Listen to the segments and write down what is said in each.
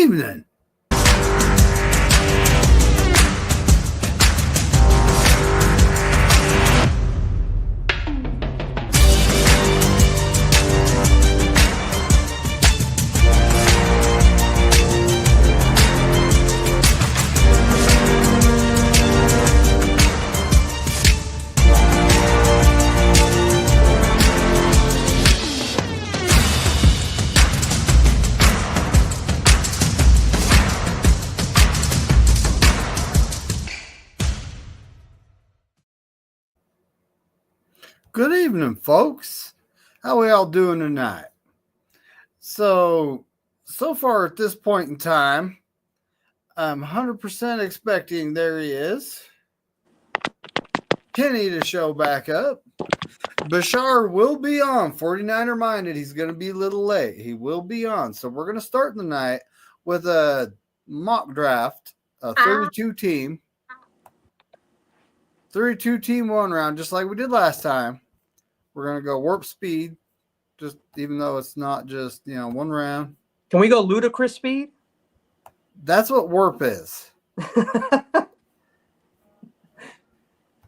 evening. Good evening, folks. How we all doing tonight? So far at this point in time, I'm 100% expecting there he is. Kenny to show back up. Bashar will be on. 49er minded. He's going to be a little late. He will be on. So we're going to start the night with a mock draft, a 32 team. 32 team one round, just like we did last time. We're going to go warp speed, just even though it's not just, one round. Can we go ludicrous speed? That's what warp is.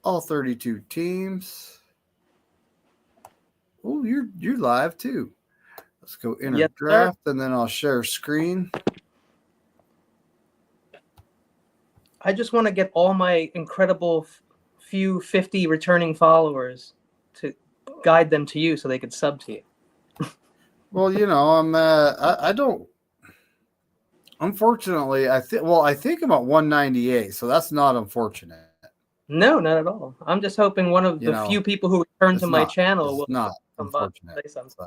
All 32 teams. Oh, you're live too. Let's go enter draft, and then I'll share screen. I just want to get all my incredible few 50 returning followers to guide them to you so they could sub to you. Well, I don't. Unfortunately, I think I'm at 198, so that's not unfortunate. No, not at all. I'm just hoping one of the few people who return to my channel will not unfortunate. Say something.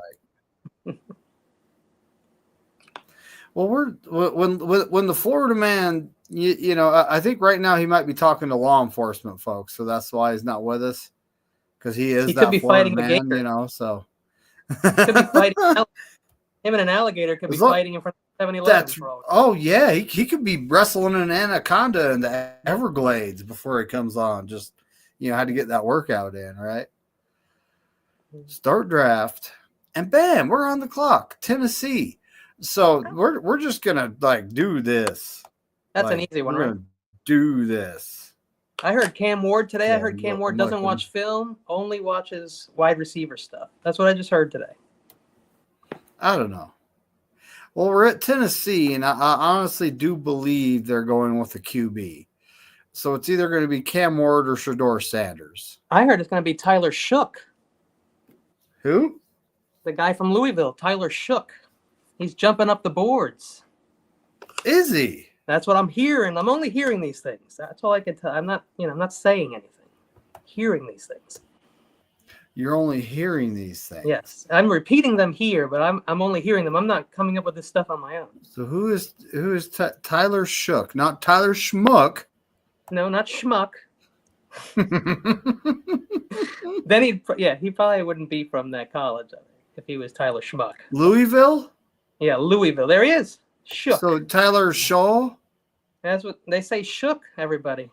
Well, when the Florida man, I think right now he might be talking to law enforcement folks, so that's why he's not with us, because he could be Florida fighting man, a gator. So he could be fighting. Him and an alligator could be fighting in front of 7-Eleven. Oh yeah, he could be wrestling an anaconda in the Everglades before he comes on. Just had to get that workout in, right? Start draft, and bam, we're on the clock. Tennessee. So we're just gonna do this. That's an easy one, we're right? Gonna do this. I heard Cam Ward today. I heard Cam Ward doesn't watch film, only watches wide receiver stuff. That's what I just heard today. I don't know. Well, we're at Tennessee, and I honestly do believe they're going with a QB. So it's either going to be Cam Ward or Shedeur Sanders. I heard it's going to be Tyler Shook. Who? The guy from Louisville, Tyler Shook. He's jumping up the boards. Is he? That's what I'm hearing. I'm only hearing these things. That's all I can tell. I'm not saying anything. I'm hearing these things. You're only hearing these things. Yes, I'm repeating them here, but I'm only hearing them. I'm not coming up with this stuff on my own. So who is Tyler Shook? Not Tyler Schmuck. No, not Schmuck. Then he probably wouldn't be from that college if he was Tyler Schmuck. Louisville? Yeah, Louisville. There he is. Shook. So Tyler Shaw? That's what they say. Shook, everybody.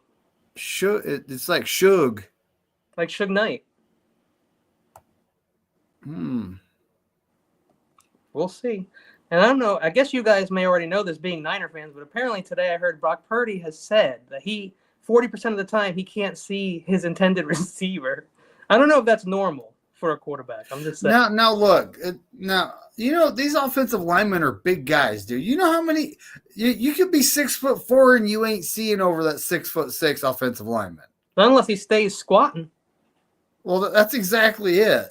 Shook. It's like Shug. Like Suge Knight. We'll see. And I don't know. I guess you guys may already know this, being Niner fans, but apparently today I heard Brock Purdy has said that 40% of the time he can't see his intended receiver. I don't know if that's normal for a quarterback. I'm just saying. Now look. These offensive linemen are big guys, dude. You know how many you could be 6'4" and you ain't seeing over that 6'6" offensive lineman. Unless he stays squatting. Well, that's exactly it.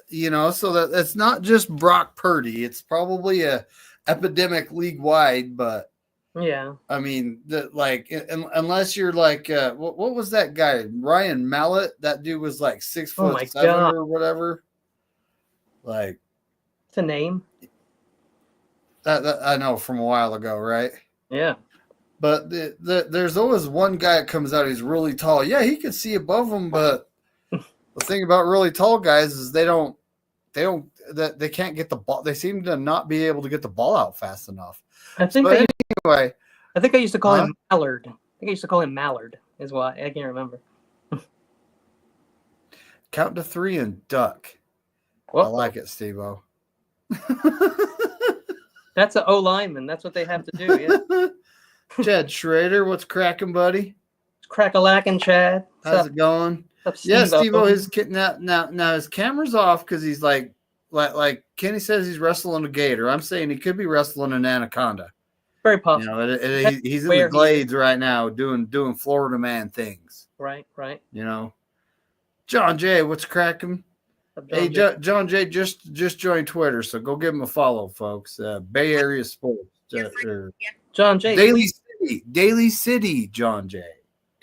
So that it's not just Brock Purdy. It's probably a epidemic league wide, but yeah. I mean, unless you're what was that guy? Ryan Mallett? That dude was 6'7" or whatever. It's a name. That I know from a while ago, right? Yeah. But there's always one guy that comes out. He's really tall. Yeah, he can see above him, but the thing about really tall guys is they can't get the ball. They seem to not be able to get the ball out fast enough. I think I used to call him Mallard. I think I used to call him Mallard is why I can't remember. Count to 3 and duck. Whoa. I like it, Steve-O. That's an O lineman. That's what they have to do. Yeah. Chad Schrader, what's cracking, buddy? Crack-a-lackin', Chad. What's How's up? it going? What's up, Yeah, Steve-O? Steve-O, his now his camera's off because he's like Kenny says he's wrestling a gator. I'm saying he could be wrestling an anaconda. Very possible. You know, he's in the glades right now doing Florida man things. Right. You know, John Jay, what's cracking? Hey, John Jay just joined Twitter, so go give him a follow, folks. Bay Area Sports. John Jay. Daily City, John Jay.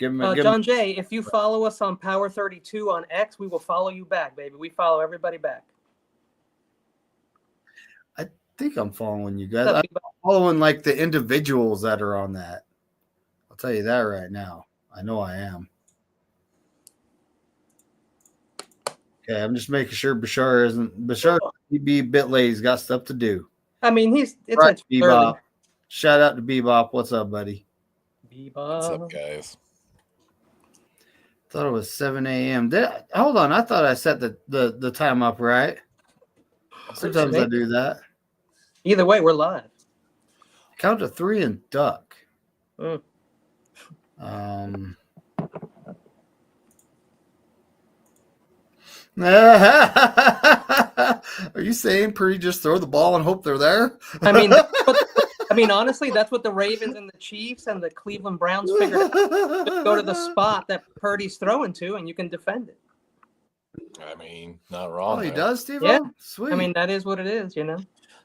John Jay, if you follow us on Power 32 on X, we will follow you back, baby. We follow everybody back. I think I'm following you guys. I'm following like the individuals that are on that. I'll tell you that right now. I know I am. Okay, I'm just making sure Bashar he'd be a bit late. He's got stuff to do. I mean, it's right, Bebop. Shout out to Bebop. What's up, buddy? Bebop. What's up, guys? Thought it was 7 a.m. Hold on, I thought I set the time up right. Sometimes I do that. Either way, we're live. Count to 3 and duck. Are you saying Purdy just throw the ball and hope they're there? I mean, honestly, that's what the Ravens and the Chiefs and the Cleveland Browns figured out. Just go to the spot that Purdy's throwing to, and you can defend it. I mean, not wrong. Oh, he does, Steve? Yeah. Sweet. I mean, that is what it is, you know?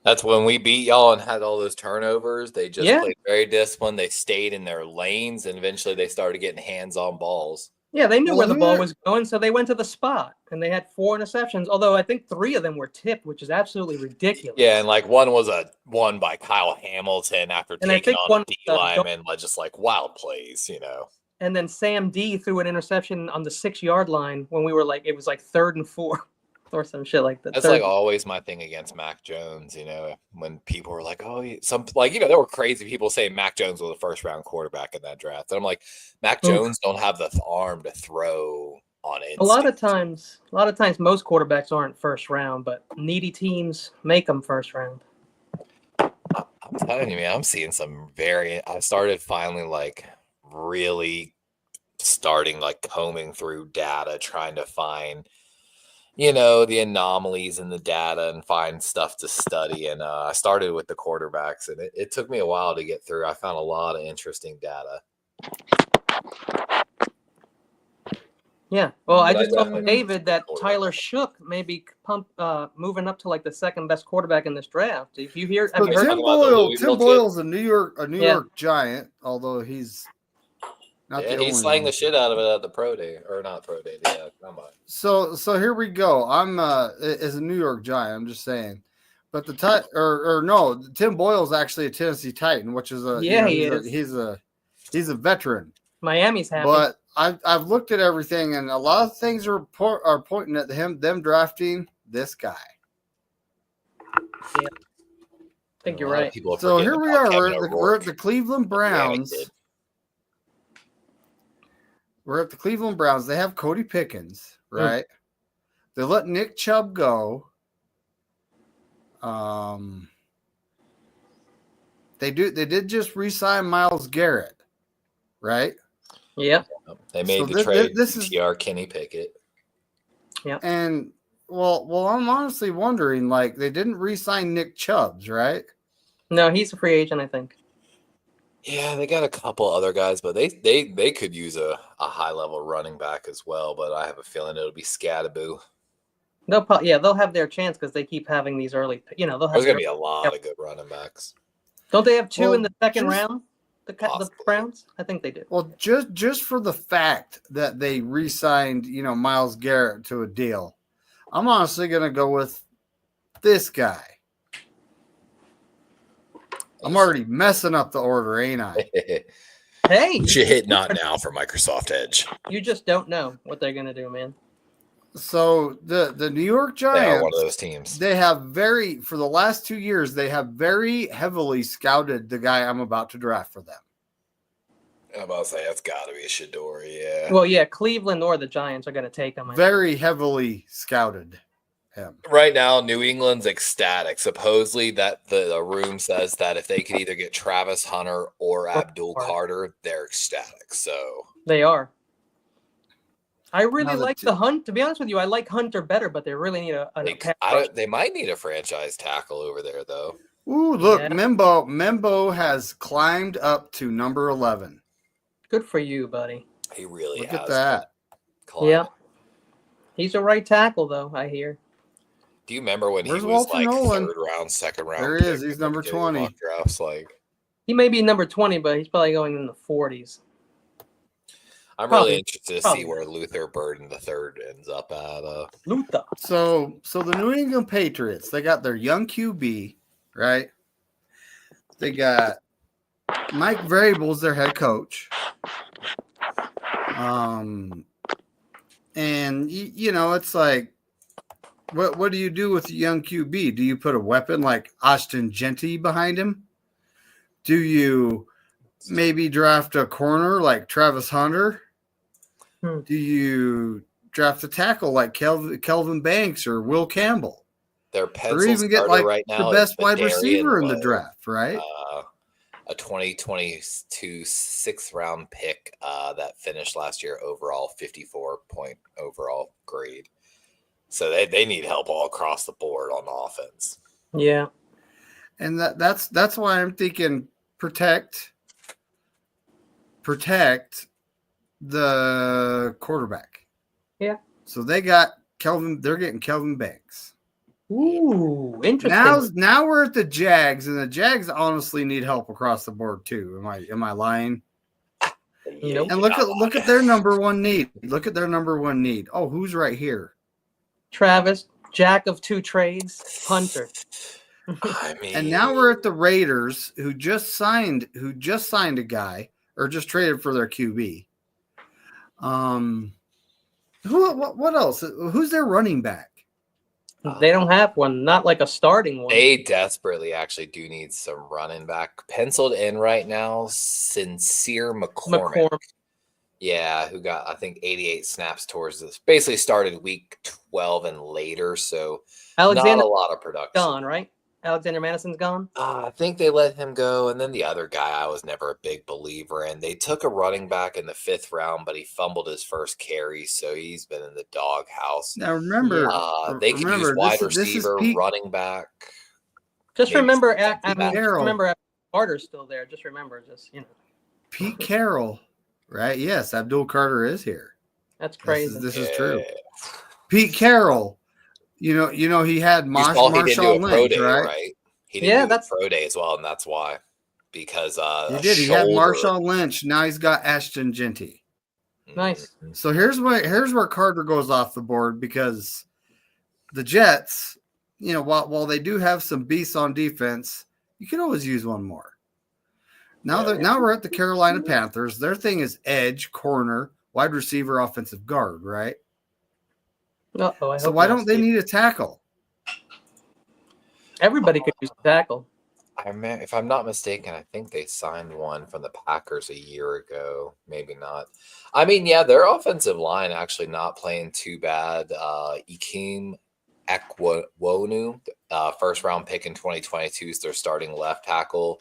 That's when we beat y'all and had all those turnovers. They just played very disciplined. They stayed in their lanes, and eventually they started getting hands-on balls. Yeah, they knew where the ball was going, so they went to the spot, and they had 4 interceptions, although I think 3 of them were tipped, which is absolutely ridiculous. Yeah, and like one was a one by Kyle Hamilton after taking on a D lineman, just like wild plays, you know. And then Sam D threw an interception on the 6-yard line when we were like, it was like 3rd and 4 or some shit like that. That's like always my thing against Mac Jones, you know, when people were like, oh, there were crazy people saying Mac Jones was a first-round quarterback in that draft. And I'm like, Mac Jones don't have the arm to throw on it. A lot of times, most quarterbacks aren't first round, but needy teams make them first round. I'm telling you, man, I'm seeing some I started finally like really starting like combing through data, trying to find, you know, the anomalies in the data and find stuff to study. And I started with the quarterbacks, and it took me a while to get through. I found a lot of interesting data. Yeah. Well, I just told David that Tyler Shook may be moving up to like the 2nd best quarterback in this draft. If you hear, so Tim Boyle's a New York Giant, although he's not the only he's slaying the shit out of it at the pro day, or not pro day. Yeah, come on. So here we go. I'm as a New York Giant. I'm just saying, but Tim Boyle's actually a Tennessee Titan, which is he's a veteran. Miami's happy, but I've looked at everything, and a lot of things are pointing at them drafting this guy. Yeah, I think you're right. So here we are. We're at the Cleveland Browns. We're at the Cleveland Browns. They have Cody Pickens, right? They let Nick Chubb go. They did just re-sign Myles Garrett, right? Yeah. They made the trade. This is Kenny Pickett. Yeah. And well, I'm honestly wondering, like, they didn't re-sign Nick Chubbs, right? No, he's a free agent, I think. Yeah, they got a couple other guys, but they could use a high-level running back as well, but I have a feeling it'll be Scattaboo. They'll have their chance because they keep having these early, there's going to be a lot of good running backs. Don't they have 2 in the 2nd round? The Browns? I think they did. Well, just for the fact that they re-signed, Myles Garrett to a deal, I'm honestly going to go with this guy. I'm already messing up the order, ain't I? Hey, you should hit not now for Microsoft Edge. You just don't know what they're going to do, man. So the New York Giants, they are one of those teams. They have for the last 2 years, they have very heavily scouted the guy I'm about to draft for them. I'm about to say that's got to be a Shadori, yeah. Well, yeah, Cleveland or the Giants are going to take him. Very heavily scouted. him. Right now, New England's ecstatic. Supposedly, that the room says that if they could either get Travis Hunter or Abdul Carter, they're ecstatic. So They are. I really Now, like the Hunt. To be honest with you, I like Hunter better, but they really need a pass rush. they might need a franchise tackle over there, though. ooh, look, Yeah. Membo has climbed up to number 11. Good for you, buddy. He really Look has. at that. Climbed. Yeah. He's a right tackle, though, I hear. Do you remember when Where's he was Walter like Nolan? third round, second round? There he pick is. He's in the number beginning of 20. mock drafts? Like, He may be number 20, but he's probably going in the 40s. I'm Probably. really interested to Probably. see where Luther Burden the third ends up at. Luther. So the New England Patriots, they got their young QB, right? They got Mike Vrabel's their head coach. And you know, it's like, what do you do with a young QB? Do you put a weapon like Ashton Genty behind him? Do you maybe draft a corner like Travis Hunter? Do you draft a tackle like Kelvin Banks or Will Campbell? Their Or pencil even get starter like right now the best is wide Badarian receiver in the Lowe, draft, right? a 2022 sixth round pick that finished last year overall 54-point overall grade. So they need help all across the board on offense. Yeah. And that's why I'm thinking protect the quarterback. Yeah. So they got Kelvin. They're getting Kelvin Banks. Ooh, interesting. Now we're at the Jags, and the Jags honestly need help across the board too. Am I lying? Nope. And look at their number one need. Look at their number one need. Oh, who's right here? Travis, jack of two trades, Hunter. I mean, And now we're at the Raiders, who just signed a guy or just traded for their QB. What else? Who's their running back? They don't have one, not like a starting one. They desperately actually do need some running back. Penciled in right now, Sincere McCormick. Yeah, who got, I think, 88 snaps towards this. Basically started week 12 and later, so Alexander not a lot of production. gone, right? Alexander Madison's gone? I think they let him go, and then the other guy I was never a big believer in. They took a running back in the 5th round, but he fumbled his first carry, so he's been in the doghouse. Now remember, they could use wide receiver, running back. Just remember, Carroll. Carter's still there. Just remember, Pete Carroll, right? Yes, Abdul Carter is here. That's crazy. This is true. Pete Carroll. You know, he had Marshawn Lynch, right? He didn't do the pro day as well, and that's why. Because he did. He had Marshawn Lynch. Now he's got Ashton Genty. Nice. So here's where Carter goes off the board, because the Jets, you know, while they do have some beasts on defense, you can always use one more. Now we're at the Carolina Panthers. Their thing is edge, corner, wide receiver, offensive guard, right? So why don't they need a tackle? Everybody could use a tackle. If I'm not mistaken, I think they signed one from the Packers a year ago. Maybe not. I mean, yeah, their offensive line actually not playing too bad. Ikem Ekwonu, first round pick in 2022 is their starting left tackle.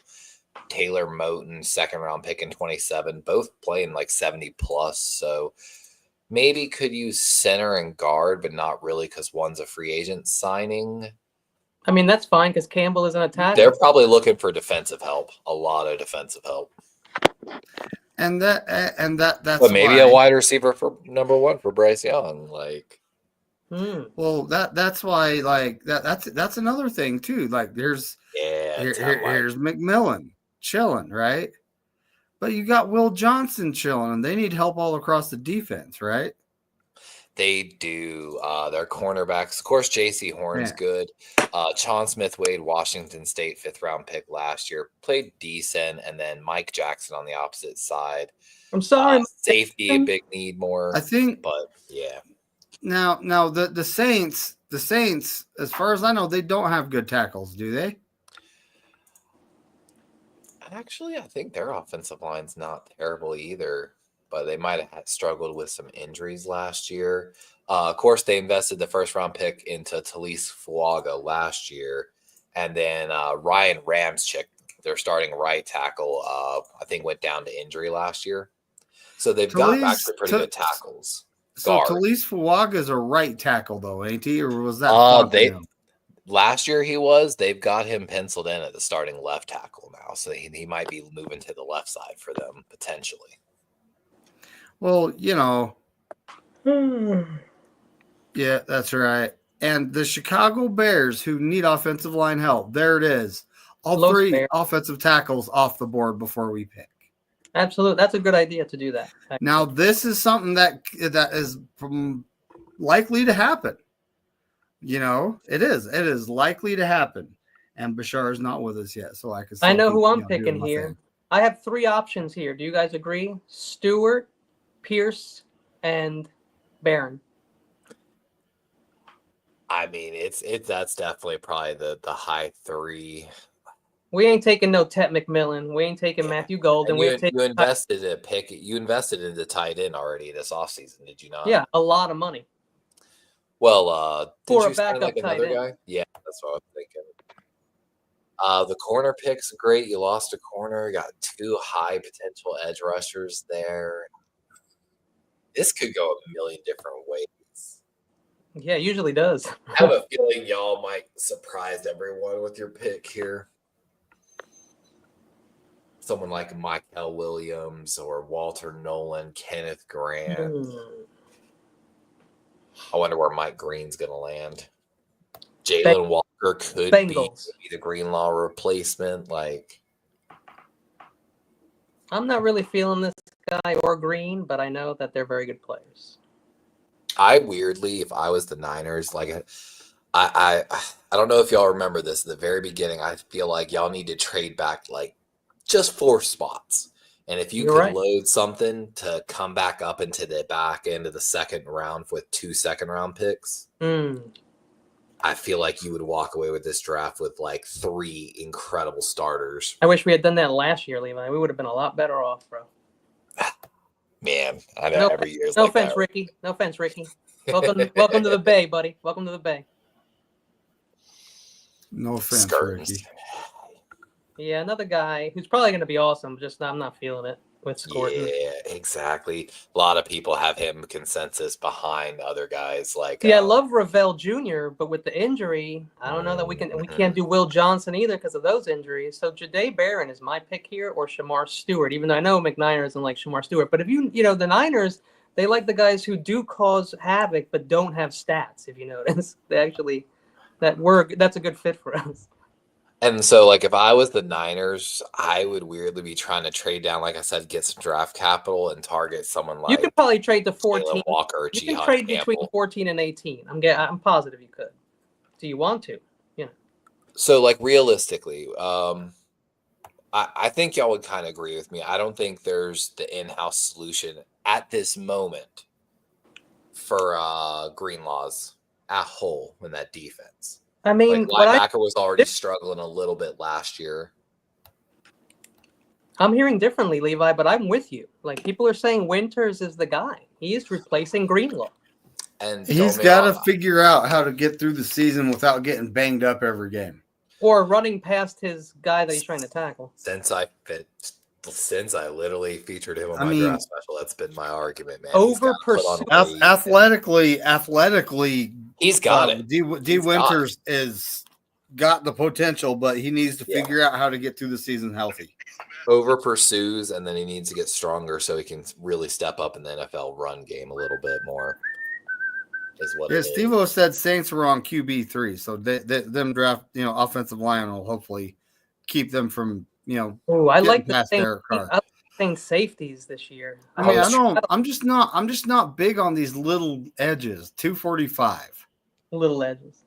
Taylor Moton, second round pick in 27, both playing like 70 plus. So maybe could use center and guard, but not really, because one's a free agent signing. I mean, that's fine because Campbell is an attacker. They're probably looking for defensive help, a lot of defensive help. And that's but maybe a wide receiver for number one for Bryce Young. Like, well, that's why, like, that's another thing too. Like, here's McMillan chilling, right? But you got Will Johnson chilling, and they need help all across the defense, right? They do. Their cornerbacks, of course, J.C. Horn's good. Chon Smith-Wade, Washington State 5th round pick last year, played decent, and then Mike Jackson on the opposite side. I'm sorry, safety a big need more. I think, but yeah. Now the Saints, as far as I know, they don't have good tackles, do they? Actually, I think their offensive line's not terrible either. but they might have struggled with some injuries last year. Of course, they invested the first-round pick into Talise Fuaga last year, and then Ryan Ramczyk, their starting right tackle, I think went down to injury last year. So they've got actually pretty good tackles. So Talise Fuaga is a right tackle, though, ain't he? Or was that last year he was? They've got him penciled in at the starting left tackle now, so he might be moving to the left side for them potentially. Well, yeah, that's right. And the Chicago Bears, who need offensive line help, there it is. All three offensive tackles off the board before we pick. Absolutely. That's a good idea to do that. Actually. Now, this is something that is likely to happen. It is. It is likely to happen. And Bashar is not with us yet, so I know who I'm picking here. I have 3 options here. Do you guys agree? Stewart, Pierce, and Barron. I mean, that's definitely probably the high 3. We ain't taking no Tet McMillan. We ain't taking Matthew Golden. You invested in a pick. You invested in the tight end already this offseason, did you not? Yeah, a lot of money. Well, for did a backup tight end. Guy? Yeah, that's what I was thinking. The corner pick's great. You lost a corner. You got 2 high potential edge rushers there. This could go a million different ways. Yeah, it usually does. I have a feeling y'all might surprise everyone with your pick here. Someone like Michael Williams or Walter Nolan, Kenneth Grant. I wonder where Mike Green's going to land. Jalen Walker could be the Greenlaw replacement. I'm not really feeling this guy or Green, but I know that they're very good players. I weirdly, if I was the Niners, I don't know if y'all remember this in the very beginning. I feel like y'all need to trade back just 4 spots. And if you could load something to come back up into the back end of the second round with 2 second-round picks, I feel like you would walk away with this draft with 3 incredible starters. I wish we had done that last year, Levi. We would have been a lot better off, bro. Man, I know every year. No offense, Ricky. No offense, Ricky. Welcome to the Bay, buddy. Welcome to the Bay. No offense, Ricky. Yeah, another guy who's probably going to be awesome. Just I'm not feeling it with Scorton. Yeah, exactly. A lot of people have him consensus behind other guys I love Ravel Jr., but with the injury, I don't know that we can't do Will Johnson either because of those injuries. So Jahdae Barron is my pick here, or Shamar Stewart. Even though I know McNiners doesn't like Shamar Stewart, but if the Niners, they like the guys who do cause havoc but don't have stats. If you notice, that's a good fit for us. And so, if I was the Niners, I would weirdly be trying to trade down, like I said, get some draft capital and target someone like... You could probably trade to 14. Walker or you can trade between 14 and 18. I'm positive you could. Do you want to? So, realistically, I think y'all would kind of agree with me. I don't think there's the in-house solution at this moment for Greenlaw's at whole in that defense. I mean, linebacker was already struggling a little bit last year. I'm hearing differently, Levi, but I'm with you. People are saying Winters is the guy. He is replacing Greenlaw. And he's got to figure out how to get through the season without getting banged up every game. Or running past his guy that he's trying to tackle. Since I literally featured him on my draft special, that's been my argument, man. Athletically, he's got it. D. Winters is got the potential, but he needs to figure out how to get through the season healthy. Over pursues, and then he needs to get stronger so he can really step up in the NFL run game a little bit more. Steve-O said Saints were on QB3, so them draft offensive line will hopefully keep them from I like the Saints safeties this year. I'm just not big on these little edges. 245. Little edges.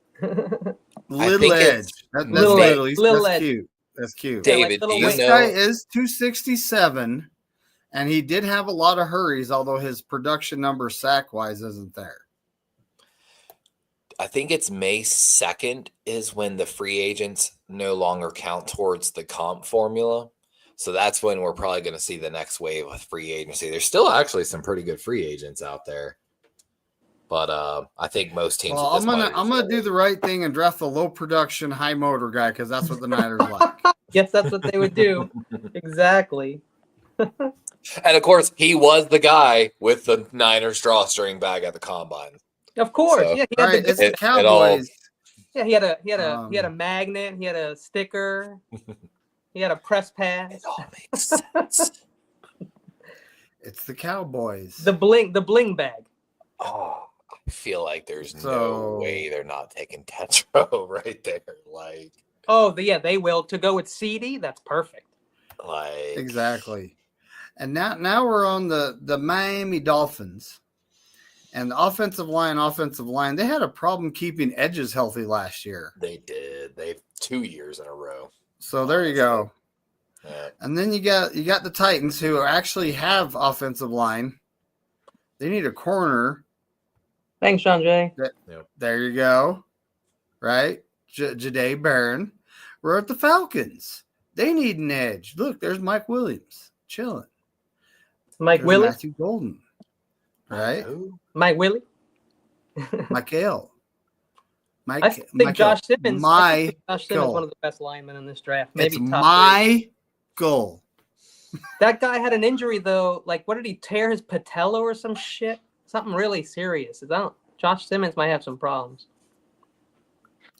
Little edge. That's cute. That's cute. David, this guy is 267, and he did have a lot of hurries, although his production number sack-wise isn't there. I think it's May 2nd is when the free agents no longer count towards the comp formula. So that's when we're probably going to see the next wave of free agency. There's still actually some pretty good free agents out there. But I think most teams Well, at this point I'm gonna do the right thing and draft the low production, high motor guy because that's what the Niners like. Yes, that's what they would do. Exactly. And of course, he was the guy with the Niners drawstring bag at the combine. Of course, So- yeah. He had Right, the it's the It Cowboys. yeah. He had a magnet. He had a sticker. He had a press pass. It all makes sense. It's the Cowboys. The bling bag. Oh, I feel like there's So- no way they're not taking Tetro right there. They will. To go with CD, that's perfect. Exactly. And now we're on the Miami Dolphins. And the offensive line, they had a problem keeping edges healthy last year. They did. They've 2 years in a row. So there you go. Yeah. And then you got the Titans who actually have offensive line. They need a corner. Thanks, Sean Jay. There you go. Right? Jahdae Barron. We're at the Falcons. They need an edge. Look, there's Mike Williams chilling. Mike There's Willie. Matthew Golden. Right? Who? Mike Willie. Michael. I think Josh Simmons. Josh Simmons Michael. is one of the best linemen in this draft. Maybe It's top my goal. 3. That guy had an injury though. Like, what did he tear his patella or some shit? Something really serious. Josh Simmons might have some problems.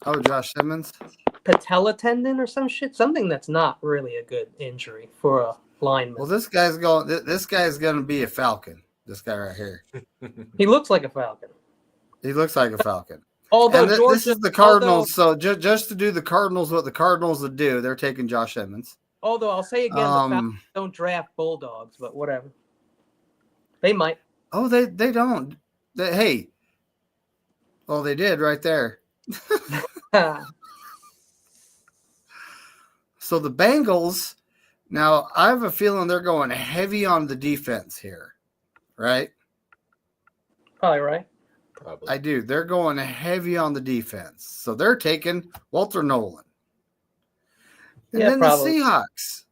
Oh, Josh Simmons. Patella tendon or some shit. Something that's not really a good injury for a lineman. Well, this guy's going to be a Falcon. This guy right here. He looks like a Falcon. He looks like a Falcon. Although And this is the Cardinals. So just to do the Cardinals, what the Cardinals would do, they're taking Josh Simmons. Although I'll say again, the Falcons don't draft Bulldogs, but whatever. They might. Oh, they don't. Hey. Oh, they did right there. So the Bengals, now I have a feeling they're going heavy on the defense here, right? Probably right. Probably. I do. They're going heavy on the defense. So they're taking Walter Nolan. And Yeah, then probably. the Seahawks.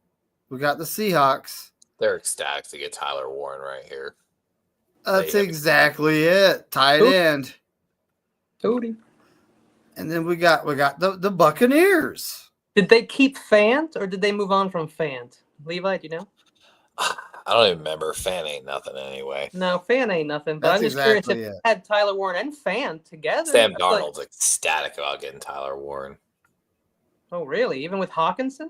We got the Seahawks. They're ecstatic to get Tyler Warren right here. That's They have- exactly it. Tight Who? end. Tootie. And then we got the Buccaneers. Did they keep Fant or did they move on from Fant? Levi, do you know? I don't even remember. Fan ain't nothing anyway. No, Fant ain't nothing. But That's I'm just exactly curious if it. they had Tyler Warren and Fant together. Sam I feel like- Darnold's ecstatic about getting Tyler Warren. Oh, really? Even with Hawkinson?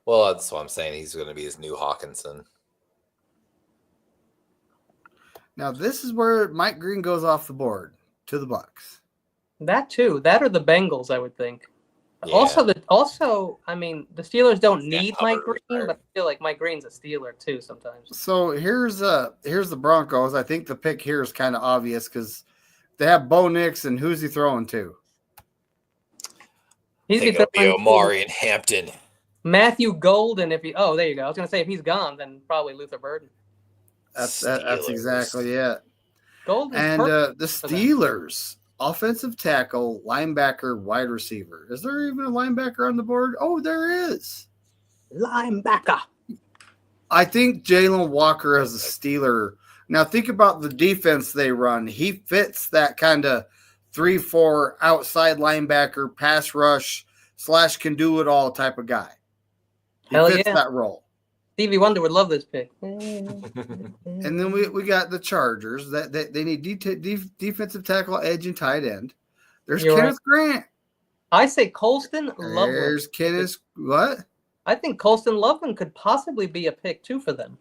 Well, that's what I'm saying. He's going to be his new Hawkinson. Now this is where Mike Green goes off the board to the Bucks. That too. That or the Bengals, I would think. Yeah. Also, I mean, the Steelers don't Yeah, need Hubbard Mike Green, retired. but I feel like Mike Green's a Steeler too sometimes. So here's the Broncos. I think the pick here is kind of obvious because they have Bo Nix, and who's he throwing to? I He's think it'll be throwing Omari and Hampton. Matthew Golden. There you go. I was gonna say if he's gone, then probably Luther Burden. That's Steelers. exactly it. Golden. And the Steelers, offensive tackle, linebacker, wide receiver. Is there even a linebacker on the board? Oh, there is. linebacker. I think Jalen Walker as a Steeler. Now think about the defense they run. He fits that kind of 3-4 outside linebacker, pass rush / can do it all type of guy. He Hell fits yeah. that role. Stevie Wonder would love this pick. And then we got the Chargers. That they need defensive tackle, edge, and tight end. There's You're Kenneth Grant. I say Colston Loveland. There's Kenneth. What? I think Colston Loveland could possibly be a pick too for them.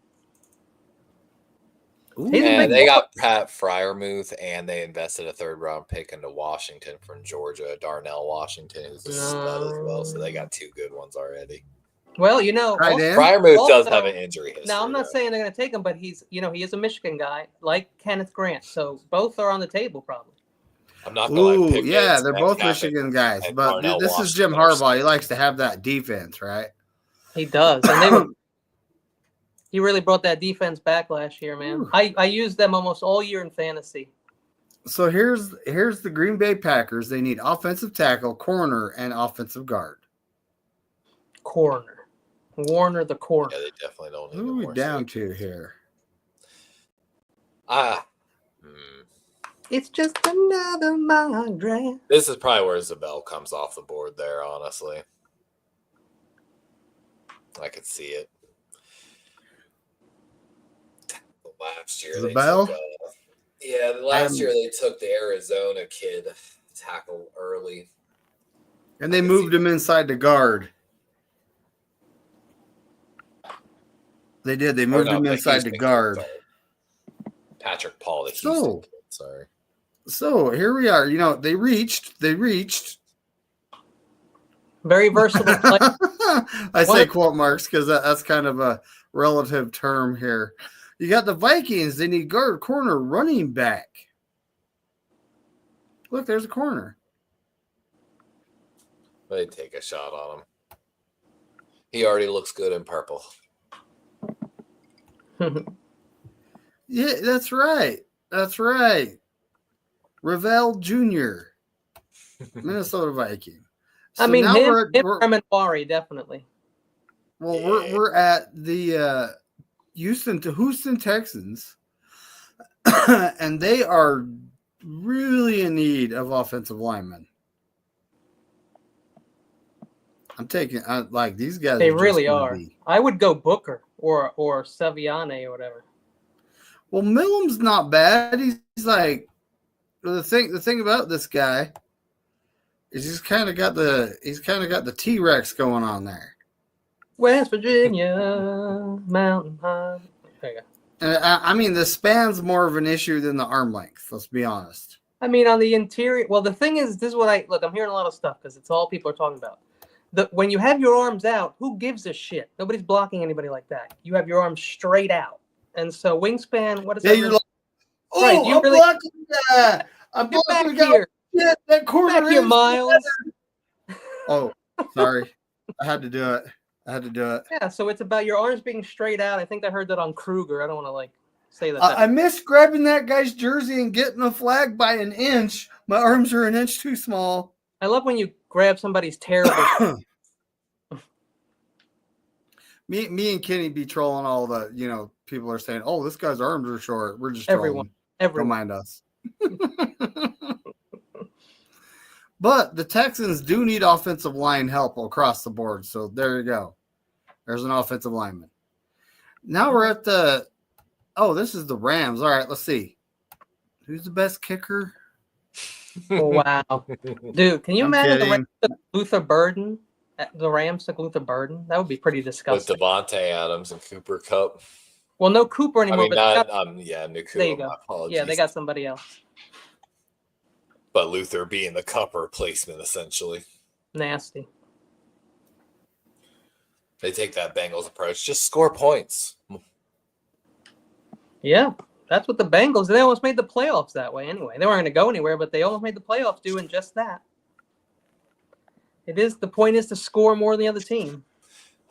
Ooh. He's a And big they boy. got Pat Fryermuth, and they invested a 3rd-round pick into Washington from Georgia, Darnell Washington, who's a stud as well. So they got 2 good ones already. Well, you know, Tight end? Fryermuth does also- have an injury history. now I'm not though. saying they're going to take him, but he is a Michigan guy like Kenneth Grant. So both are on the table probably. I'm not going to Ooh, pick yeah, it. they're Matt both Gaffney Michigan guys. and But Darnell this is Jim Washington. Harbaugh. He likes to have that defense, right? He does, and he really brought that defense back last year, man. Ooh. I used them almost all year in fantasy. So here's the Green Bay Packers. They need offensive tackle, corner, and offensive guard. Corner. Warner the Corner. Yeah, they definitely don't need Who are we more down safety. to here? It's just another migrant. This is probably where Zabel comes off the board there, honestly. I could see it. Last year Zabel? last year they took the Arizona kid tackle early. And they moved him inside the guard. They did. They moved him inside the guard. Patrick Paul, the Houston kid. Sorry. So here we are. You know, they reached. Very versatile player. I say quote marks because that's kind of a relative term here. You got the Vikings. They need guard, corner, running back. Look, there's a corner. They take a shot on him. He already looks good in purple. Yeah, that's right. That's right. Ravel Jr., Minnesota Viking. So I mean, now him and Wari, definitely. Well, we're at the Houston Texans, and they are really in need of offensive linemen. I'm taking like these guys. They really are. I would go Booker or Saviane or whatever. Well, Millam's not bad. He's like the thing about this guy is he's kind of got the T-Rex going on there. West Virginia, Mountain High. There you go. I mean, the span's more of an issue than the arm length. Let's be honest. I mean, on the interior. Well, the thing is, this is what I'm hearing a lot of stuff because it's all people are talking about. When you have your arms out, who gives a shit? Nobody's blocking anybody like that. You have your arms straight out, and so wingspan. What is that? You're like, oh, right, I'm blocking that. I'm Get blocking back here. Shit, that corner Back here, Miles. Oh, sorry. I had to do it. Yeah, so it's about your arms being straight out. I think I heard that on Kruger. I don't want to say that. I missed grabbing that guy's jersey and getting a flag by an inch. My arms are an inch too small. I love when you grab somebody's terrible. Me and Kenny be trolling all the, people are saying, oh, this guy's arms are short. We're just Everyone. Don't mind us. But the Texans do need offensive line help across the board. So there you go. There's an offensive lineman. Now we're at this is the Rams. All right, let's see. Who's the best kicker? Wow. Dude, can you imagine kidding. the Luther Burden? The Rams took Luther Burden? That would be pretty disgusting. With Devontae Adams and Cooper Kupp. Well, no Cooper anymore. New Cooper. There you go. Yeah, they got somebody else. But Luther being the Kupp replacement, essentially. Nasty. They take that Bengals approach. Just score points. Yeah, that's what the Bengals. They almost made the playoffs that way anyway. They weren't going to go anywhere, but they almost made the playoffs doing just that. The point is to score more than the other team.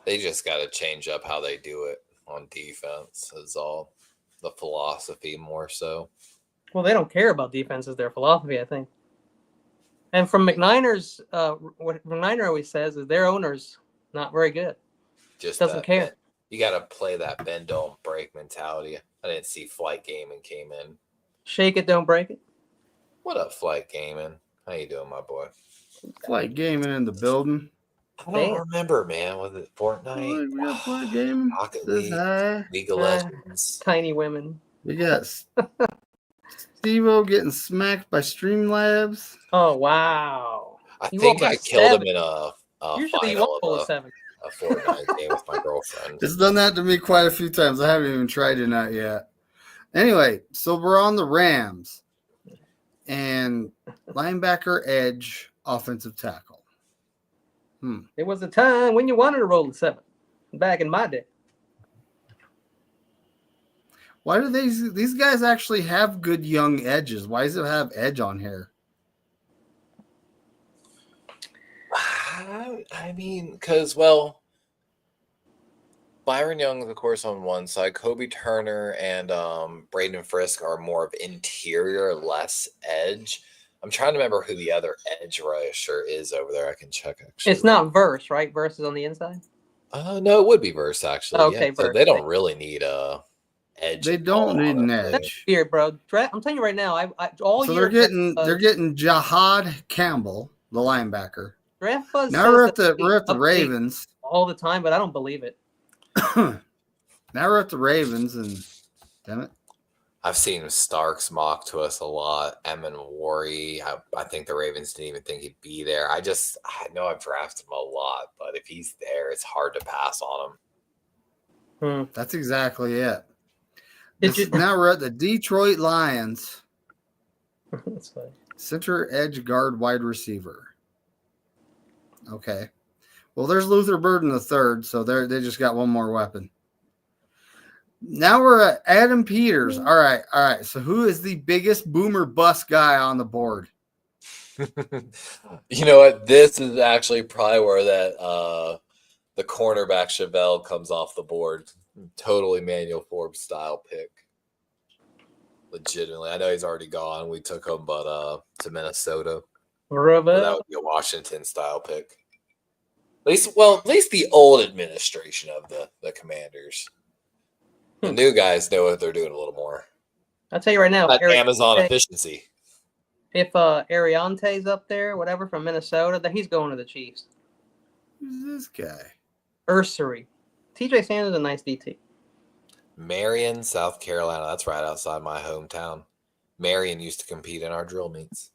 They just got to change up how they do it on defense is all. The philosophy more so. Well, they don't care about defense as their philosophy, I think. And from McNiners, what McNiner always says is their owner's not very good. Just doesn't care. You got to play that bend, don't break mentality. I didn't see Flight Gaming came in. Shake it, don't break it. What up, Flight Gaming? How you doing, my boy? Flight Gaming in the building. I don't remember, man. Was it Fortnite? We got Flight Gaming. Rocket League, League of Legends. Tiny women. We got Steve-O getting smacked by Streamlabs. Oh, wow. I think I killed him in a Usually final you of a Fortnite game with my girlfriend. It's done that to me quite a few times. I haven't even tried it out yet. Anyway, so we're on the Rams. And linebacker, edge, offensive tackle. It was a time when you wanted to roll the 7 back in my day. Why do these guys actually have good young edges? Why does it have edge on here? I mean, because, Byron Young is, of course, on one side. Kobe Turner and Braden Frisk are more of interior, less edge. I'm trying to remember who the other edge rusher is over there. I can check, actually. It's not Verse, right? Verse is on the inside? No, it would be verse actually. Okay, Yeah, so verse. they don't really need a edge. They don't need an edge. Here, bro. I'm telling you right now. I all So year they're getting Jahad Campbell, the linebacker. Draft Buzz Now says we're that at they the update Ravens. all the time, but I don't believe it. Now we're at the Ravens, and damn it, I've seen Starks mock to us a lot. Emin Worry. I think the Ravens didn't even think he'd be there. I know I've drafted him a lot, but if he's there, it's hard to pass on him. That's exactly it. Did Now we're at the Detroit Lions. That's funny. Center, edge, guard, wide receiver. Okay. Well, there's Luther Burden the third, so they just got one more weapon. Now we're at Adam Peters. All right. So who is the biggest boomer bust guy on the board? You know what? This is actually probably where that the cornerback Chevelle comes off the board. Totally Manuel Forbes style pick. Legitimately. I know he's already gone. We took him to Minnesota. But that would be a Washington style pick. At least the old administration of the Commanders. The new guys know what they're doing a little more. I'll tell you right now. Amazon efficiency. If Ariante's up there, whatever, from Minnesota, then he's going to the Chiefs. Who's this guy? Ursery. TJ Sanders is a nice DT. Marion, South Carolina. That's right outside my hometown. Marion used to compete in our drill meets.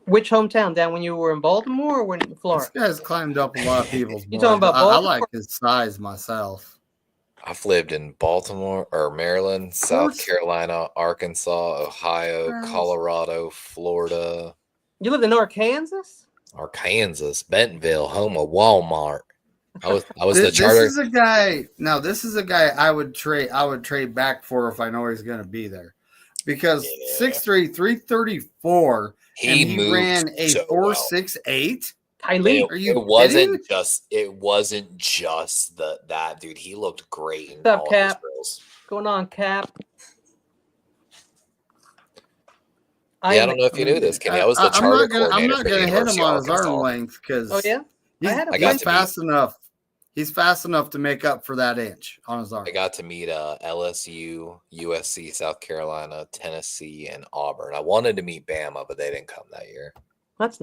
Which hometown? Down when you were in Baltimore or in Florida? This guy's climbed up a lot of people's boards. You talking about I Baltimore? like his size myself. I've lived in Baltimore or Maryland, South Carolina, Arkansas, Ohio, Colorado, Florida. You lived in Arkansas? Arkansas, Bentonville, home of Walmart. I was the charter. This is a guy. Now, this is a guy I would trade back for if I know he's going to be there, because 6'3", 334. He ran a 4.68. It wasn't just that dude. He looked great in all Cap? His drills. Going on, Cap? I don't know if you knew this, Kenny. I was the charter coordinator. I'm not going to hit him on his Arkansas. arm length because he's fast enough. He's fast enough to make up for that inch on his arm. I got to meet LSU, USC, South Carolina, Tennessee, and Auburn. I wanted to meet Bama, but they didn't come that year.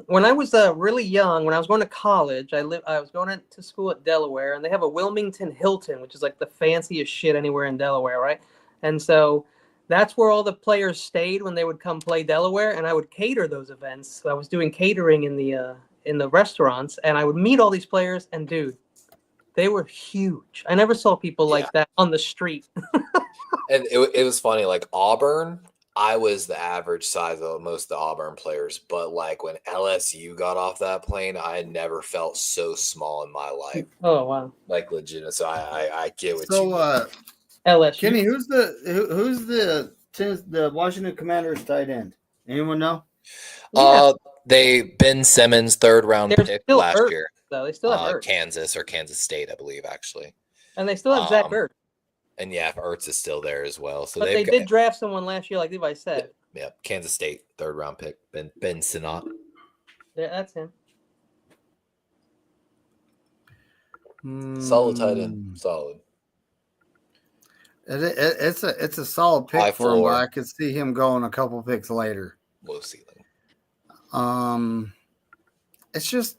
When I was really young, when I was going to college, I was going to school at Delaware, and they have a Wilmington Hilton, which is like the fanciest shit anywhere in Delaware, right? And so that's where all the players stayed when they would come play Delaware, and I would cater those events. So I was doing catering in the restaurants, and I would meet all these players, and dude, they were huge. I never saw people like that on the street. And it was funny, like Auburn, I was the average size of most of the Auburn players, but like when LSU got off that plane, I had never felt so small in my life. Oh wow! Like legit. So I get what you mean. LSU. Kenny, who's the Washington Commanders tight end? Anyone know? Ben Simmons, 3rd round pick last year. Though they still have Ertz. Kansas or Kansas State, I believe, actually. And they still have Zach Ertz. And Ertz is still there as well. So but they did draft someone last year, like Levi said. Yeah, Kansas State, 3rd round pick, Ben Sinnott. Yeah, that's him. Solid tight end, solid. It's a solid pick High for him, but I could see him going a couple picks later. Low ceiling. It's just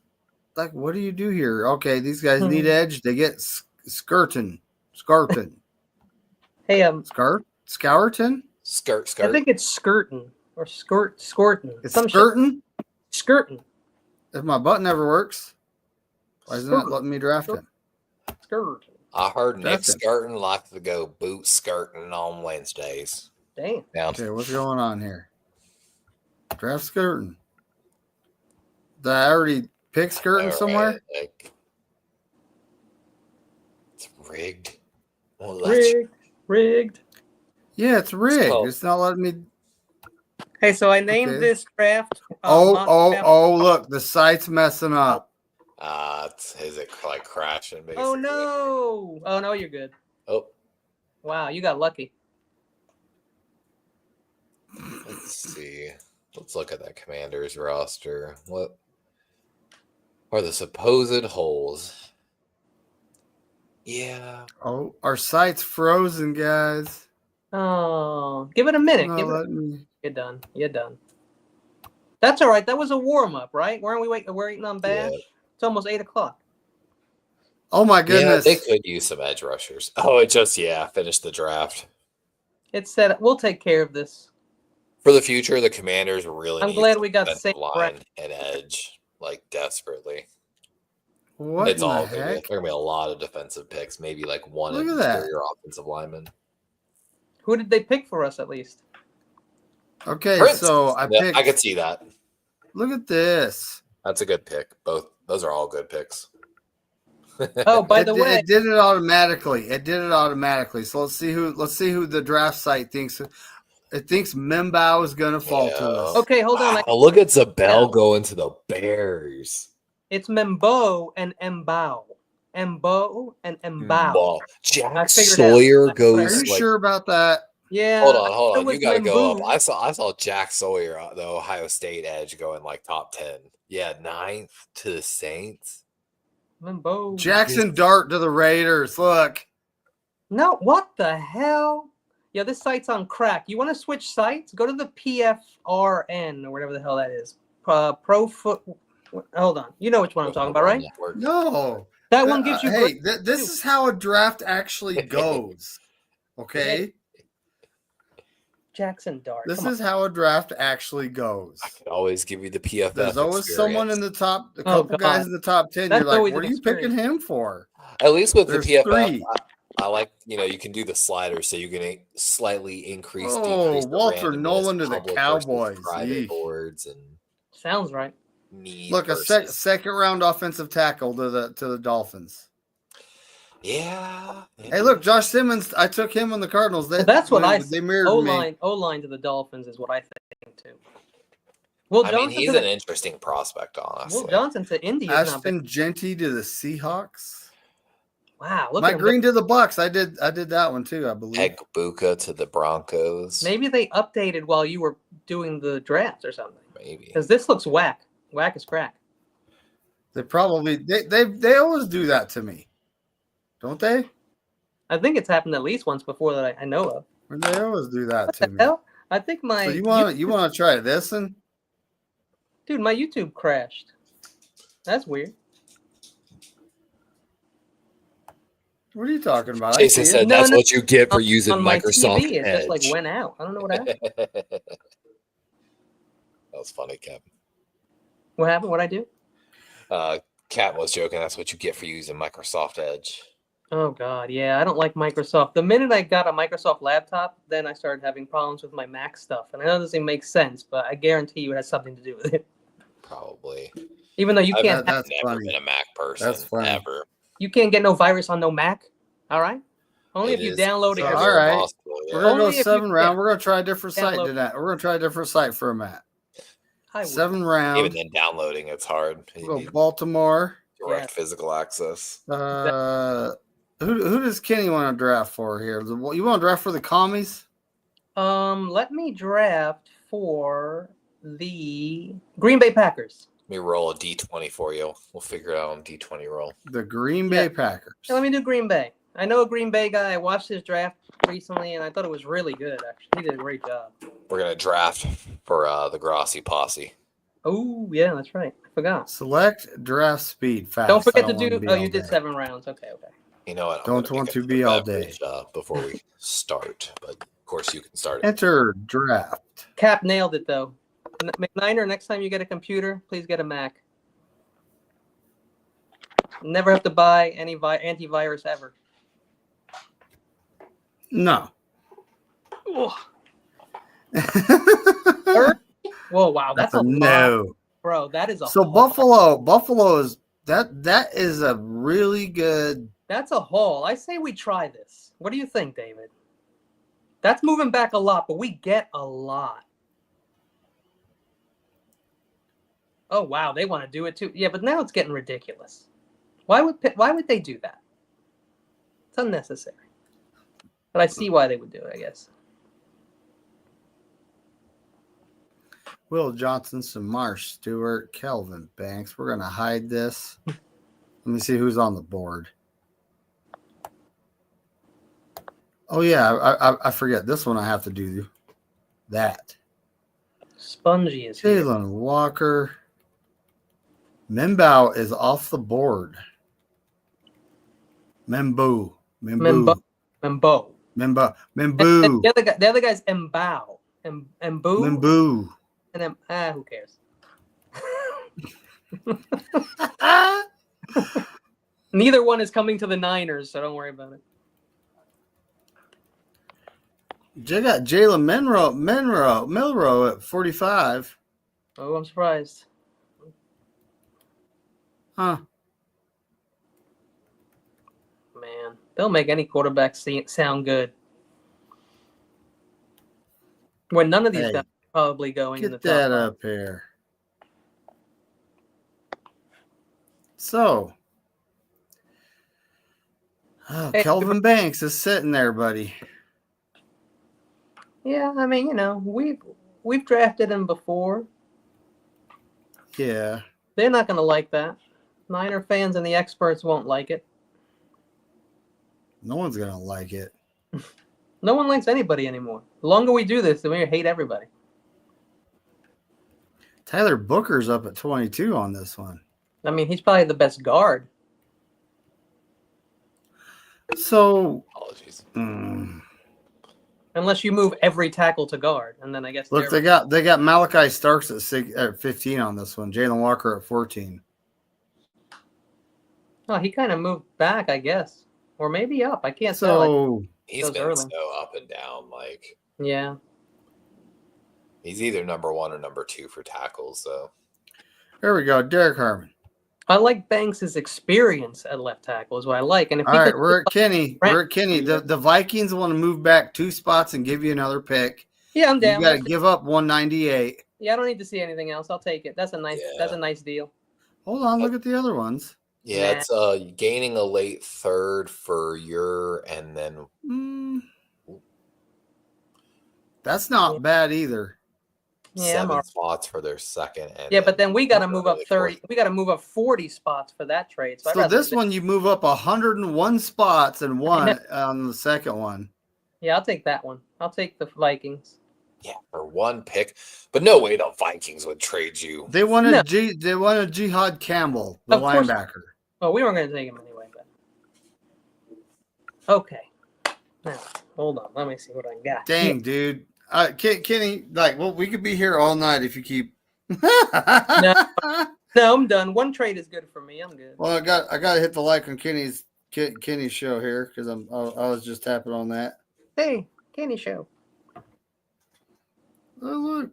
like, what do you do here? Okay, these guys need edge. They get Skirton. Hey, Scourton? Skirt. I think it's Skirton or Skorton. It's Skirton? Skirton. If my button never works, why isn't it letting me draft him? Skirton. I heard Nick Skirton likes to go boot skirting on Wednesdays. Damn. Okay, what's going on here? Draft Skirton. Did I already pick Skirton somewhere? It's rigged. Rigged. Yeah, it's rigged. It's not letting me. Hey, so I named this draft. Look, the site's messing up. Is it like crashing? Basically? Oh no, you're good. Oh, wow, you got lucky. Let's see. Let's look at that Commanders roster. What are the supposed holes? Yeah. Oh, our site's frozen, guys. Oh, give it a minute. No, Give it. let me. You're done. You're done. That's all right. That was a warm up, right? Weren't we waiting? We're eating on Bash. Yeah. It's almost 8:00. Oh my Yeah, goodness. they could use some edge rushers. Oh, it just finished the draft. It said we'll take care of this. For the future, the Commanders really I'm need glad some we got defensive Saint line and edge, like desperately. What It's in the all going to be. heck? There are going to be a lot of defensive picks, maybe like one Look at that. interior offensive lineman. Who did they pick for us at least? Okay, Prince. so I Yeah, picked. I could see that. Look at this. That's a good pick. Both those are all good picks. Oh, by the way, it did it automatically. It did it automatically. So let's see who the draft site thinks. It thinks Membao is going to fall to us. okay, hold on. Wow, look at Zabel Yeah. going to the Bears. It's Membo and Mbao. Mbo and Mbao. Wow. I Jack figured it Sawyer out. Are goes you like. sure about that? Yeah. Hold it on. was You got to go Membu. up. I saw Jack Sawyer, the Ohio State edge, going like top 10. Yeah, 9th to the Saints. Membo. Jackson Dart to the Raiders. Look. No, what the hell? Yeah, this site's on crack. You want to switch sites? Go to the PFRN or whatever the hell that is. Pro Foot. Hold on. You know which one I'm talking about, right? Network. No. That one gives you. Hey, this is how a draft actually goes. Okay? Jackson Dart. This Come on. is how a draft actually goes. I can always give you the PFF. There's always someone in the top, a Oh, couple God. guys in the top 10. That's You're like, always what are an you picking experience. him for? At least with There's the PFF, three. I like, you can do the slider so you can slightly increase, Oh, decrease the Walter randomness, Nolan to the public versus Cowboys. private Yeesh. boards and Sounds right. need Look, a versus. second round offensive tackle to the Dolphins. Yeah. Hey, look, Josh Simmons. I took him on the Cardinals. Well, that's what I They said. mirrored me. O-line to the Dolphins is what I think too. Will I mean, Johnson he's to an the interesting prospect, honestly. Will Johnson to Indy is not bad. Ashton Genty to the Seahawks. Wow, look Mike at him. Green to the Bucks. I did that one too, I believe. Peg Buka to the Broncos. Maybe they updated while you were doing the draft or something. Maybe. Because this looks whack. Whack is crack. They probably they always do that to me, don't they? I think it's happened at least once before that I know of. Or they always do that What to the me. hell? I think my So you want to try this and dude, my YouTube crashed. That's weird. what are you talking about? Jason said No, that's no, what you get for using on my Microsoft TV, it Edge. just like went out. I don't know what happened. That was funny, Kevin. What happened? What I do? Cat was joking. That's what you get for using Microsoft Edge. Oh God, yeah, I don't like Microsoft. The minute I got a Microsoft laptop, then I started having problems with my Mac stuff. And I know this doesn't make sense, but I guarantee you it has something to do with it. Probably. Even though you I've can't, That's never funny. been a Mac person. That's funny. Ever. you can't get no virus on no Mac. All right, only if you is download it. So, yourself. all right. possible, yeah. We're gonna Only go if you 7 round. can We're gonna try a different site download- tonight. We're gonna try a different site for a Matt. I would. 7 round. Even then, downloading it's hard. You We'll need go Baltimore. direct physical access. Who does Kenny want to draft for here? You want to draft for the commies? Let me draft for the Green Bay Packers. Let me roll a D20 for you. We'll figure it out on D20 roll. The Green Bay Yeah. Packers. Yeah, let me do Green Bay. I know a Green Bay guy. I watched his draft recently, and I thought it was really good. Actually, he did a great job. We're gonna draft for the Grossi posse. Oh yeah, that's right. I forgot. Select draft speed fast. Don't forget I to wanna do. be Oh, all you did day. 7 rounds. Okay. You know what? I'm Don't gonna want make to a be all beverage, day. before we start, but of course you can start it. Enter draft. Cap nailed it though. McNiner, next time you get a computer, please get a Mac. Never have to buy any antivirus ever. No. Whoa, wow, that's a lot, no. bro. That is a So haul. Buffalo is that is a really good. That's a haul. I say we try this. What do you think, David? That's moving back a lot, but we get a lot. Oh wow, they want to do it too. Yeah, but now it's getting ridiculous. Why would they do that? It's unnecessary. But I see why they would do it, I guess. Will Johnson, Samar Stewart, Kelvin Banks. We're gonna hide this. Let me see who's on the board. Oh yeah, I forget this one. I have to do that. Spongy is here. Jalen Walker. Membao is off the board. Membu. Membo. Membu. And Membu. the other guy's Mbao. Mbu. Membu. And who cares? Neither one is coming to the Niners, so don't worry about it. They got Jalen Milrow at 45. Oh, I'm surprised. Huh. Man, they'll make any quarterback sound good. When none of these guys are probably going in the Get top that five. up here. So, Hey, Kelvin Banks is sitting there, buddy. Yeah, I mean, we've drafted him before. Yeah. They're not going to like that. Niner fans and the experts won't like it. No one's going to like it. No one likes anybody anymore. The longer we do this, the more we hate everybody. Tyler Booker's up at 22 on this one. I mean, he's probably the best guard. So, Apologies. Unless you move every tackle to guard, and then I guess look, they got Malachi Starks at 15 on this one. Jalen Walker at 14. Oh, he kind of moved back, I guess, or maybe up. I can't tell. So He's Goes been early. so up and down. Like, Yeah. he's either number 1 or number 2 for tackles. So there we go. Derek Harmon. I like Banks' experience at left tackle is what I like. And if All he right, could, we're at Kenny. The Vikings want to move back 2 spots and give you another pick. yeah, I'm down. You got to give up 198. Yeah, I don't need to see anything else. I'll take it. That's a nice deal. Hold on, look at the other ones. yeah, Nah. it's gaining a late third for your, and then That's not bad either. Yeah, 7 spots for their second. And yeah, but then we got to move up early 30. fourth. We got to move up 40 spots for that trade. I'd So rather this do one, you move up 101 spots and one on the second one. Yeah, I'll take that one. I'll take the Vikings. Yeah, for 1 pick. But no way the Vikings would trade you. They wanted No. they wanted Jihad Campbell, the Of course. linebacker. Well, we weren't going to take him anyway. But okay. Now, hold on. Let me see what I got. Dang, dude. Kenny, we could be here all night if you keep. No, I'm done. One trade is good for me. I'm good. Well, I got to hit the like on Kenny's show here because I was just tapping on that. Hey, Kenny show. Oh, look,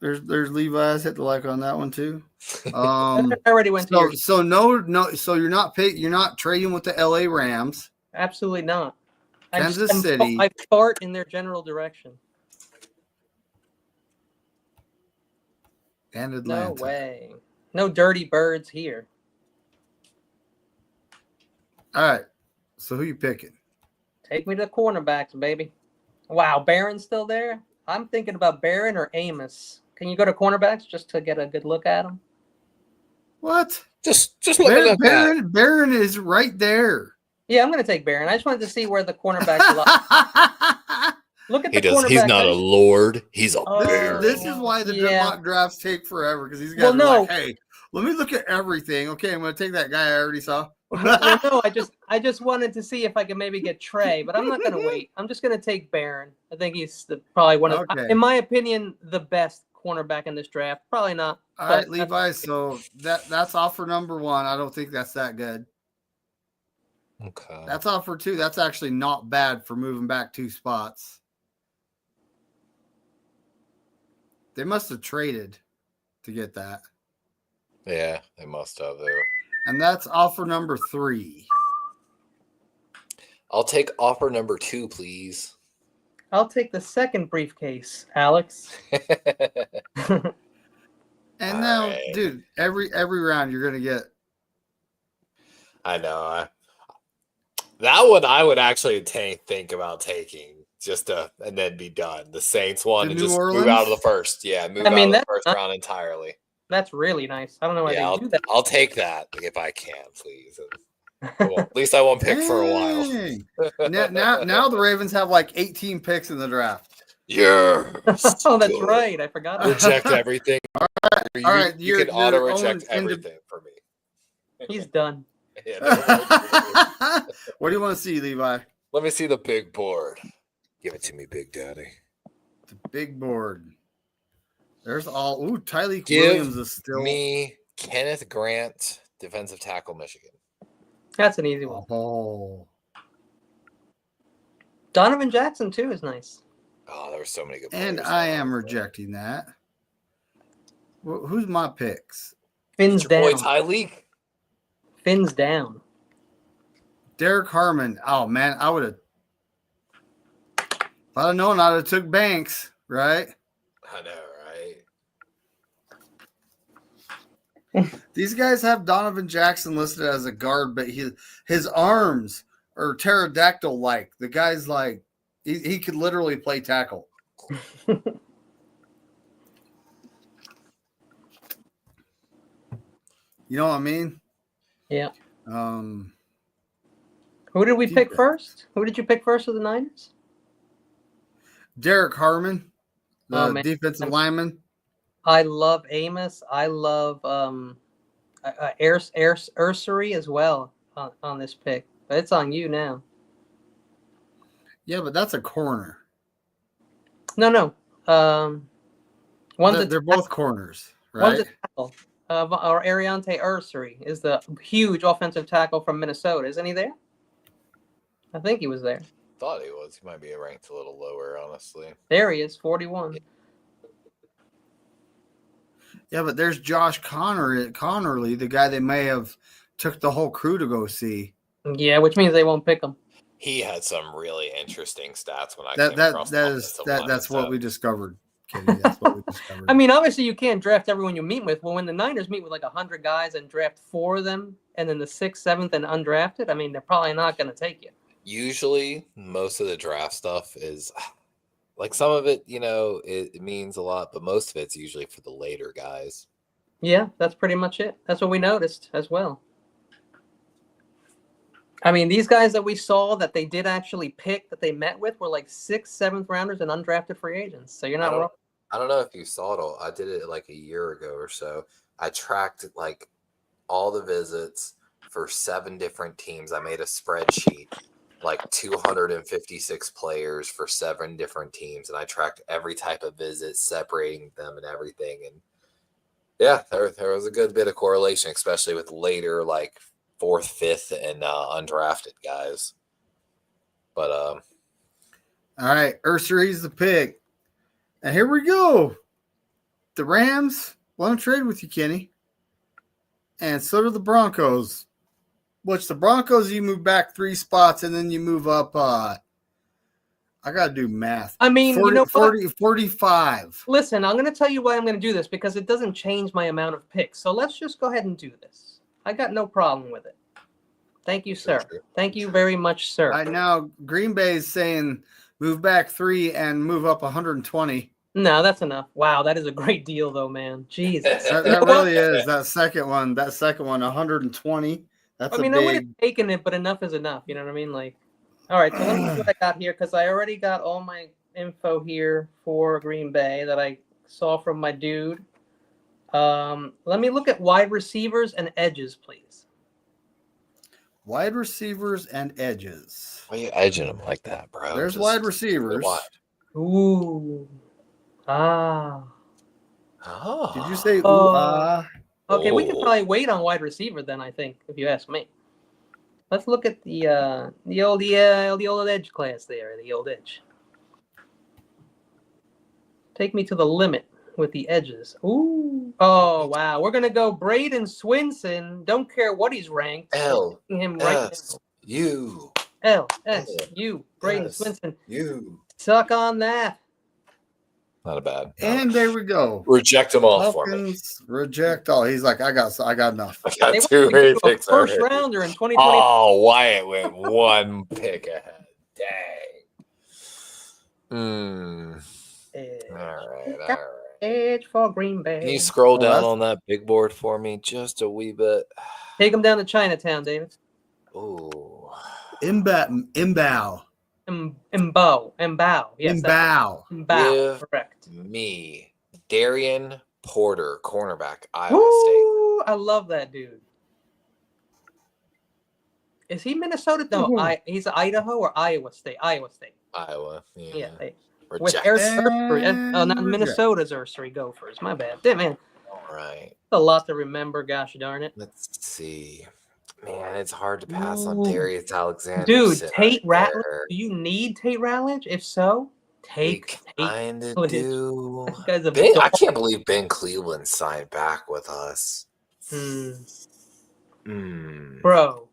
there's Levi's. Hit the like on that one too. I already went to yours. So no. So you're not trading with the LA Rams. Absolutely not. Kansas City. I fart in their general direction. And Atlanta. No way. No dirty birds here. All right. So who you picking? Take me to the cornerbacks, baby. Wow, Barron's still there? I'm thinking about Barron or Amos. Can you go to cornerbacks just to get a good look at them? What? Just look at that. Barron is right there. Yeah, I'm going to take Barron. I just wanted to see where the cornerbacks lie. Look at the cornerback. He's not a lord. He's a bear. This is why the mock drafts take forever because these guys are like, hey, let me look at everything. Okay, I'm going to take that guy I already saw. Well, no, I just wanted to see if I could maybe get Trey, but I'm not going to wait. I'm just going to take Barron. I think he's probably one of, in my opinion, the best cornerback in this draft. Probably not. All right, Levi. So that's offer number 1. I don't think that's that good. Okay. That's offer 2. That's actually not bad for moving back 2 spots. They must have traded to get that. Yeah, they must have. And that's offer number 3. I'll take offer number 2, please. I'll take the second briefcase, Alex. And now, dude, every round you're gonna get. I know. That one I would actually think about taking and then be done. The Saints one and just move out of the first. Yeah, move out of the first round entirely. That's really nice. I don't know why they do that. I'll take that if I can, please. At least I won't pick for a while. Dang. Now the Ravens have like 18 picks in the draft. Yes. Oh, that's good. right. I forgot. About Reject everything. All right, You can auto reject everything for me. He's done. Yeah, no, what do you want to see, Levi? let me see the big board. Give it to me, Big Daddy. The big board. There's all. Ooh, Tyleek Give Williams is still. me Kenneth Grant, defensive tackle, Michigan. That's an easy one. Oh. Donovan Jackson too is nice. Oh, there were so many good And players I there. am rejecting that. Who's my picks? Fins It's your boy down. Tyleek. Fins down. Derek Harmon. Oh man, I would have. If I'd have known, I'd have took Banks, right? I know, right? These guys have Donovan Jackson listed as a guard, but his arms are pterodactyl like. The guy's like he could literally play tackle. You know what I mean? Yeah. Um, Who did we pick first? Who did you pick first of the Niners? Derek Harmon, the Oh, man. defensive lineman. I love Amos. I love Ursery as well on this pick. But it's on you now. Yeah, but that's a corner. No. They're both corners, One's right? a tackle. Or Ariante Ursery is the huge offensive tackle from Minnesota. Isn't he there? I think he was there. Thought he was. He might be ranked a little lower, honestly. There he is, 41. Yeah, but there's Josh Connerly, the guy they may have took the whole crew to go see. Yeah, which means they won't pick him. He had some really interesting stats when I came That's across what we discovered. Kitty. That's what we discovered. I mean, obviously you can't draft everyone you meet with. Well, when the Niners meet with like 100 guys and draft 4 of them, and then the 6th, 7th, and undrafted, I mean, they're probably not going to take you. Usually, most of the draft stuff is like some of it, it means a lot, but most of it's usually for the later guys. Yeah, that's pretty much it. That's what we noticed as well. I mean, these guys that we saw that they did actually pick that they met with were like 6th, 7th rounders and undrafted free agents. So you're not wrong. I don't know if you saw it all. I did it like a year ago or so. I tracked like all the visits for 7 different teams. I made a spreadsheet, like 256 players for 7 different teams, and I tracked every type of visit, separating them and everything. And yeah, there was a good bit of correlation, especially with later like 4th, 5th, and undrafted guys. But all right, Ursery's the pick. And here we go. The Rams want to trade with you, Kenny. And so do the Broncos. Which the Broncos, you move back 3 spots and then you move up. I got to do math. I mean, 45. Listen, I'm going to tell you why I'm going to do this because it doesn't change my amount of picks. So let's just go ahead and do this. I got no problem with it. Thank you, sir. Thank you very much, sir. Right now, Green Bay is saying move back 3 and move up 120. No, that's enough. Wow, that is a great deal, though, man. Jesus. That really is. That second one, 120. That's I mean, a big... I would have taken it, but enough is enough. You know what I mean? Like, all right, so let me see what I got here because I already got all my info here for Green Bay that I saw from my dude. Let me look at wide receivers and edges, please. Wide receivers and edges. why are you edging them like that, bro? There's wide receivers. Ooh. Ah. Oh. Did you say ooh, Okay, we could probably wait on wide receiver then, I think, if you ask me. Let's look at the old edge class there, the old edge. Take me to the limit with the edges. Ooh. Oh, wow. We're going to go Braden Swinson. Don't care what he's ranked. Him right now. U. LSU. Braden Swinson. U. Suck on that. Not a bad. And there we go. Reject them all for me. Reject all. He's like, I got enough. I got They too wanted many to do a picks first already. rounder in 2020. Oh, Wyatt went 1 pick ahead. Dang. All right. Edge for Green Bay. Can you scroll down on that big board for me just a wee bit? Take him down to Chinatown, David. Oh, Imbow. Mbow. Yes, that's Imbow. Mbow. give Correct. me Darian Porter, cornerback, Iowa State. Ooh, I love that dude. Is he Minnesota? No, he's Idaho or Iowa State. Iowa State. Iowa. Yeah. With Reject. Ursary. Oh, not And Minnesota's Ursary Gophers. My bad. Damn, man. All right. A lot to remember. Gosh darn it. Let's see. Man, it's hard to pass on Ooh. Darius Alexander. Dude, sitting Tate right Ratledge. there. Do you need Tate Ratledge? If so, take They Tate kind of Ratledge. do. That guy's a Ben, I dog. can't believe Ben Cleveland signed back with us. Bro,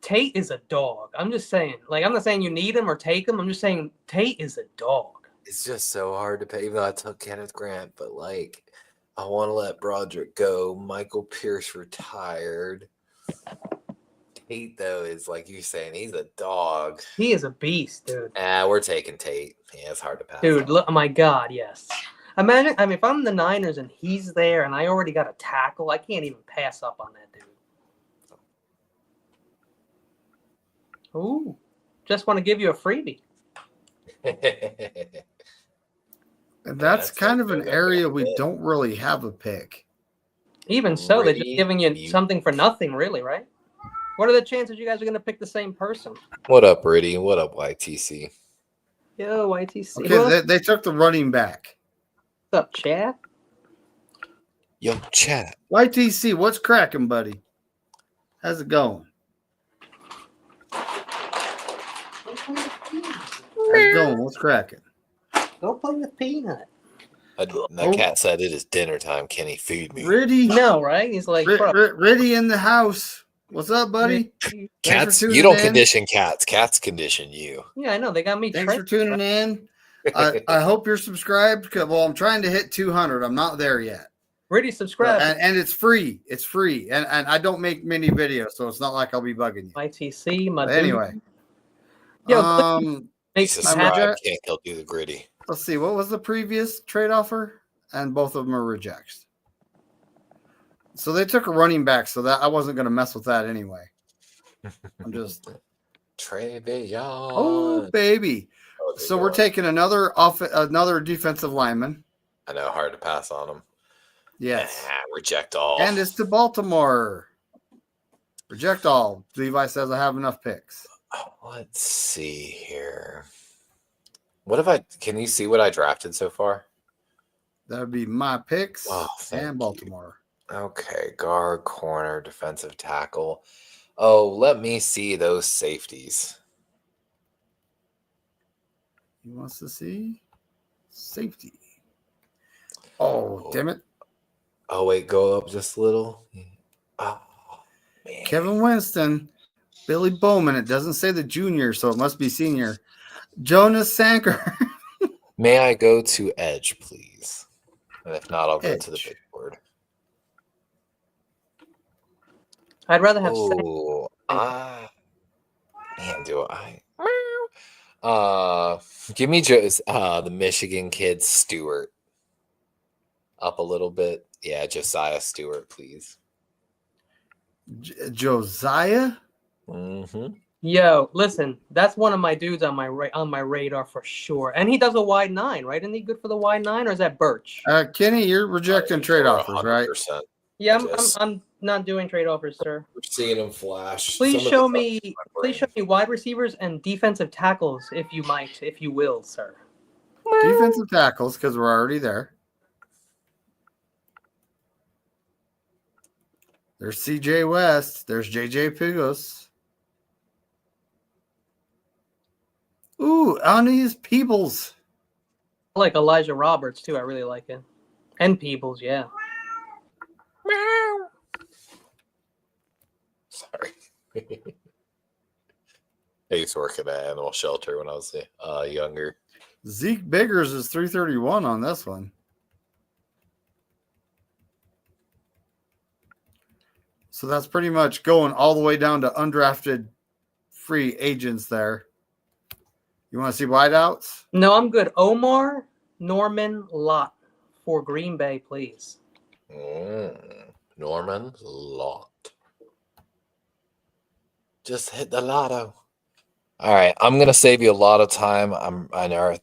Tate is a dog. I'm just saying. Like, I'm not saying you need him or take him. I'm just saying Tate is a dog. It's just so hard to pay. Even though I took Kenneth Grant, but like, I want to let Broderick go. Michael Pierce retired. Tate, though, is like you're saying, he's a dog. He is a beast, dude. We're taking Tate. Yeah, it's hard to pass. Dude, on. look, oh my God, yes. Imagine, I mean, if I'm the Niners and he's there and I already got a tackle, I can't even pass up on that dude. Ooh, just want to give you a freebie. that's kind of an area we don't really have a pick. Even so, they're just Really? giving you something for nothing, really, right? What are the chances you guys are going to pick the same person? What up, Riddy? What up, YTC? Yo, YTC. Okay, they took the running back. What's up, Chad? Yo, chat. YTC, what's cracking, buddy? How's it going? How's it going? What's cracking? Go play with Peanut. The cat said it is dinner time. Can he feed me? Riddy. No, right? He's like, bro. Riddy in the house. What's up, buddy? Cats, tuning you don't in. condition cats. Cats condition you. Yeah, I know. They got me Thanks for trained. tuning in. I hope you're subscribed. Well, I'm trying to hit 200. I'm not there yet. Really subscribe. And it's free. It's free. And I don't make many videos, so it's not like I'll be bugging you. YTC, my But anyway. Yo, He's subscribed. He'll do the gritty. Let's see. What was the previous trade offer? And both of them are rejects. So they took a running back, so that I wasn't going to mess with that anyway. I'm just Trevion. Oh baby. So we're taking another defensive lineman. I know, hard to pass on him. Yes. Reject all. And it's to Baltimore. Reject all. Levi says I have enough picks. Let's see here. Can you see what I drafted so far? That would be my picks and Baltimore. Okay, guard, corner, defensive tackle. Oh, let me see those safeties. He wants to see safety. Oh, damn it. Oh, wait, go up just a little. Oh, man. Kevin Winston, Billy Bowman. It doesn't say the junior, so it must be senior. Jonas Sanker. May I go to edge, please? And if not, I'll go to the big board. I'd rather have Oh, man, do I? Give me the Michigan kid Stewart up a little bit. Yeah, Josiah Stewart, please. Josiah. Mm-hmm. Yo, listen, that's one of my dudes on my radar for sure. And he does a wide 9, right? Isn't he good for the wide 9, or is that Birch? Kenny, you're rejecting trade offers, right? Yeah, I'm not doing trade offers, sir. We're seeing him flash. Please show me wide receivers and defensive tackles, if you will, sir. Defensive tackles, because we're already there. There's CJ West. There's JJ Pigos. Ooh, Anis Peebles. I like Elijah Roberts, too. I really like him. And Peebles, yeah. Sorry. I used to work at an animal shelter when I was younger. Zeke Biggers is 331 on this one. So that's pretty much going all the way down to undrafted free agents there. You want to see wideouts? No, I'm good. Omar Norman Lott for Green Bay, please. Norman Lott. Just hit the lotto. All right, I'm gonna save you a lot of time. I know.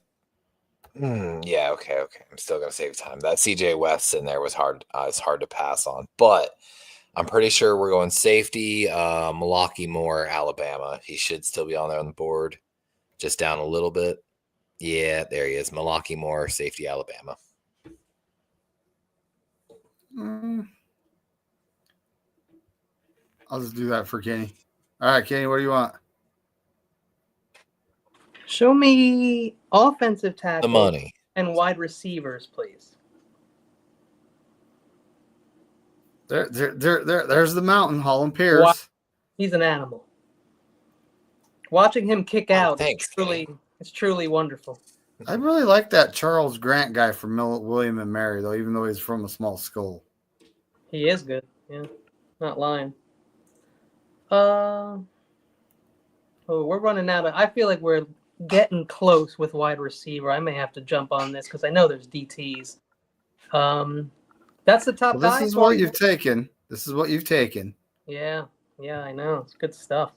Yeah, okay. I'm still gonna save time. That CJ West in there was hard. It's hard to pass on, but I'm pretty sure we're going safety. Milwaukee Moore, Alabama. He should still be on there on the board, just down a little bit. Yeah, there he is. Milwaukee Moore, safety, Alabama. I'll just do that for Kenny. All right, Kenny, what do you want? Show me offensive tackles The money. and wide receivers, please. There's the mountain, Holland Pierce. Wow. He's an animal. Watching him kick out thanks, it's truly wonderful. I really like that Charles Grant guy from William and Mary, though, even though he's from a small school. He is good. Yeah, not lying. We're running out of. I feel like we're getting close with wide receiver. I may have to jump on this because I know there's DTs. That's the top guy. This is what you've taken. Yeah, I know. It's good stuff.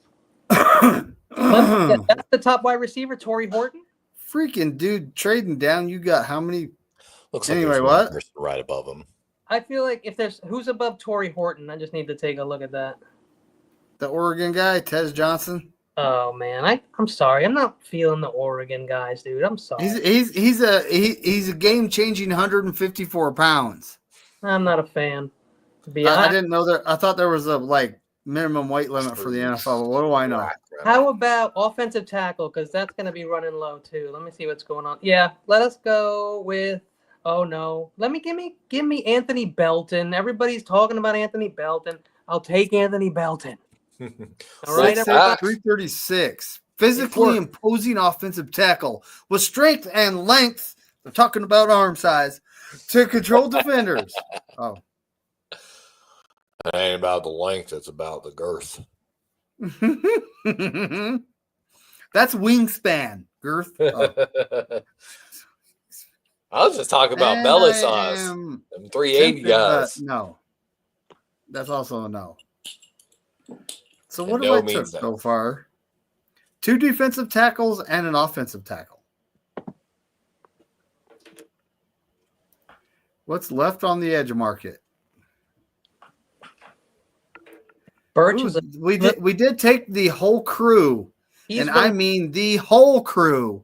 That's the top wide receiver, Torrey Horton. Freaking dude, trading down. You got how many? Looks anyway, like what? Person right above him. I feel like if there's who's above Torrey Horton, I just need to take a look at that. The Oregon guy, Tez Johnson. Oh man, I'm sorry. I'm not feeling the Oregon guys, dude. I'm sorry. He's a game-changing 154 pounds. I'm not a fan. I didn't know that. I thought there was a minimum weight limit for the NFL. But what do I know? How about offensive tackle? Because that's going to be running low too. Let me see what's going on. Yeah, let us go with. Oh no, give me Anthony Belton. Everybody's talking about Anthony Belton. I'll take Anthony Belton. All right, 336. Physically imposing offensive tackle with strength and length. We're talking about arm size to control defenders. Oh. It ain't about the length, it's about the girth. That's wingspan. Girth. Oh. I was just talking about belly size. Them 380 guys. No. That's also a no. So what have I took so far? 2 defensive tackles and an offensive tackle. What's left on the edge market? Birch we did take the whole crew, I mean the whole crew,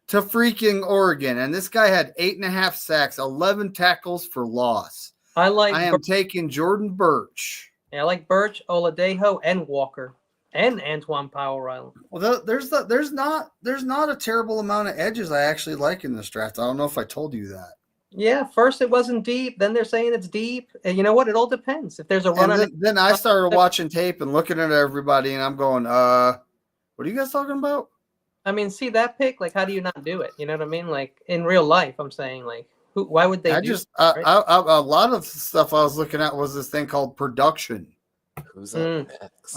to freaking Oregon, and this guy had 8.5 sacks, 11 tackles for loss. I am taking Jordan Birch. Yeah, I like Birch, Oladejo, and Walker, and Antoine Powell. Well, there's not a terrible amount of edges I actually like in this draft. I don't know if I told you that. Yeah, first it wasn't deep. Then they're saying it's deep. And you know what? It all depends. If there's a run then I started watching tape and looking at everybody, and I'm going, what are you guys talking about? I mean, see that pick? Like, how do you not do it? You know what I mean? Like, in real life, I'm saying, like, why would they a lot of stuff I was looking at was this thing called production. Who's up next?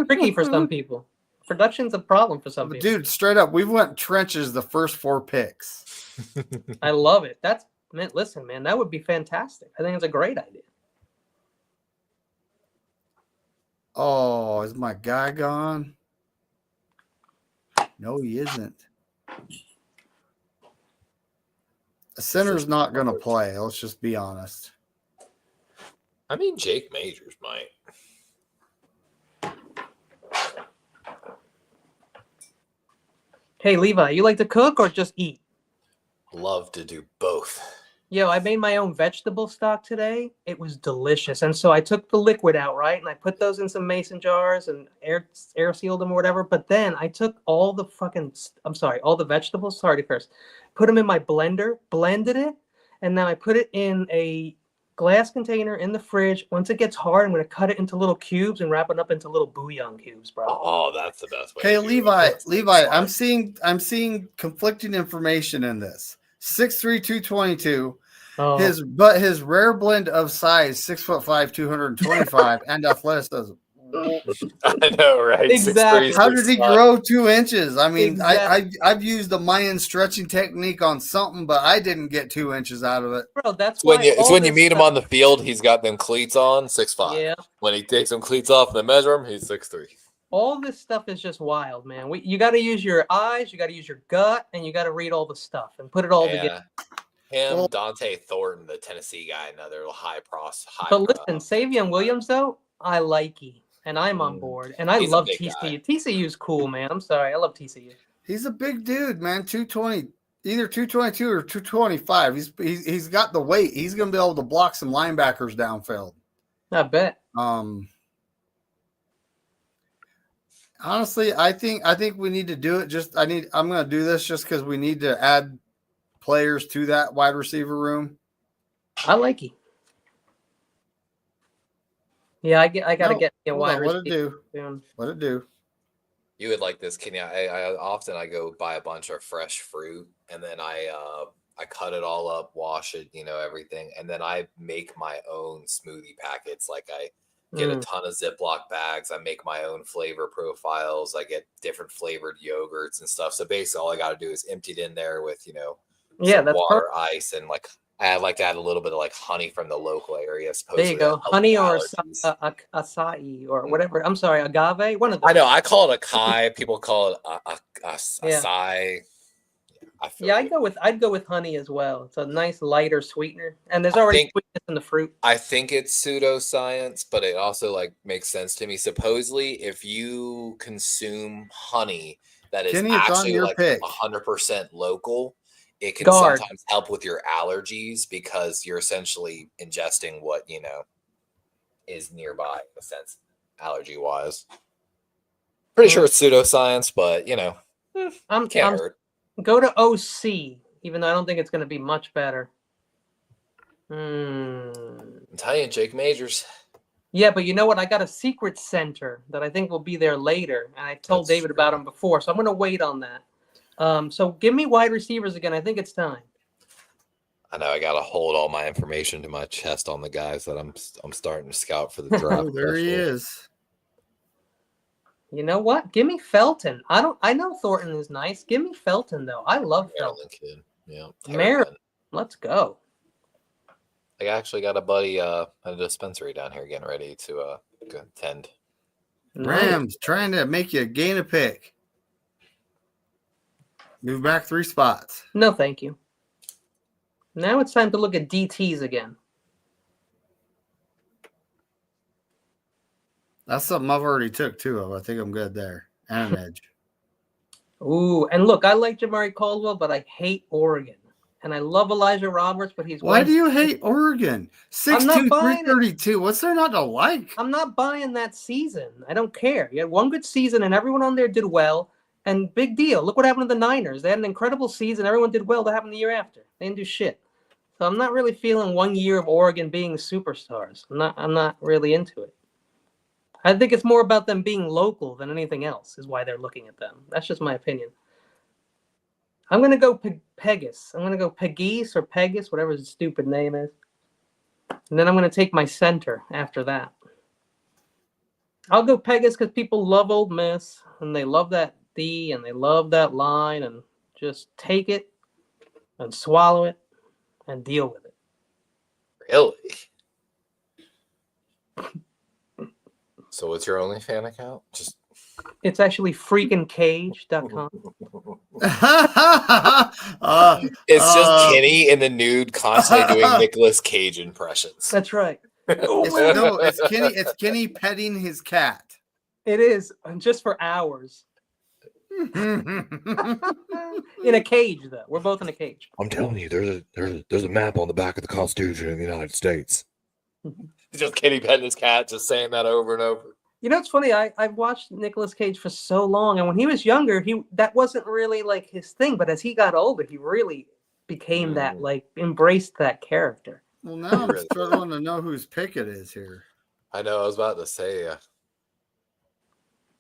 Tricky for some people. Production's a problem for some people. Dude, straight up, we went trenches the first 4 picks. I love it. Listen, man, that would be fantastic. I think it's a great idea. Oh, is my guy gone? No, he isn't. The center's not going to play. Let's just be honest. I mean, Jake Majors might. Hey, Levi, you like to cook or just eat? Love to do both. Yo, I made my own vegetable stock today. It was delicious. And so I took the liquid out, right? And I put those in some mason jars and air sealed them or whatever. But then I took all the vegetables, put them in my blender, blended it, and now I put it in a glass container in the fridge. Once it gets hard, I'm going to cut it into little cubes and wrap it up into little bouillon cubes, bro. Oh, that's the best way. Okay, Levi, I'm seeing conflicting information in this. 6'3", 222. Oh. His rare blend of size, 6'5", 225, and athleticism. I know, right? Exactly. 6'3", How did he 6'5". grow 2 inches? I mean, Exactly. I've used the Mayan stretching technique on something, but I didn't get 2 inches out of it. Bro, that's It's when why you it's all when you this meet him stuff- on the field, he's got them cleats on, 6'5". Yeah. When he takes them cleats off and they measure him, he's 6'3". all this stuff is just wild, man. You got to use your eyes, you got to use your gut, and you got to read all the stuff and put it all together. Him, Well- Dante Thornton, the Tennessee guy, another high But listen, Savion Williams though, I like he, and I'm on Mm. board, and I He's a love big TCU. guy. TCU's cool, man. I'm sorry, I love TCU. He's a big dude, man. 220, either 222 or 225. He's got the weight. He's going to be able to block some linebackers downfield. I bet. Honestly, I think we need to do it. I'm going to do this just because we need to add players to that wide receiver room. I like he. Yeah, I gotta get a wide What it receiver. do? What it do? You would like this, Kenny. I often go buy a bunch of fresh fruit and then I cut it all up, wash it, everything, and then I make my own smoothie packets. Like I get a ton of Ziploc bags. I make my own flavor profiles. I get different flavored yogurts and stuff. So basically, all I got to do is empty it in there with some that's water, ice, and I like to add a little bit of honey from the local area. There you go, honey or acai or whatever. I'm sorry, agave. One of those. I know. I call it acai. People call it acai. I'd go with honey as well. It's a nice lighter sweetener, and there's already sweetness in the fruit. I think it's pseudoscience, but it also makes sense to me. Supposedly, if you consume honey that is actually 100% local, it can sometimes help with your allergies because you're essentially ingesting what is nearby in a sense, allergy wise. Pretty sure it's pseudoscience, but can't hurt. Go to OC, even though I don't think it's going to be much better. I'm telling you, Jake Majors. Yeah, but you know what? I got a secret center that I think will be there later, and I told David about him before, so I'm going to wait on that. So give me wide receivers again. I think it's time. I know I got to hold all my information to my chest on the guys that I'm starting to scout for the draft. There he is. You know what? Give me Felton. I know Thornton is nice. Give me Felton though. I love Felton. Kid. Yeah. Maryland. Let's go. I actually got a buddy at a dispensary down here getting ready to attend. Rams trying to make you gain a pick. Move back 3 spots. No, thank you. Now it's time to look at DTs again. That's something I've already took 2 of. I think I'm good there. And an edge. Ooh, and look, I like Jamari Caldwell, but I hate Oregon. And I love Elijah Roberts, but he's... Why do you hate Oregon? 6'2", 332. What's there not to like? I'm not buying that season. I don't care. You had one good season, and everyone on there did well. And big deal. Look what happened to the Niners. They had an incredible season. Everyone did well. That happened the year after. They didn't do shit. So I'm not really feeling 1 year of Oregon being superstars. I'm not really into it. I think it's more about them being local than anything else is why they're looking at them. That's just my opinion. I'm going to go Pegas. I'm going to go Pegues or Pegas, whatever his stupid name is. And then I'm going to take my center after that. I'll go Pegas because people love Ole Miss, and they love that D, and they love that line, and just take it and swallow it and deal with it. Really? So what's your OnlyFans account? It's actually freakingcage.com. It's just Kenny in the nude constantly doing Nicolas Cage impressions. That's right. It's Kenny petting his cat. It is, just for hours. In a cage, though. We're both in a cage. I'm telling you, there's a map on the back of the Constitution of the United States. Just Kenny petting his cat, just saying that over and over. You know, it's funny. I've watched Nicolas Cage for so long, and when he was younger, that wasn't really like his thing. But as he got older, he really became that, embraced that character. Well, now I'm struggling to know whose pick it is here. I know. I was about to say,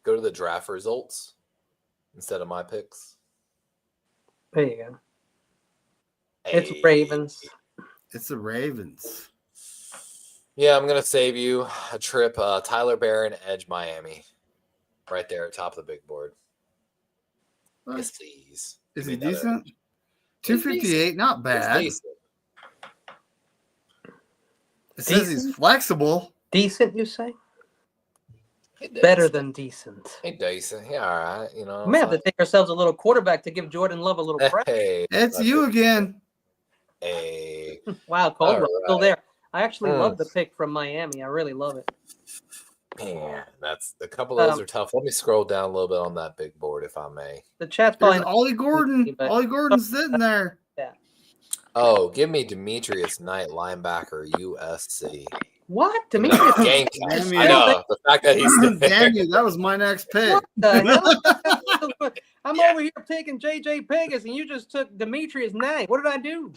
go to the draft results instead of my picks. There you go. It's Ravens. It's the Ravens. Yeah, I'm gonna save you a trip. Tyler Barron, Edge, Miami, right there at top of the big board. What? Yes, please. Is Give he me another decent? Edge. He's 258, not He's bad. decent. It says he's Decent? flexible. Decent, you say? He's Better decent. than decent. He's decent. Yeah, all right. You know. We may have to take ourselves a little quarterback to give Jordan Love a little prep. Hey, It's you again. Hey. Wow, Caldwell still there. I actually Mm. love the pick from Miami. I really love it. Man, that's a couple of those are tough. Let me scroll down a little bit on that big board, if I may. The chat's There's probably Ollie Gordon. but- Ollie Gordon's sitting there. Oh, give me Demetrius Knight, linebacker, USC. What? Give me that Demetrius? game Damn catch. you. I know the fact that he's there. Damn you, that was my next pick. What the hell? I'm over here taking JJ Pegas, and you just took Demetrius Knight. What did I do?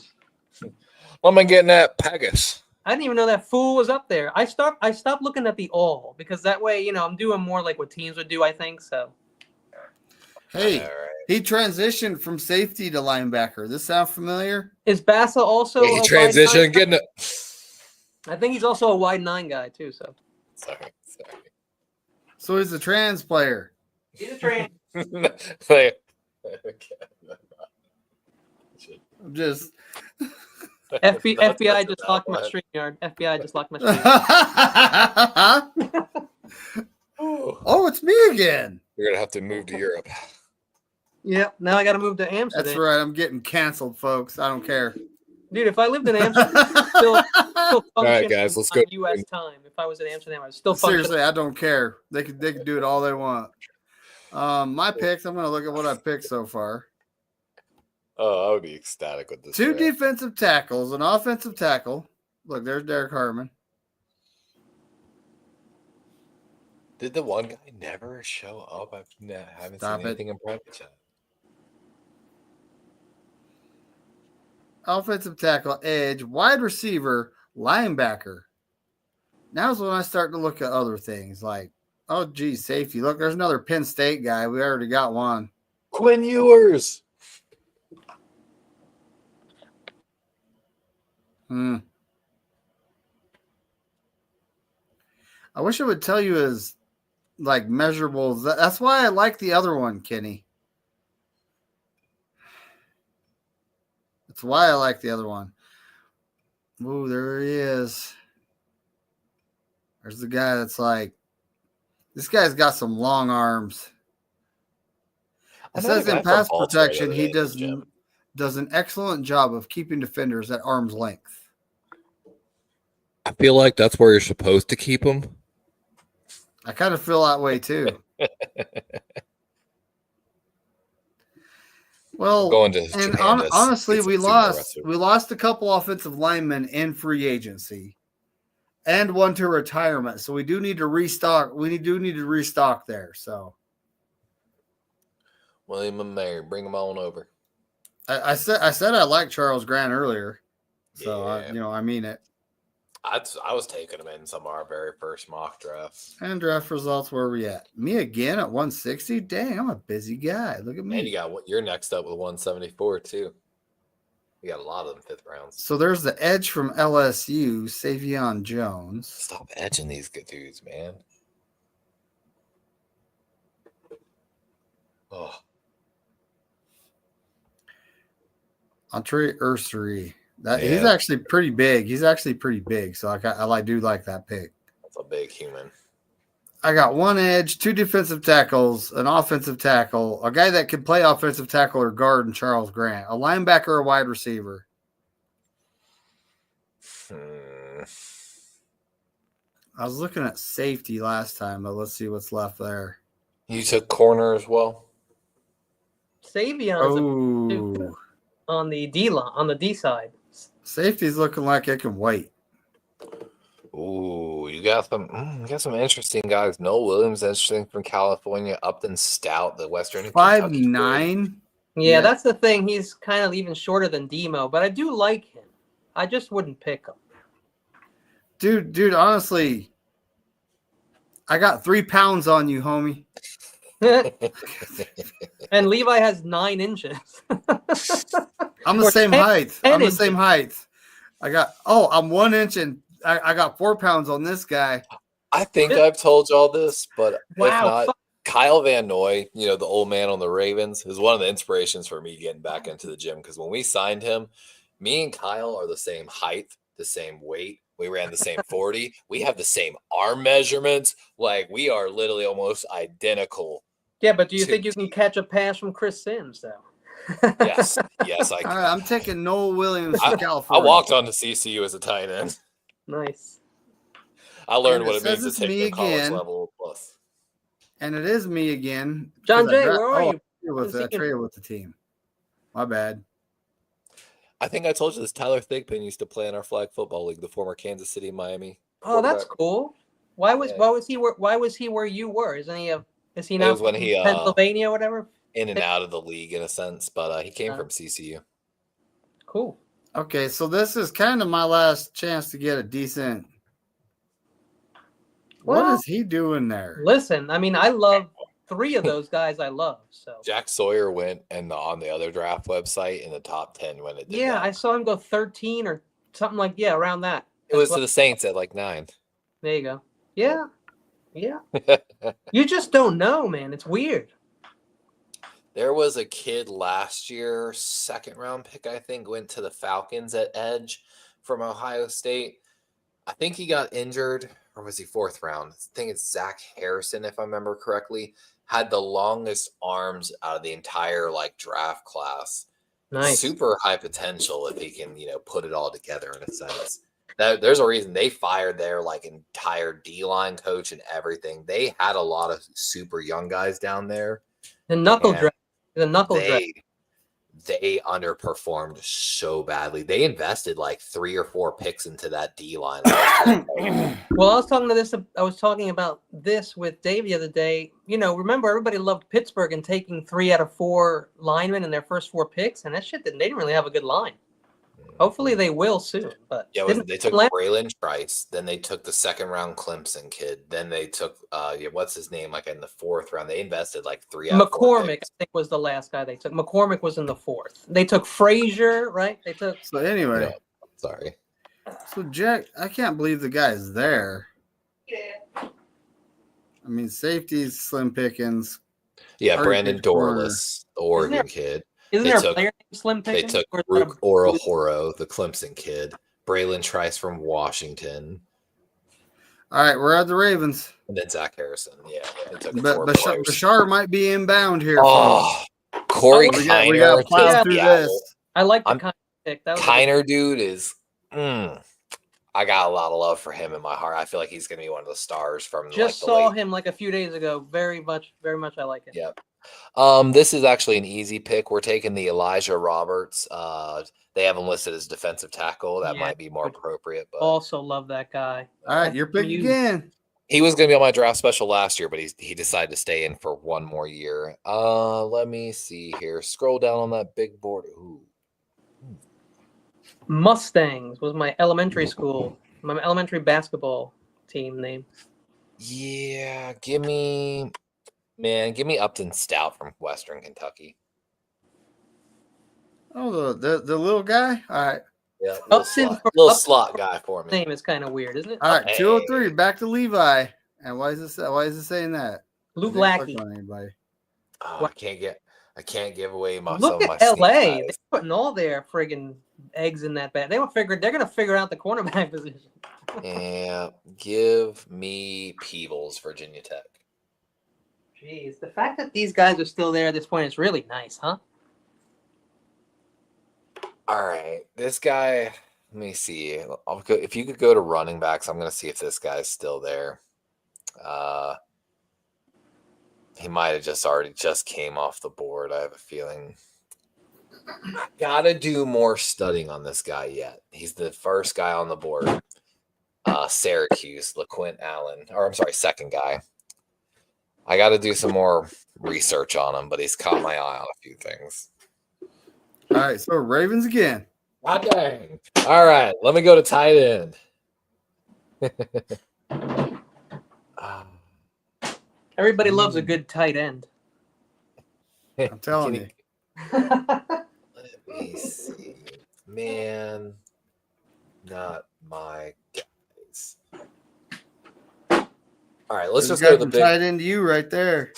What am I getting at? Pegasus. I didn't even know that fool was up there. I stopped looking at the all because that way, I'm doing more like what teams would do, I think. So Hey, All right. he transitioned from safety to linebacker. This sound familiar? is Bassa also He a transitioned, wide getting it. nine? I think he's also a wide 9 guy too. So Sorry. So he's a trans player. he's a trans. Like, I'm just FBI just locked my stream yard. FBI just locked my stream. Oh, it's me again. You're gonna have to move to Europe. Yep. Now I got to move to Amsterdam. That's right. I'm getting canceled, folks. I don't care. Dude, if I lived in Amsterdam, I'd still function right, guys, let's go. on U.S. time. If I was in Amsterdam, I'd still function. Seriously, I don't care. They could do it all they want. My picks, I'm going to look at what I picked so far. Oh, I would be ecstatic with this. 2 draft. defensive tackles, an offensive tackle. Look, there's Derek Harmon. Did the one guy never show up? I haven't Stop seen it. anything in private chat. Offensive tackle, edge, wide receiver, linebacker. Now's when I start to look at other things like, oh, geez, safety. Look, there's another Penn State guy. We already got one. Quinn Ewers. I wish I would tell you his like measurables. That's why I like the other one, Kenny. That's why I like the other one. Ooh, there he is. There's the guy that's like, this guy's got some long arms. It says in pass protection, he does an excellent job of keeping defenders at arm's length. I feel like that's where you're supposed to keep them. I kind of feel that way too. Well, honestly, we lost a couple offensive linemen in free agency, and one to retirement. So we do need to restock. We do need to restock there. So William and Mary, bring them on over. I said I liked Charles Grant earlier. So Yeah. I mean it. I was taking him in some of our very first mock drafts. And draft results, where are we at? Me again at 160? Dang, I'm a busy guy. Look at me. And you got you're next up with 174 too. You got a lot of them 5th rounds. So there's the edge from LSU, Savion Jones. Stop edging these good dudes, man. Oh, Andre Ursery. He's actually pretty big. So I do like that pick. that's a big human. I got one edge, 2 defensive tackles, an offensive tackle, a guy that can play offensive tackle or guard, and Charles Grant, a linebacker, a wide receiver. I was looking at safety last time, but let's see what's left there. You took corner as well. Savion's on the D line, on the D side. Safety's looking like it can wait. Ooh, you got some interesting guys. Noel Williams, interesting from California. Upton Stout, the Western 5'9". Yeah, that's the thing. He's kind of even shorter than Demo, but I do like him. I just wouldn't pick him. Dude, honestly, I got 3 pounds on you, homie. And Levi has 9 inches. I'm the same height. I'm 1 inch and I got 4 pounds on this guy. I think I've told y'all this, but if Wow. not, Kyle Van Noy, the old man on the Ravens, is one of the inspirations for me getting back into the gym. Because when we signed him, me and Kyle are the same height, the same weight. We ran the same 40. We have the same arm measurements. Like, we are literally almost identical. Yeah, but do you think you can catch a pass from Chris Sims, though? Yes, I All can. right, I'm taking Noel Williams from I California. walked on to CCU as a tight end. Nice. I learned And what it it means to says it's take me the college again. level plus. And it is me again. John because Jay, where are you? I traded with the team. My bad. I think I told you this. Tyler Thigpen used to play in our flag football league, the former Kansas City Miami. Oh, that's cool. Why was he where you were? Is he It now was when from he Pennsylvania or whatever? in and out of the league in a sense, but he came from CCU. Cool. Okay, so this is kind of my last chance to get a decent. What is he doing there? Listen, I mean, I love 3 of those guys. I love so. Jack Sawyer went and on the other draft website in the top 10 when it did Yeah, that. I saw him go 13 or something like around that. It was to the Saints at like 9. There you go. Yeah. You just don't know, man. It's weird. There was a kid last year, 2nd round pick, I think, went to the Falcons at edge from Ohio State. I think he got injured, or was he 4th round? I think it's Zach Harrison, if I remember correctly. Had the longest arms out of the entire draft class. Nice. Super high potential if he can, put it all together in a sense. There's a reason they fired their entire D-line coach and everything. They had a lot of super young guys down there. The knuckle drag. They underperformed so badly. They invested 3 or 4 picks into that D line. Well, I was talking about this with Dave the other day. Remember everybody loved Pittsburgh and taking 3 out of 4 linemen in their first 4 picks, and they didn't really have a good line. Hopefully they will soon. But yeah, they took Braylon Trice, then they took the 2nd round Clemson kid, then they took what's his name? In the 4th round, they invested 3 out of 4 McCormick, picks. I think, was the last guy they took. McCormick was in the 4th. They took Frazier, right? They took. So anyway, sorry. So Jack, I can't believe the guy's there. Yeah. I mean, safeties, slim pickings. Yeah, Brandon Dorless, the Oregon kid. Isn't there a player named Slim Pickens? They took Rook Orahoro, the Clemson kid. Braylon Trice from Washington. All right, we're at the Ravens. And then Zach Harrison. Yeah. But Bashar might be inbound here. Oh, Corey Kiner. We got to plow through this. I like the Kiner pick. Kiner, dude, is... I got a lot of love for him in my heart. I feel like he's going to be one of the stars from saw him a few days ago. Very much I like him. Yep. This is actually an easy pick. We're taking the Elijah Roberts. They have him listed as defensive tackle. That might be more appropriate. But also love that guy. All right, your pick again. He was going to be on my draft special last year, but he decided to stay in for one more year. Let me see here. Scroll down on that big board. Ooh. Mustangs was my elementary basketball team name. Yeah, give me Upton Stout from Western Kentucky. Oh, the little guy? All right. Yeah, little slot guy for me. Name is kind of weird, isn't it? All right, 203, back to Levi. And why is it saying that? Luke Lackey. Oh, I can't give away some Look of my at LA. guys. They're putting all their friggin' eggs in that bag. They're gonna figure out the cornerback position. Yeah, give me Peebles, Virginia Tech. Jeez, the fact that these guys are still there at this point is really nice, huh? All right, this guy. Let me see. If you could go to running backs, I'm going to see if this guy's still there. He might have just came off the board. I have a feeling. Gotta do more studying on this guy yet. He's the first guy on the board. Syracuse, LaQuint Allen. Or I'm sorry, second guy. I got to do some more research on him, but he's caught my eye on a few things. All right, so Ravens again. God dang. All right, let me go to tight end. Everybody loves a good tight end. I'm telling you. Let me see. Man, not my guy. All right, let's There's just a guy go to the from big. tight end to you right there.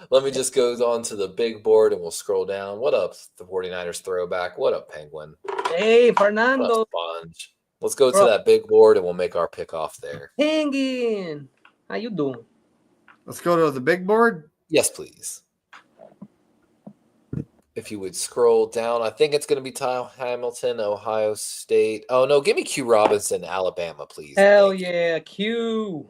Let me just go on to the big board and we'll scroll down. What up, the 49ers throwback? What up, Penguin? Hey, What Fernando. up, Sponge? Let's go to Bro. that big board and we'll make our pick off there. Hanging. How you doing? Let's go to the big board. Yes, please. If you would scroll down, I think it's going to be Ty Hamilton, Ohio State. Oh, no, give me Q Robinson, Alabama, please. Hell Thank you. yeah, Q.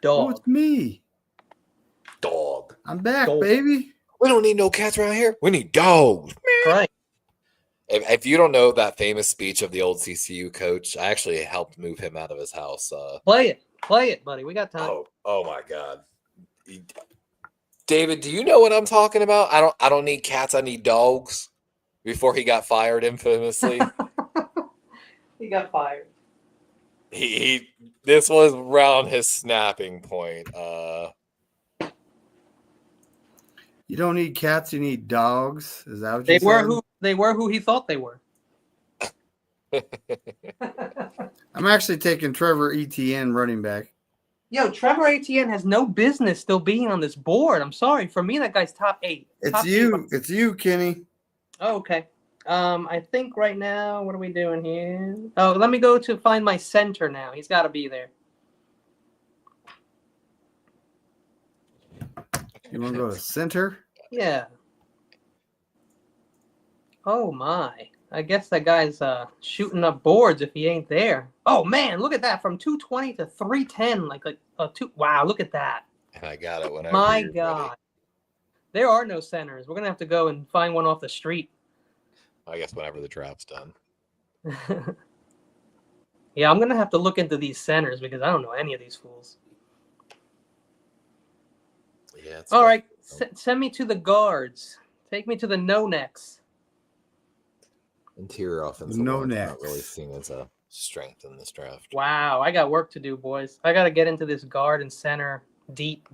Oh, Dog. it's me. Dog. I'm back, Dog. baby. We don't need no cats around here. We need dogs. Right. If you don't know that famous speech of the old CCU coach, I actually helped move him out of his house. Play it, buddy. We got time. Oh my God. David, do you know what I'm talking about? I don't need cats, I need dogs. Before he got fired infamously. He got fired. he this was around his snapping point. You don't need cats, you need dogs. Is that what They you said? they were who he thought they were. I'm actually taking Trevor Etienne running back. Yo, Trevor Etienne has no business still being on this board. I'm sorry. For me, that guy's top 8. It's Top you. 8. It's you, Kenny. Oh, okay. I think right now, what are we doing here? Oh, let me go to find my center now. He's got to be there. You want to go to center? Yeah. Oh my. I guess that guy's shooting up boards if he ain't there. Oh man, look at that, from 220 to 310, like wow, look at that. And I got it whenever. My you're God. ready. There are no centers. We're gonna have to go and find one off the street. I guess whenever the draft's done. Yeah, I'm gonna have to look into these centers because I don't know any of these fools. Yeah. It's All right, send me to the guards. Take me to the no-necks. Interior offensive No line necks. not really seen as a strength in this draft. Wow, I got work to do, boys. I got to get into this guard and center deep.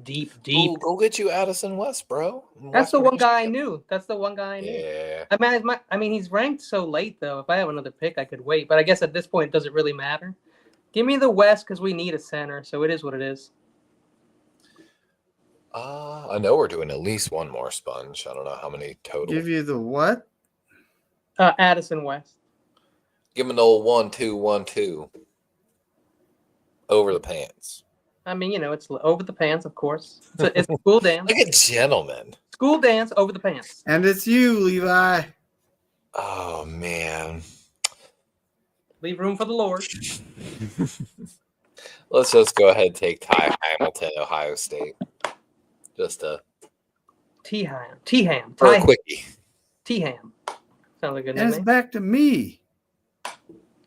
Ooh, go get you Addison West, bro. That's the one guy I knew. That's the one guy I knew. Yeah. I mean, he's ranked so late, though. If I have another pick, I could wait. But I guess at this point, does it really matter? Give me the West because we need a center, so it is what it is. I know we're doing at least one more sponge. I don't know how many total. Give you the what? Addison West. Give him an old 1-2-1-2 over the pants. I mean, you know, it's over the pants, of course. It's a school dance. Like a gentleman. School dance over the pants. And it's you, Levi. Oh man. Leave room for the Lord. Let's just go ahead and take Ty Hamilton, Ohio State. Just T-Ham. for a quickie. T-Ham. Sounds like a good And it's name. back to me.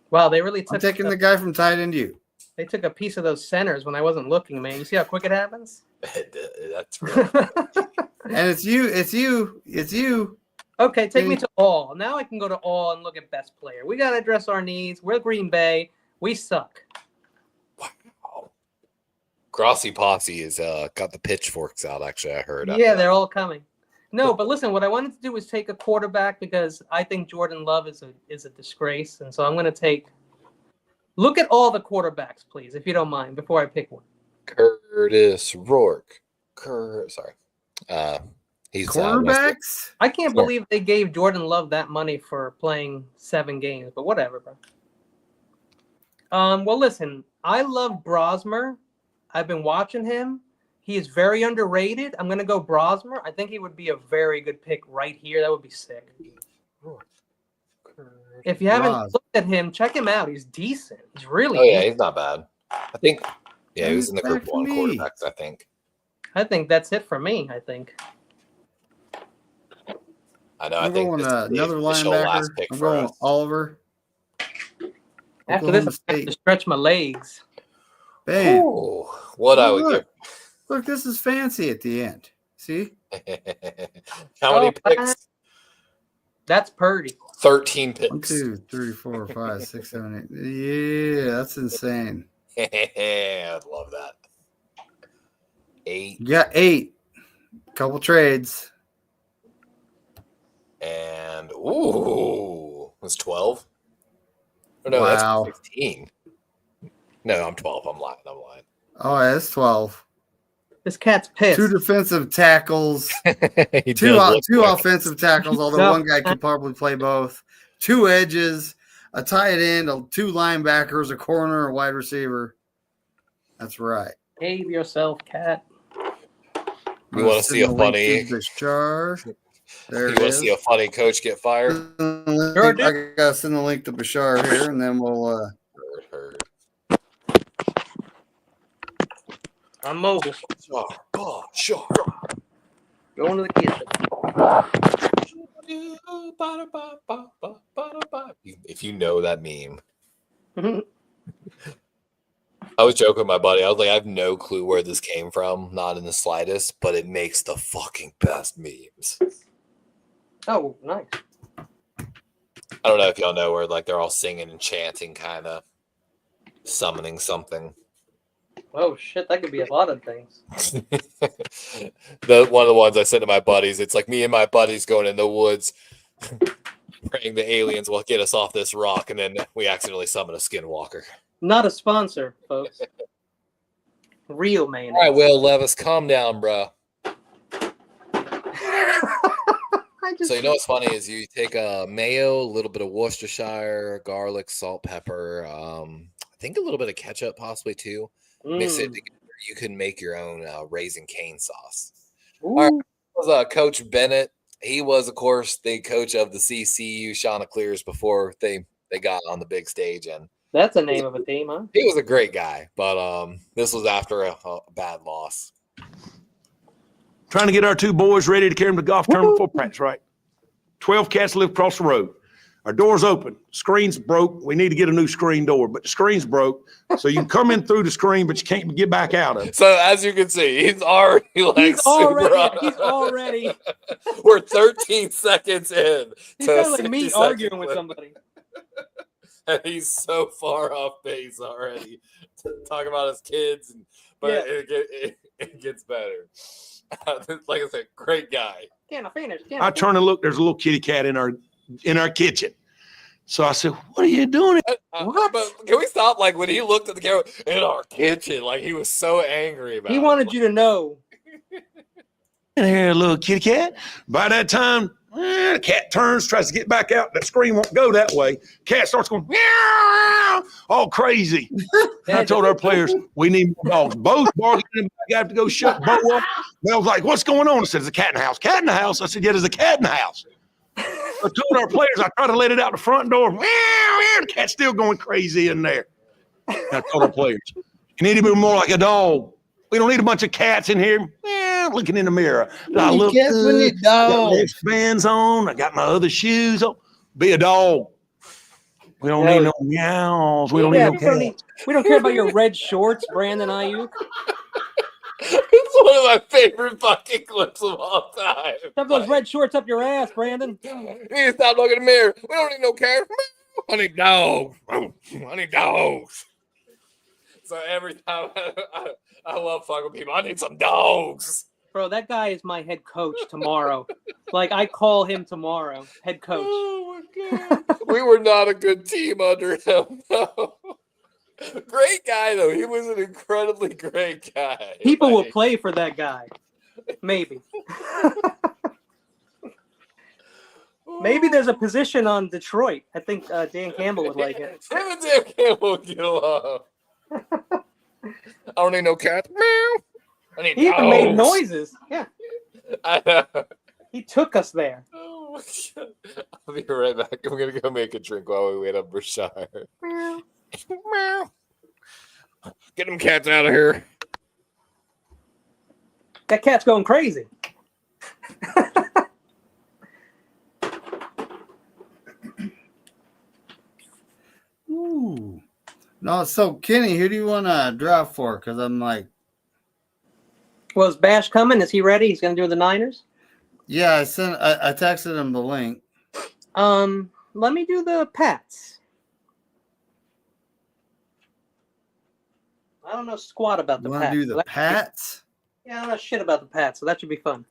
Wow, they really I'm took taking the guy from tight end you. they took a piece of those centers when I wasn't looking, man. You see how quick it happens? That's really And it's you. It's you. It's you. Okay, take me to all. Now I can go to all and look at best player. We got to address our needs. We're Green Bay. We suck. wow. Grossi Posse is got the pitchforks out. Actually, I heard. Yeah, they're all coming. No, but listen, what I wanted to do was take a quarterback because I think Jordan Love is a disgrace, and so I'm going to look at all the quarterbacks, please, if you don't mind, before I pick one. Curtis Rourke. Sorry. He's Quarterbacks. I can't believe they gave Jordan Love that money for playing 7 games, but whatever, bro. Well, listen, I love Brosmer. I've been watching him. He is very underrated. I'm going to go Brosmer. I think he would be a very good pick right here. That would be sick. If you haven't looked at him, check him out. He's decent. He's really decent. he's not bad. I think, he was in the group 1 quarterbacks, I think. I think that's it for me, I think. I know. I'm going another linebacker. I'm going Oliver. After this, I have to stretch my legs. Bam. Ooh, what I would give. Look, this is fancy at the end. See? How many picks? That's Purdy. 13 picks. 1, 2, 3, 4, 5, 6, 7, 8. Yeah, that's insane. I'd love that. 8. You got 8. Couple trades. And it was 12. Oh, no, Wow. that's 16. No, I'm 12. I'm lying. Oh, yeah, it's 12. This cat's pissed. 2 defensive tackles, He two does look like- offensive tackles, although No. one guy could probably play both. 2 edges, a tight end, 2 linebackers, a corner, a wide receiver. That's right. Behave yourself, cat. You want to see a funny? Bashar. There You it want to is. see a funny coach get fired? Sure do. I gotta send the link to Bashar here, and then we'll. Heard. I'm mobile. Sure. Going to the kitchen. If you know that meme. I was joking with my buddy. I was like, I have no clue where this came from, not in the slightest, but it makes the fucking best memes. Oh, nice. I don't know if y'all know where like they're all singing and chanting, kind of summoning something. Oh shit, that could be a lot of things. One of the ones I sent to my buddies, it's like me and my buddies going in the woods, praying the aliens will get us off this rock, and then we accidentally summon a skinwalker. Not a sponsor, folks. Real mayonnaise. All right, Will Levis, calm down, bro. So you know what's funny is you take a mayo, a little bit of Worcestershire, garlic, salt, pepper, I think a little bit of ketchup possibly too. Mix it together. You can make your own Raising Cane sauce. All right, this was Coach Bennett. He was, of course, the coach of the CCU Chanticleers before they got on the big stage, and that's a name of a team, huh? he was a great guy. But this was after a bad loss. Trying to get our 2 boys ready to carry them to golf tournament before practice, right? 12 cats live across the road. Our door's open. Screen's broke. We need to get a new screen door, but the screen's broke. So you can come in through the screen, but you can't get back out of it. So as you can see, he's already He's already. We're 13 seconds in. He's to kind of like me 60 second arguing with clip. somebody. And he's so far off base already. Talking about his kids, but it gets better. Like I said, great guy. Can I finish? I turn and look. There's a little kitty cat in our kitchen. So I said, "What are you doing?" What? But can we stop? Like when he looked at the camera in our kitchen, like he was so angry about. He it. wanted you to know. In here, little kitty cat. By that time, the cat turns, tries to get back out. That screen won't go that way. Cat starts going meow, all crazy. And I told our players, we need more dogs. Both barking. I have to go shut Bo up. They was like, "What's going on?" I said, "There's a cat in the house." Cat in the house. I said, "Yeah, there's a cat in the house." I told our players, I tried to let it out the front door. Meow, meow, the cat's still going crazy in there. And I told our players, "You need to be more like a dog. We don't need a bunch of cats in here." Looking in the mirror. I look good. Got wristbands on. I got my other shoes on. Be a dog. We don't need no meows. We don't need no cats. We don't care about your red shorts, Brandon Ayuk. It's one of my favorite fucking clips of all time. Have those red shorts up your ass, Brandon. You need to stop looking in the mirror. We don't need no cats. I need dogs. I need dogs. So every time I love fucking people. I need some dogs. Bro, that guy is my head coach tomorrow. Like, I call him tomorrow. Head coach. Oh, my God. We were not a good team under him, no. Great guy, though. He was an incredibly great guy. People will play for that guy. Maybe. Maybe there's a position on Detroit. I think Dan Campbell would like it. Him and Dan Campbell would get along. I don't need no cats. Meow. I need He even dogs. made noises. Yeah. I know. He took us there. Oh, my God. I'll be right back. I'm going to go make a drink while we wait on Brashar. Meow. Meow. Get them cats out of here. That cat's going crazy. Ooh. No, so Kenny, who do you want to draft for? Because I'm like, Well, is Bash coming? Is he ready? He's going to do the Niners? yeah, I texted him the link. Let me do the Pats. I don't know squat about the You want Pats. to do the Pats? Yeah, I don't know shit about the Pats, so that should be fun.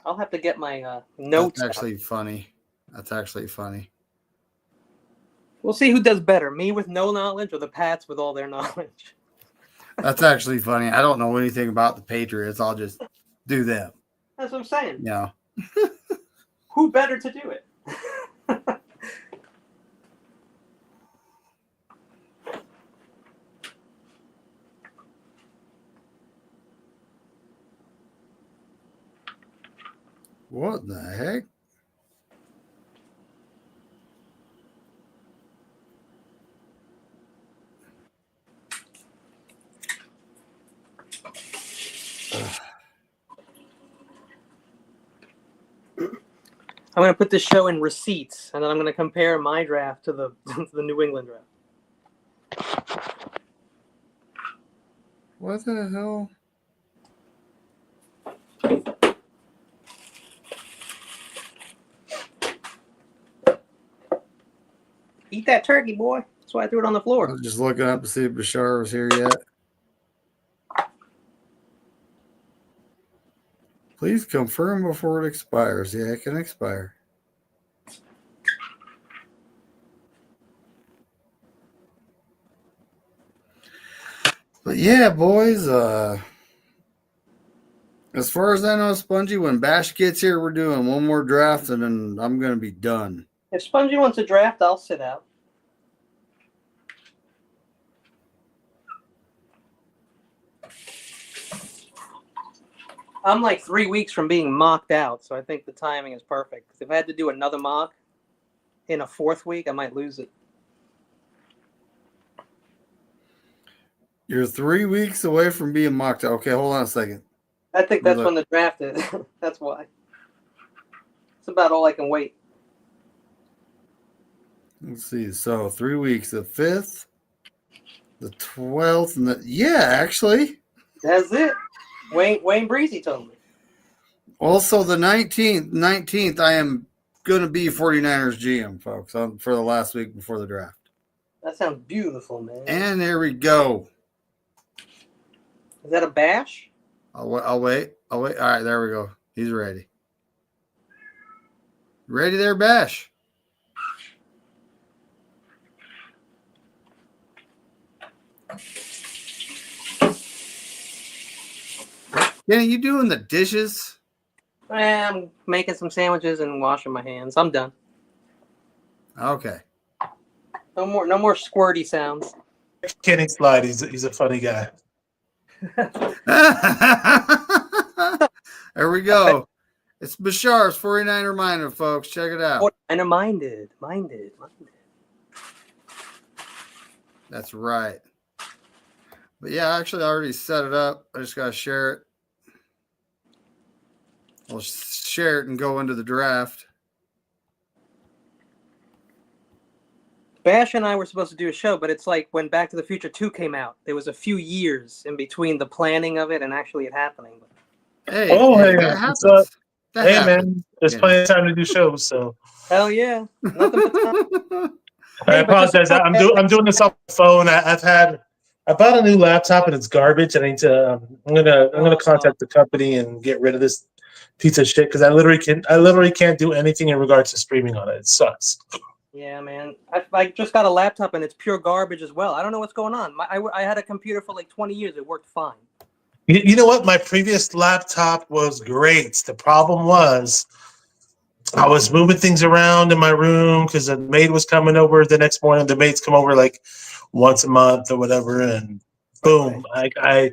I'll have to get my notes. That's actually funny. That's actually funny. We'll see who does better, me with no knowledge or the Pats with all their knowledge. That's actually funny. I don't know anything about the Patriots. I'll just do them. That's what I'm saying. You know. Who better to do it? What the heck? I'm going to put this show in receipts, and then I'm going to compare my draft to the the New England draft. What the hell? Eat that turkey, boy. That's why I threw it on the I floor. was just looking up to see if Bashar was here yet. Please confirm before it expires. Yeah, it can expire. But yeah, boys, as far as I know, Spongy, when Bash gets here, we're doing one more draft and then I'm going to be done. If Spongy wants a draft, I'll sit out. I'm like 3 weeks from being mocked out, so I think the timing is perfect. Because if I had to do another mock in a 4th week, I might lose it. You're 3 weeks away from being mocked out. Okay, hold on a second. I think that's when the draft is. That's why. It's about all I can wait. Let's see. So 3 weeks, the 5th, the 12th, and the actually. That's it. Wayne Breezy told me. Also the 19th, I am going to be 49ers GM, folks, for the last week before the draft. That sounds beautiful, man. And there we go. Is that a bash? I'll wait. All right, there we go. He's ready. Ready there, Bash? Kenny, you doing the dishes? I'm making some sandwiches and washing my hands. I'm done. Okay. No more squirty sounds. Kenny Slide, he's a funny guy. There we go. It's Bashar's 49er Minded, folks. Check it out. And minded. That's right. But yeah, actually, I already set it up. I just got to share it. I'll share it and go into the draft. Bash and I were supposed to do a show, but it's like when Back to the Future 2 came out. There was a few years in between the planning of it and actually it happening. Hey, hey, that happens. what's up? That Hey, happens. man, there's plenty of time to do shows, so. Hell yeah. Nothing but time. I apologize. I'm doing this on my phone. I bought a new laptop and it's garbage. I need to. I'm gonna contact the company and get rid of this piece of shit because I literally can't do anything in regards to streaming on it. It sucks. Yeah, man. I just got a laptop and it's pure garbage as well. I don't know what's going on. I had a computer for like 20 years. It worked fine. You know what? My previous laptop was great. The problem was I was moving things around in my room because the maid was coming over the next morning. The maids come over like once a month or whatever, and boom, I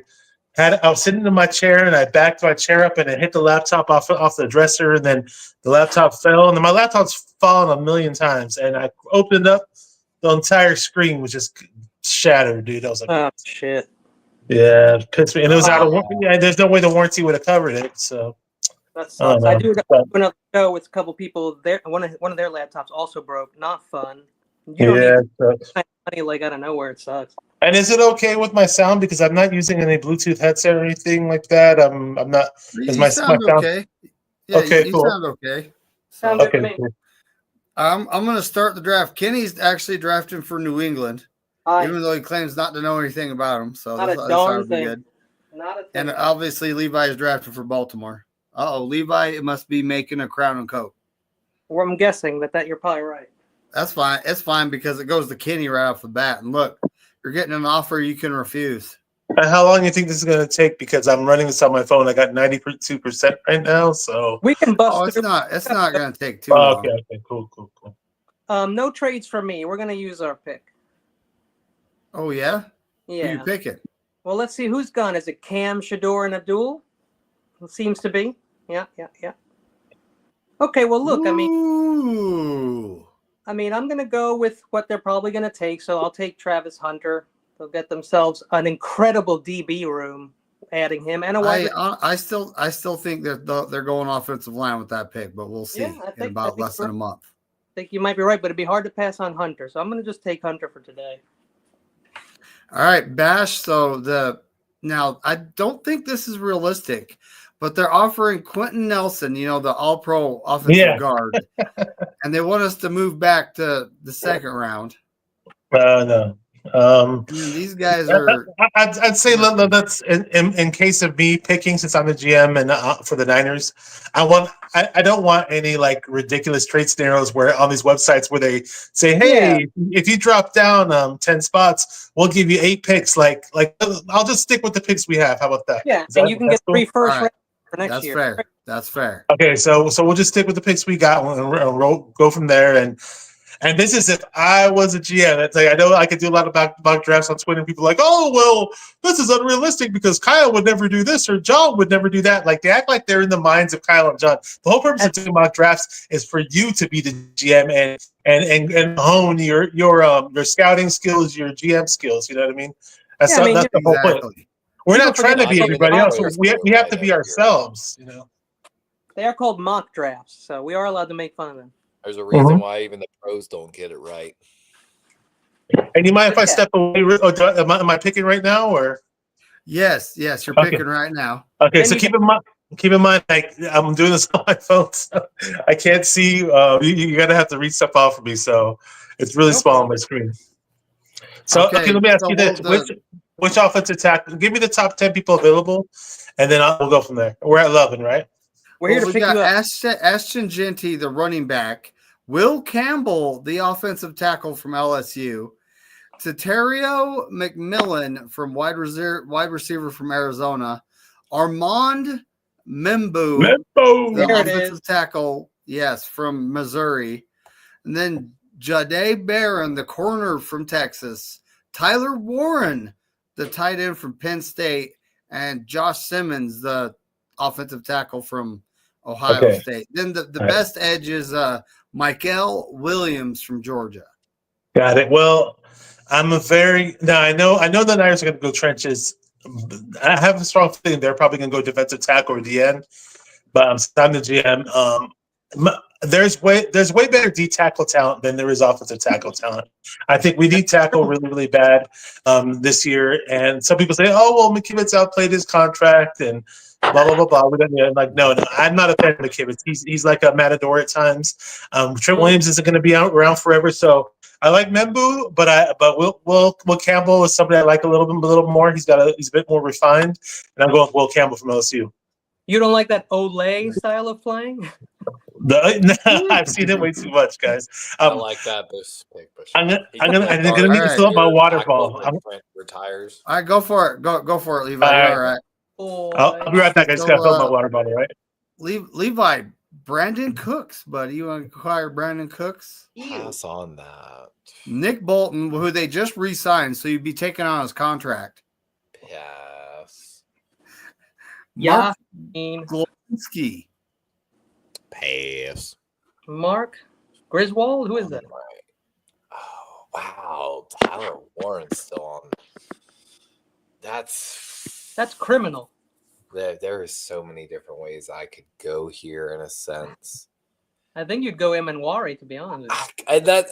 was sitting in my chair and I backed my chair up and it hit the laptop off the dresser, and then the laptop fell, and then my laptop's fallen a million times, and I opened it up, the entire screen was just shattered, dude. I was like, oh shit. Yeah, it pissed me, and it was out of warranty. Yeah, there's no way the warranty would have covered it. So that sucks. I do another show with a couple people there. One of their laptops also broke. Not fun. You don't need money like out of nowhere. It sucks. And is it okay with my sound because I'm not using any Bluetooth headset or anything like that? I'm not. Is my sound okay? Yeah, okay, cool. Sound okay. Sounds okay, good to me. cool. I'm going to start the draft. Kenny's actually drafting for New England. Even though he claims not to know anything about him, so not this darn thing. Good. Not a thing. And obviously, Levi is drafted for Baltimore. Levi, it must be making a crown and coat. Well, I'm guessing that you're probably right. That's fine. It's fine because it goes to Kenny right off the bat. And look, you're getting an offer you can refuse. And how long do you think this is going to take? Because I'm running this on my phone. I got 92% right now. So, We can bust Oh, it's through. not. It's not going to take too oh, long. okay, cool. No trades for me. We're gonna use our pick. Oh yeah. Who you Yeah. picking? Well, let's see who's gone. Is it Cam, Shador, and Abdul? It seems to be. Yeah. Okay. Well, look. Ooh. I mean, I'm gonna go with what they're probably gonna take. So I'll take Travis Hunter. They'll get themselves an incredible DB room, adding him and a wide. I still think that they're going offensive line with that pick, but we'll see Yeah, I in think- about I think less than a month. I think you might be right, but it'd be hard to pass on Hunter. So I'm gonna just take Hunter for today. All right, Bash. So now I don't think this is realistic, but they're offering Quentin Nelson, the All-Pro offensive guard, and they want us to move back to the second round. No. These guys are. I'd say that's in case of me picking, since I'm the GM and for the Niners, I don't want any like ridiculous trade scenarios where on these websites where they say, hey, if you drop down 10 spots, we'll give you 8 picks. Like I'll just stick with the picks we have. How about that? Yeah, and you can get 3 first rounds for next That's year. fair. That's fair. Okay, so we'll just stick with the picks we got and go from there. And this is if I was a GM. It's like I know I could do a lot of mock drafts on Twitter. And people are like, oh well, this is unrealistic because Kyle would never do this or John would never do that. Like they act like they're in the minds of Kyle and John. The whole purpose of doing mock drafts is for you to be the GM and hone your scouting skills, your GM skills. You know what I mean? That's the whole point. We're not trying to be everybody else. We have to be ourselves. They are called mock drafts, so we are allowed to make fun of them. There's a reason why even the pros don't get it right. And you mind if I step away? Am I picking right now, or? Yes, you're picking right now. Okay, so keep in mind, like I'm doing this on my phone, so I can't see. You gotta have to read stuff off of me, so it's really small on my screen. So okay, let me ask you this: which offensive tackle? Give me the top 10 people available, and then we'll go from there. We're at 11, right? We're here to pick you up. Ashton Genty, the running back. Will Campbell, the offensive tackle from LSU. Teterio McMillan from wide receiver from Arizona. Armand Membu, the offensive tackle, from Missouri. And then Jahdae Barron, the corner from Texas. Tyler Warren, the tight end from Penn State. And Josh Simmons, the offensive tackle from Ohio State. Then the best edge is Michael Williams from Georgia. Got it. Well, I know the Niners are going to go trenches. I have a strong feeling they're probably going to go defensive tackle or DN, but I'm the GM. There's way better D tackle talent than there is offensive tackle talent. I think we need tackle really, really bad this year. And some people say, oh, well, McKivitz outplayed his contract and blah, blah, blah, blah. We don't, like, no, I'm not a fan of McKivitz. He's like a matador at times. Trent Williams isn't going to be around forever. So I like Membu, but Will Campbell is somebody I like a little more. He's a bit more refined. And I'm going with Will Campbell from LSU. You don't like that Olay style of playing? I've seen it way too much, guys. I like that. I'm gonna need to fill up my water bottle. Retires. All right, go for it. Go for it, Levi. All right. I'll be right back. I just gotta fill up my water bottle, right? Levi, Brandon Cooks, buddy. You want to acquire Brandon Cooks? Pass on that. Nick Bolton, who they just re-signed, so you'd be taking on his contract. Yes. Yeah. Glowinski. Pass. Mark Griswold? Who is that? Oh, wow. Tyler Warren's still on. That's criminal. There is so many different ways I could go here in a sense. I think you'd go Emanwari, to be honest.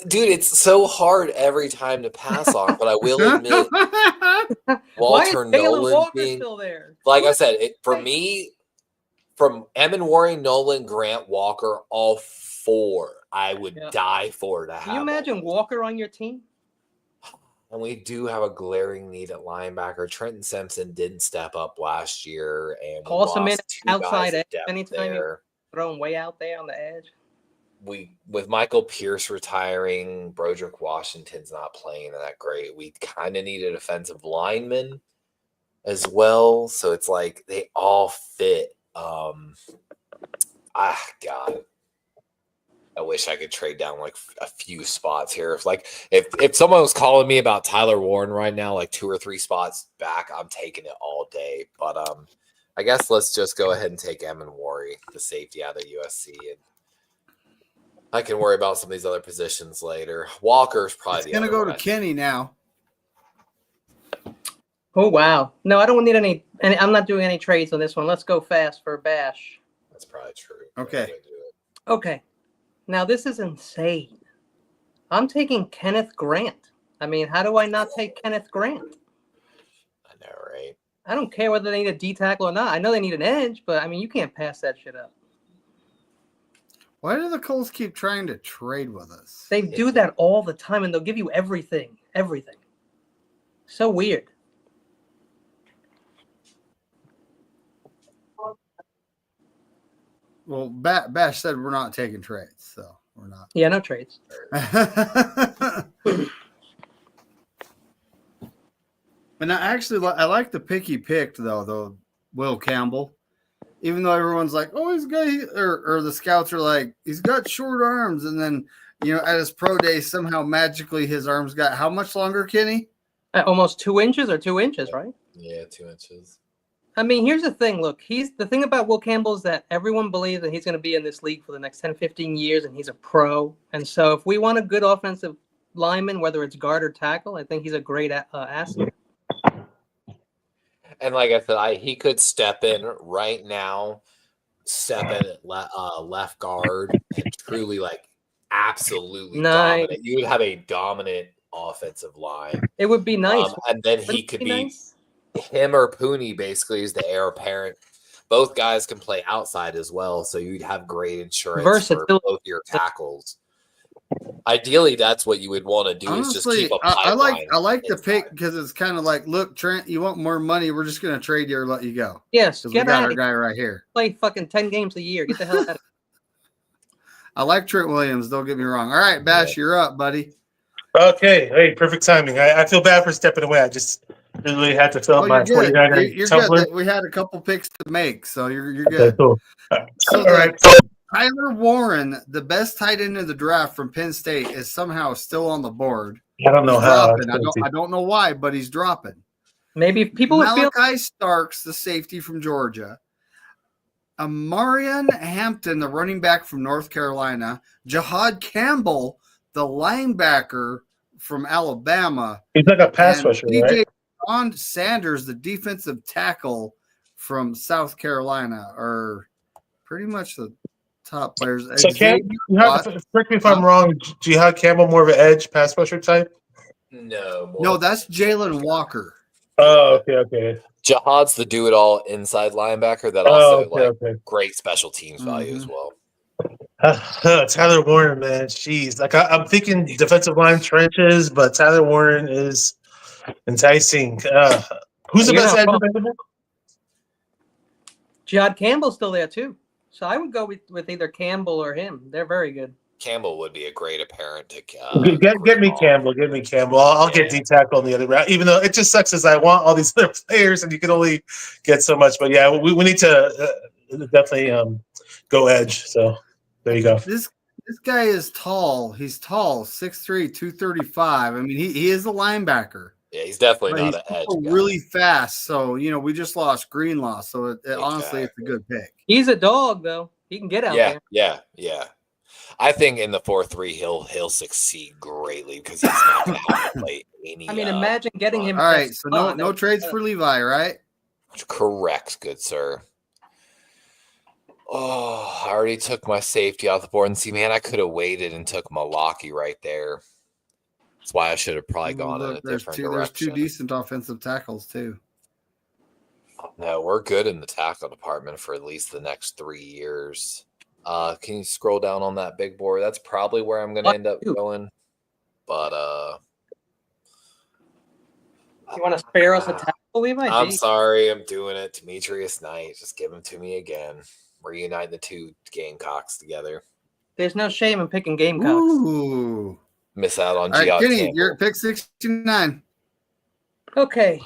Dude, it's so hard every time to pass on, but I will admit Walter Nolan being still there. Like I said, for me, from Emanwari, Nolan, Grant, Walker, all 4, I would die for to have. Can you imagine Walker on your team? And we do have a glaring need at linebacker. Trenton Simpson didn't step up last year, and Toss him in outside edge anytime you're thrown way out there on the edge. with Michael Pierce retiring, Broderick Washington's not playing that great. We kind of need a defensive lineman as well. So it's like they all fit. God. I wish I could trade down like a few spots here. If someone was calling me about Tyler Warren right now, like 2 or 3 spots back, I'm taking it all day. But I guess let's just go ahead and take Emin Worry, the safety out of USC, and I can worry about some of these other positions later. Walker's probably It's gonna go to Kenny now. Oh wow! No, I don't need any. I'm not doing any trades on this one. Let's go fast for Bash. That's probably true. Okay. Okay. Now, this is insane. I'm taking Kenneth Grant. I mean, how do I not take Kenneth Grant? I know, right? I don't care whether they need a D tackle or not. I know they need an edge, but, I mean, you can't pass that shit up. Why do the Colts keep trying to trade with us? They do that all the time, and they'll give you everything. Everything. So weird. Well, Bash said we're not taking trades, so we're not. Yeah, no trades. But now, actually, I like the pick he picked, though Will Campbell. Even though everyone's like, oh, he's got, or the scouts are like, he's got short arms. And then, at his pro day, somehow magically his arms got how much longer, Kenny? Almost 2 inches or 2 inches, right? Yeah, 2 inches. I mean, here's the thing. Look, the thing about Will Campbell is that everyone believes that he's going to be in this league for the next 10, 15 years, and he's a pro. And so if we want a good offensive lineman, whether it's guard or tackle, I think he's a great asset. And like I said, he could step in right now, step in at left guard, and truly, absolutely dominate. You would have a dominant offensive line. It would be nice. And then he could be nice. Him or Pooney basically is the heir apparent. Both guys can play outside as well, so you'd have great insurance for both your tackles. Ideally, that's what you would want to do. Honestly, is just keep a pipeline. I like the pick because it's kind of like, look, Trent, you want more money? We're just going to trade you or let you go. Yes, because we got our guy right here. Play fucking 10 games a year. Get the hell out of I like Trent Williams. Don't get me wrong. All right, Bash, you're up, buddy. Okay, hey, perfect timing. I feel bad for stepping away. I just really had to fill up my 49er You're tumbler. good. We had a couple picks to make, so you're good. Okay, cool. So all right. Tyler Warren, the best tight end of the draft from Penn State, is somehow still on the board. I don't know how. I don't know why, but he's dropping. Maybe people would feel Malachi Starks, the safety from Georgia. Amarian Hampton, the running back from North Carolina. Jahad Campbell, the linebacker from Alabama. He's like a pass rusher, right? John Sanders, the defensive tackle from South Carolina, are pretty much the top players. So correct me if I'm wrong. Jihad Campbell more of an edge pass rusher type? No, that's Jalen Walker. Oh, okay. Jihad's the do-it-all inside linebacker that also great special teams value as well. Tyler Warren, man, jeez. I'm thinking defensive line trenches, but Tyler Warren is enticing. Who's the best edge available? Jihad Campbell's still there too, so I would go with either Campbell or him. They're very good. Campbell would be a great apparent to get me Campbell. Give me Campbell. I'll get D tackle on the other route, even though it just sucks as I want all these other players and you can only get so much. But yeah, we need to definitely go edge. So there you go. This guy is tall. He's tall, 6'3", 235. I mean, he is a linebacker. Yeah, he's definitely not an edge guy. Really fast. So, we just lost Greenlaw. So, honestly, it's a good pick. He's a dog, though. He can get out there. Yeah. I think in the 4-3 he'll succeed greatly because he's not going to have to play any. I mean, imagine getting him. All right, so no trades for Levi, right? Correct, good sir. Oh, I already took my safety off the board, and see, man, I could have waited and took Malaki right there. That's why I should have probably gone in a different direction. There's 2 decent offensive tackles too. No, we're good in the tackle department for at least the next 3 years. Can you scroll down on that big board? That's probably where I'm going to end up going. But you want to spare us a tackle, Levi? I'm sorry, I'm doing it. Demetrius Knight, just give him to me again. We're uniting the 2 Gamecocks together. There's no shame in picking Gamecocks. Ooh. Miss out on All right, Geoff Kenny, Campbell. you're at pick 69. Okay,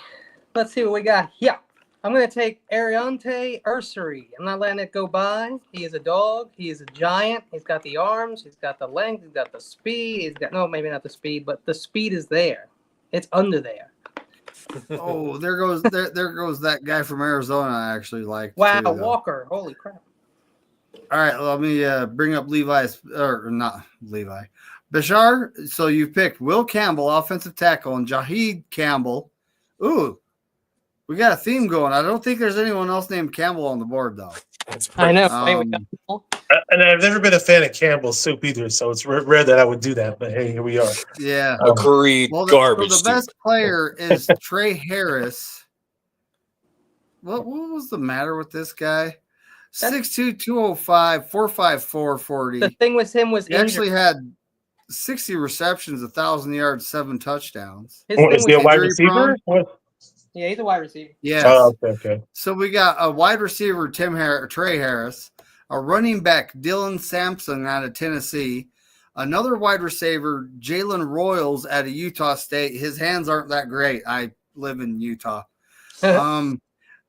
let's see what we got. Yeah, I'm going to take Ariante Ursary. I'm not letting it go by. He is a dog. He is a giant. He's got the arms. He's got the length. He's got the speed. He's got, no, maybe not the speed, but the speed is there. It's under there. Oh, there goes that guy from Arizona I actually like. Wow, too, though. Walker. Holy crap. All right, let me bring up Levi's, or not Levi. Bashar, so you picked Will Campbell, offensive tackle, and Jaheed Campbell. Ooh, we got a theme going. I don't think there's anyone else named Campbell on the board, though. I know. Right? We got And I've never been a fan of Campbell's soup either, so it's rare that I would do that. But hey, here we are. Yeah. Agreed. Well, Garbage. the best player is Trey Harris. What was the matter with this guy? 6'2", 205, 4.54 40. the thing with him was He actually had 60 receptions, 1,000 yards, 7 touchdowns. his What, thing is he a was wide injury receiver? prone? What? yeah, he's a wide receiver. Yes. Oh, okay. So we got a wide receiver, Trey Harris, a running back, Dylan Sampson out of Tennessee, another wide receiver, Jalen Royals out of Utah State. His hands aren't that great. I live in Utah.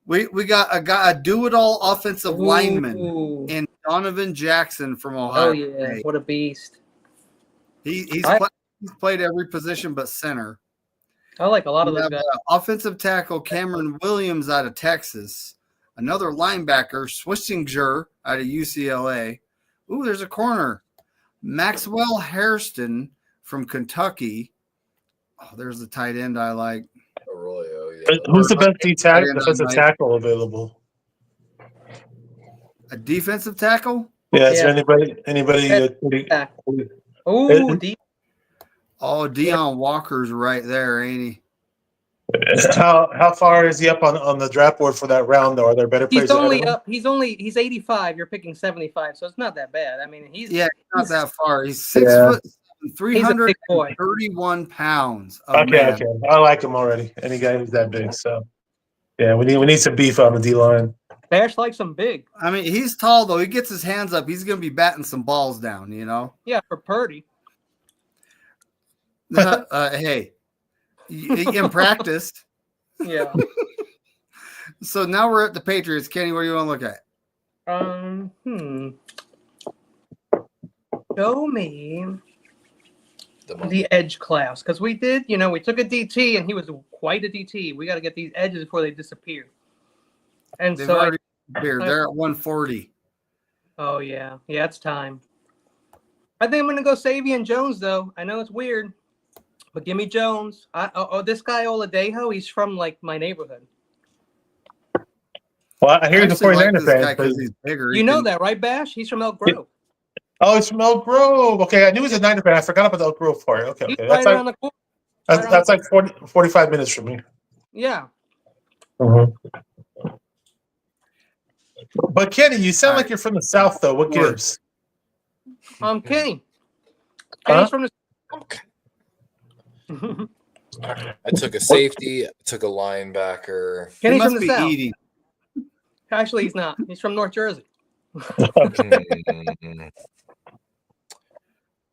We got a do-it-all offensive lineman Ooh. in Donovan Jackson from Ohio Oh, yeah. State. What a beast. He's played every position but center. I like a lot of We those have, guys. offensive tackle Cameron Williams out of Texas. Another linebacker, Swishinger out of UCLA. Ooh, there's a corner. Maxwell Hairston from Kentucky. Oh, there's the tight end I like. Arroyo, yeah. Who's the best defensive tackle available? A defensive tackle? Yeah, is there Yeah. anybody? Ooh, deep. Oh, Deion Walker's right there, ain't he? How far is he up on the draft board for that round? Though, are there better players? He's only ahead of him? up. He's 85. You're picking 75, so it's not that bad. I mean, he's not that far. He's 6 Yeah. foot, He's a big boy. 331 pounds. Okay. I like him already. Any guy who's that big. So, yeah, we need some beef on the D line. Bash likes him big. I mean, he's tall though. He gets his hands up. He's going to be batting some balls down. You know. Yeah, for Purdy. Hey, in practice. Yeah. So now we're at the Patriots. Kenny, what do you want to look at? Show me The the edge class, because we did. We took a DT, and he was quite a DT. We got to get these edges before they disappear. And They've so already appeared. They're at 140. oh yeah, it's time. I think I'm gonna go Savion Jones though. I know it's weird, but give me Jones. This guy Oladejo, he's from like my neighborhood. Well, I hear he's a actually like 49er this guy fan. 'cause he's bigger. You know that, right, Bash? He's from Elk Grove. Oh, it's from Elk Grove. Okay, I knew he was a Niner fan. I forgot about the Elk Grove part. Okay. He's That's right around like the corner. that's like 45 minutes from me. Yeah. But Kenny, you sound All like right. you're from the South, though. What gives? Kenny. Huh? Kenny's from the. I took a safety, I took a linebacker. He Kenny's must from the be South. eating. Actually, he's not. He's from North Jersey.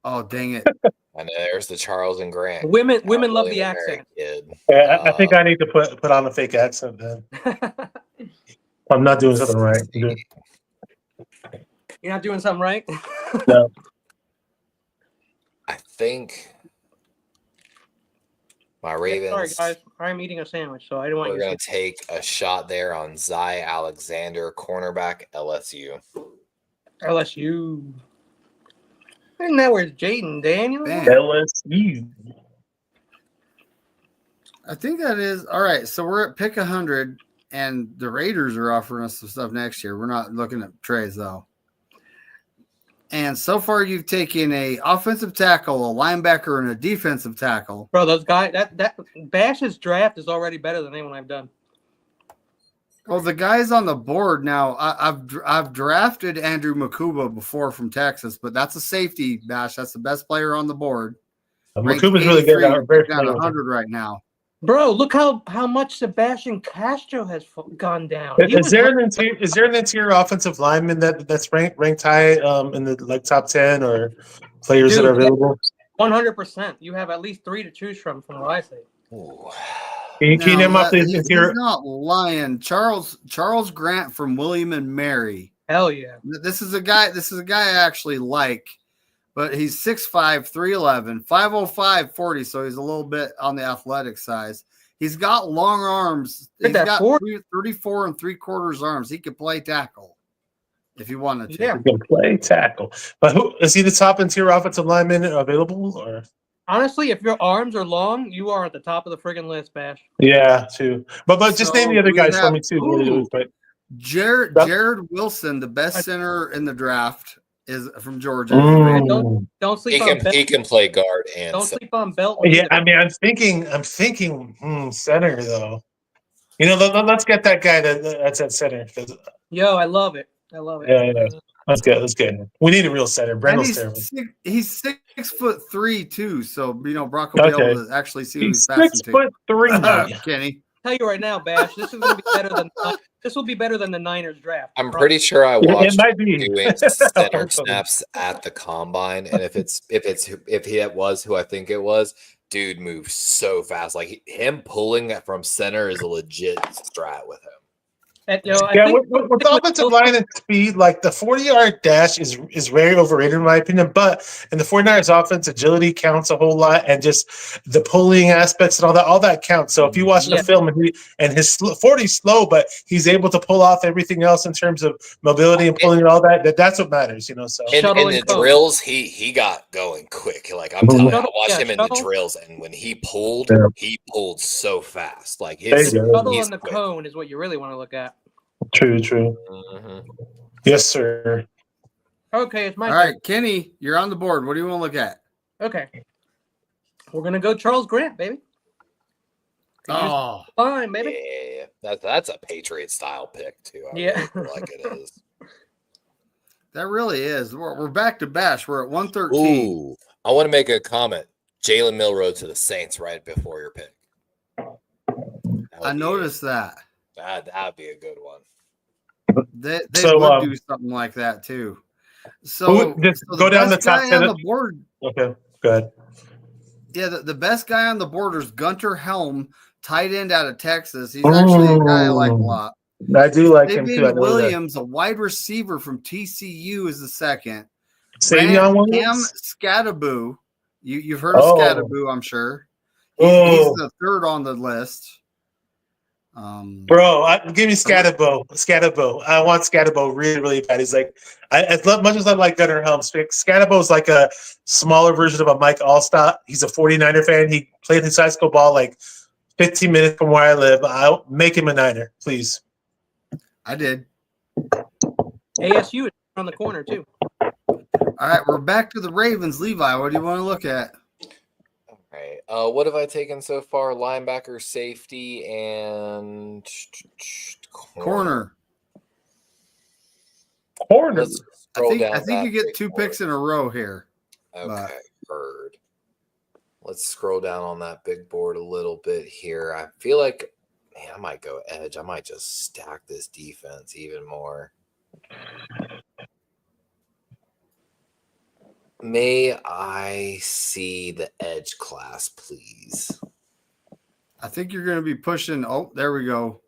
Oh, dang it. And there's the Charles and Grant. Women love William the and Mary accent. Kid. Yeah, I think I need to put on a fake accent then. I'm not doing something right. You're not doing something right. No. I think my Sorry, Ravens. guys. I'm eating a sandwich, so I don't want We're you going to. to take a shot there on Zy Alexander, cornerback, LSU. LSU. Isn't that where's Jaden Daniels? Man. LSU. I think that is all right. So we're at pick 100, and the Raiders are offering us some stuff next year. We're not looking at trades though. And so far, you've taken a offensive tackle, a linebacker, and a defensive tackle. Bro, those guys. That Bash's draft is already better than anyone I've done. Well, the guys on the board now, I've drafted Andrew Makuba before from Texas, but that's a safety, Bash. That's the best player on the board. Makuba's really good. I'm very down familiar with him. 100 right now. Bro, look how much Sebastian Castro has gone down. Is there an interior offensive lineman that's ranked high in the top 10 or players that are available? 100%. You have at least 3 to choose from what I say. Ooh. Can you name off the he's interior? not lying. Charles Grant from William and Mary. Hell yeah. This is a guy I actually like, but he's 6'5", 311, 505, 40, so he's a little bit on the athletic size. He's got long arms. He's got 34 3/4 arms. He could play tackle if you wanted to. Yeah. He can play tackle. But who is he the top interior offensive lineman available? Or honestly, if your arms are long, you are at the top of the friggin' list, Bash. Yeah, too. But just name the other guys for me too. Really quick. Jared Wilson, the best center in the draft, is from Georgia. Don't sleep on Belt. He can play guard and don't sleep on Belt. Yeah, I mean, I'm thinking center though. Let's get that guy that's at center. Yo, I love it. Yeah. Let's get. We need a real center. Brendel's terrible. He's 6'3" too, so Brock will be able to actually see who he's passing to. 6'3", Kenny. Tell you right now, Bash, this will be better than the Niners draft. I'm pretty sure I watched might be. doing center snaps at the combine, and if he was who I think it was, dude moves so fast. Like him pulling from center is a legit strat with him. And, with offensive line and speed, like the 40-yard dash is very overrated in my opinion. But in the 49ers offense, agility counts a whole lot, and just the pulling aspects and all that counts. So if you watch the film and his 40's slow, but he's able to pull off everything else in terms of mobility and pulling and all that's what matters. So in the drills, he got going quick. Like I'm telling you, I watched him in the drills, and when he pulled so fast. Like his shuttle and the cone is what you really want to look at. True. Mm-hmm. Yes, sir. Okay, it's my turn. All right, Kenny, you're on the board. What do you want to look at? Okay. We're going to go Charles Grant, baby. Fine, baby. Yeah, that's a Patriot-style pick, too. I really like it is. That really is. We're back to Bash. We're at 113. Ooh, I want to make a comment. Jalen Milroe to the Saints right before your pick. I noticed that. That'd be a good one. They would do something like that too. So go down the top 10 on the board. Okay, go ahead. Yeah, the best guy on the board is Gunter Helm, tight end out of Texas. He's actually a guy I like a lot. I do like him too. David Williams, a wide receiver from TCU, is the second. Savion Cam Scattaboo. You've heard of Scattaboo, I'm sure. He's the third on the list. Bro, give me Scatabo. I want Scatabo really, really bad. He's like, as much as I like Gunnar Helms, Scatabo is like a smaller version of a Mike Allstott. He's a 49er fan. He played his high school ball like 15 minutes from where I live. I'll make him a Niner, please. I did. ASU is on the corner too. All right, we're back to the Ravens. Levi, what do you want to look at? Right. What have I taken so far? Linebacker, safety, and corner. I think you get two picks in a row here. Okay, heard. Let's scroll down on that big board a little bit here. I feel like, man, I might go edge. I might just stack this defense even more. May I see the edge class, please? I think you're going to be pushing. Oh, there we go.